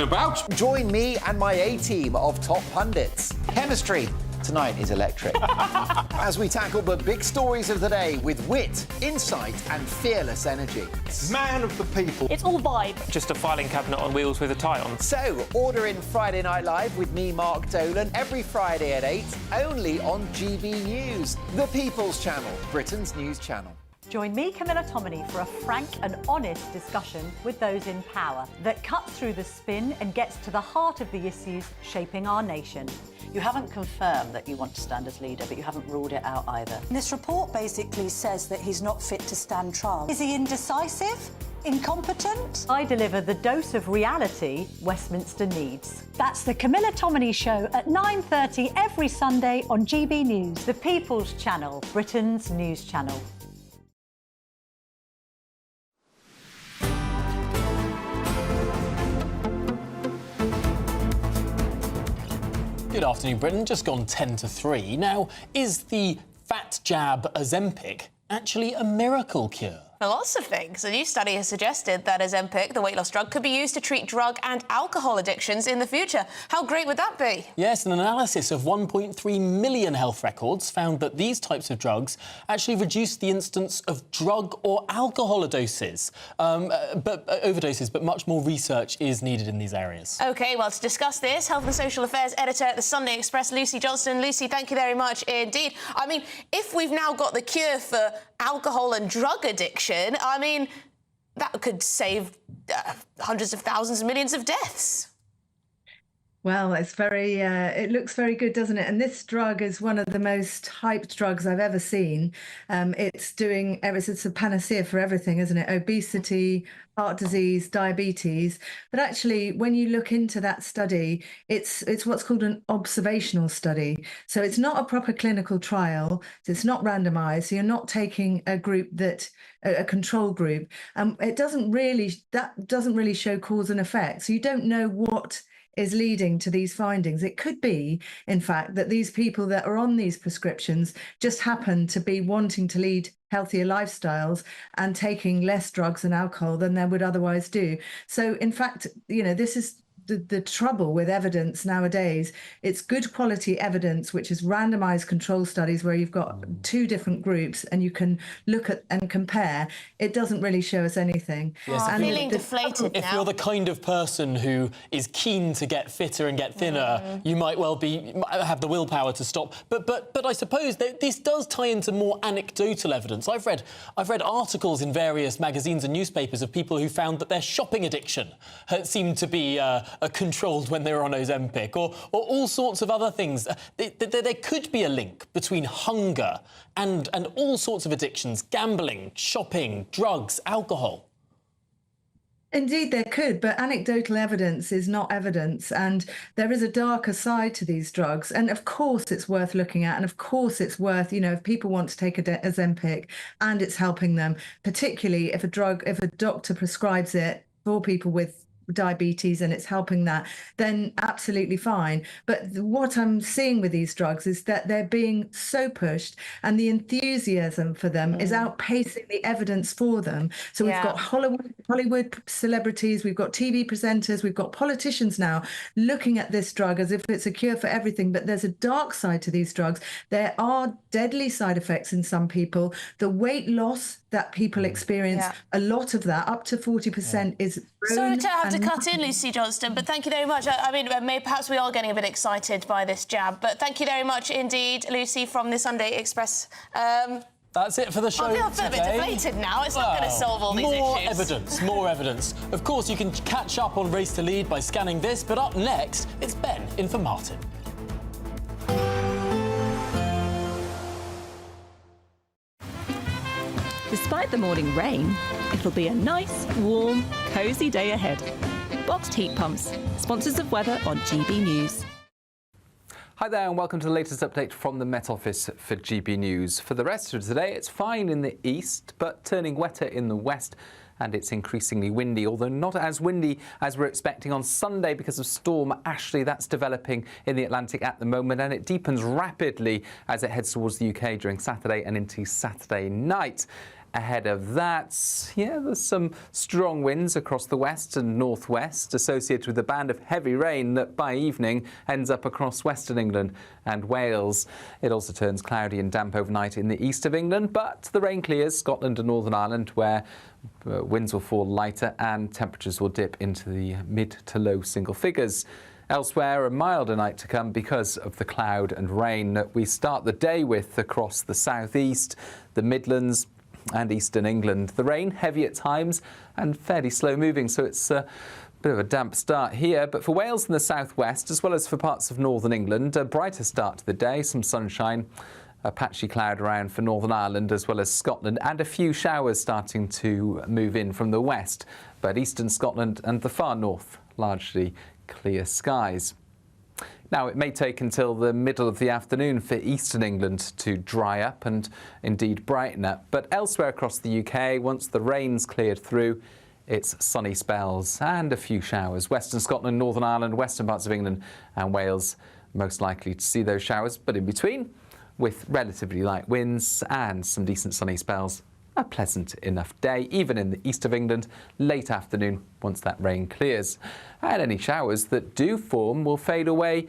about? Join me and my A-team of top pundits. Chemistry tonight is electric. As we tackle the big stories of the day with wit, insight and fearless energy. Man of the people. It's all vibe. Just a filing cabinet on wheels with a tie on. So, order in Friday Night Live with me, Mark Dolan, every Friday at 8, only on GB News, the People's Channel, Britain's news channel. Join me, Camilla Tominey, for a frank and honest discussion with those in power that cuts through the spin and gets to the heart of the issues shaping our nation. You haven't confirmed that you want to stand as leader, but you haven't ruled it out either. This report basically says that he's not fit to stand trial. Is he indecisive? Incompetent? I deliver the dose of reality Westminster needs. That's the Camilla Tominey Show at 9:30 every Sunday on GB News, the People's Channel, Britain's news channel. Good afternoon, Britain. Just gone 10 to 3. Now, is the fat jab Ozempic actually a miracle cure? For lots of things. A new study has suggested that Ozempic, the weight loss drug, could be used to treat drug and alcohol addictions in the future. How great would that be? Yes, an analysis of 1.3 million health records found that these types of drugs actually reduce the instance of drug or alcohol overdoses, but much more research is needed in these areas. OK, well, to discuss this, Health and Social Affairs editor at the Sunday Express, Lucy Johnston. Lucy, thank you very much indeed. I mean, if we've now got the cure for alcohol and drug addiction, I mean, that could save hundreds of thousands of millions of deaths. Well, it's very, it looks very good, doesn't it? And this drug is one of the most hyped drugs I've ever seen. It's a panacea for everything, isn't it? Obesity, heart disease, diabetes. But actually, when you look into that study, it's what's called an observational study. So it's not a proper clinical trial. So it's not randomized. So you're not taking a group a control group. That doesn't really show cause and effect. So you don't know what is leading to these findings. It could be, in fact, that these people that are on these prescriptions just happen to be wanting to lead healthier lifestyles and taking less drugs and alcohol than they would otherwise do. So, in fact, this is the trouble with evidence nowadays. It's good quality evidence, which is randomized control studies where you've got two different groups and you can look at and compare. It doesn't really show us anything. Yes, I'm feeling deflated now. If you're the kind of person who is keen to get fitter and get thinner, you might well have the willpower to stop. But I suppose that this does tie into more anecdotal evidence. I've read articles in various magazines and newspapers of people who found that their shopping addiction seemed to be controlled when they were on Ozempic, or all sorts of other things. There could be a link between hunger and all sorts of addictions: gambling, shopping, drugs, alcohol. Indeed, there could, but anecdotal evidence is not evidence, and there is a darker side to these drugs. And of course, it's worth looking at, and of course, it's worth, if people want to take a Ozempic and it's helping them, particularly if a doctor prescribes it for people with diabetes and it's helping that, then absolutely fine. But what I'm seeing with these drugs is that they're being so pushed, and the enthusiasm for them is outpacing the evidence for them. So we've got Hollywood celebrities, we've got TV presenters, we've got politicians now looking at this drug as if it's a cure for everything. But there's a dark side to these drugs. There are deadly side effects in some people. The weight loss that people experience, a lot of that, up to 40%, is Sorry to have to cut in, Lucy Johnston, but thank you very much. I mean, perhaps we are getting a bit excited by this jab, but thank you very much indeed, Lucy, from the Sunday Express. That's it for the show I feel a bit deflated now. It's not going to solve all these issues. More evidence. Of course, you can catch up on Race to Lead by scanning this, but up next, it's Ben in for Martin. Despite the morning rain, it'll be a nice, warm, cosy day ahead. Boxed heat pumps, sponsors of weather on GB News. Hi there and welcome to the latest update from the Met Office for GB News. For the rest of today, it's fine in the east, but turning wetter in the west, and it's increasingly windy, although not as windy as we're expecting on Sunday because of Storm Ashley. That's developing in the Atlantic at the moment, and it deepens rapidly as it heads towards the UK during Saturday and into Saturday night. Ahead of that, there's some strong winds across the west and northwest associated with a band of heavy rain that by evening ends up across western England and Wales. It also turns cloudy and damp overnight in the east of England, but the rain clears Scotland and Northern Ireland, where winds will fall lighter and temperatures will dip into the mid to low single figures. Elsewhere, a milder night to come because of the cloud and rain that we start the day with across the southeast, the Midlands and eastern England. The rain heavy at times and fairly slow moving, so it's a bit of a damp start here. But for Wales and the southwest, as well as for parts of northern England, a brighter start to the day, some sunshine, a patchy cloud around for Northern Ireland as well as Scotland, and a few showers starting to move in from the west. But eastern Scotland and the far north, largely clear skies. Now, it may take until the middle of the afternoon for eastern England to dry up and indeed brighten up. But elsewhere across the UK, once the rain's cleared through, it's sunny spells and a few showers. Western Scotland, Northern Ireland, western parts of England and Wales most likely to see those showers. But in between, with relatively light winds and some decent sunny spells, a pleasant enough day, even in the east of England, late afternoon once that rain clears. And any showers that do form will fade away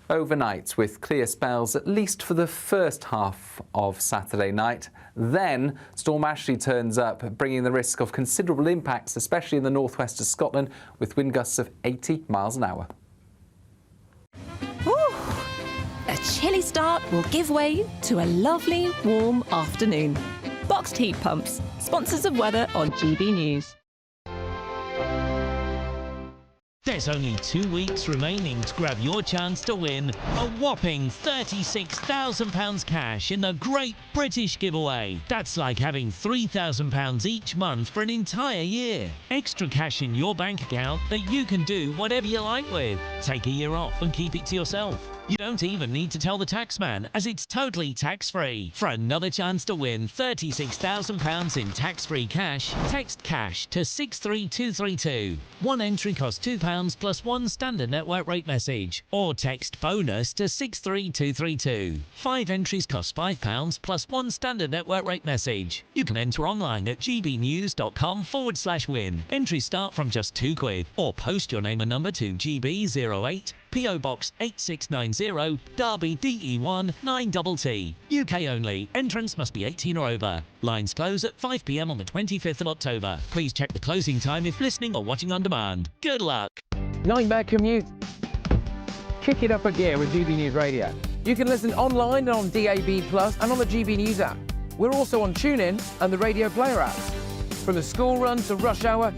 overnight with clear spells, at least for the first half of Saturday night. Then Storm Ashley turns up, bringing the risk of considerable impacts, especially in the northwest of Scotland, with wind gusts of 80 miles an hour. A chilly start will give way to a lovely, warm afternoon. Boxed heat pumps, sponsors of weather on GB News. This There's only 2 weeks remaining to grab your chance to win a whopping £36,000 cash in the Great British Giveaway. That's like having £3,000 each month for an entire year. Extra cash in your bank account that you can do whatever you like with. Take a year off and keep it to yourself. You don't even need to tell the taxman, as it's totally tax-free. For another chance to win £36,000 in tax-free cash, text cash to 63232. One entry costs £2 plus one standard network rate message. Or text bonus to 63232. 5 entries cost £5 plus one standard network rate message. You can enter online at gbnews.com/win. Entries start from just £2, or post your name and number to GB08, PO Box 8690, Derby DE1 9TT. UK only. Entrants must be 18 or over. Lines close at 5 p.m. on the 25th of October. Please check the closing time if listening or watching on demand. Good luck. Nightmare commute. Kick it up a gear with GB News Radio. You can listen online and on DAB+ and on the GB News app. We're also on TuneIn and the Radio Player app. From the school run to rush hour,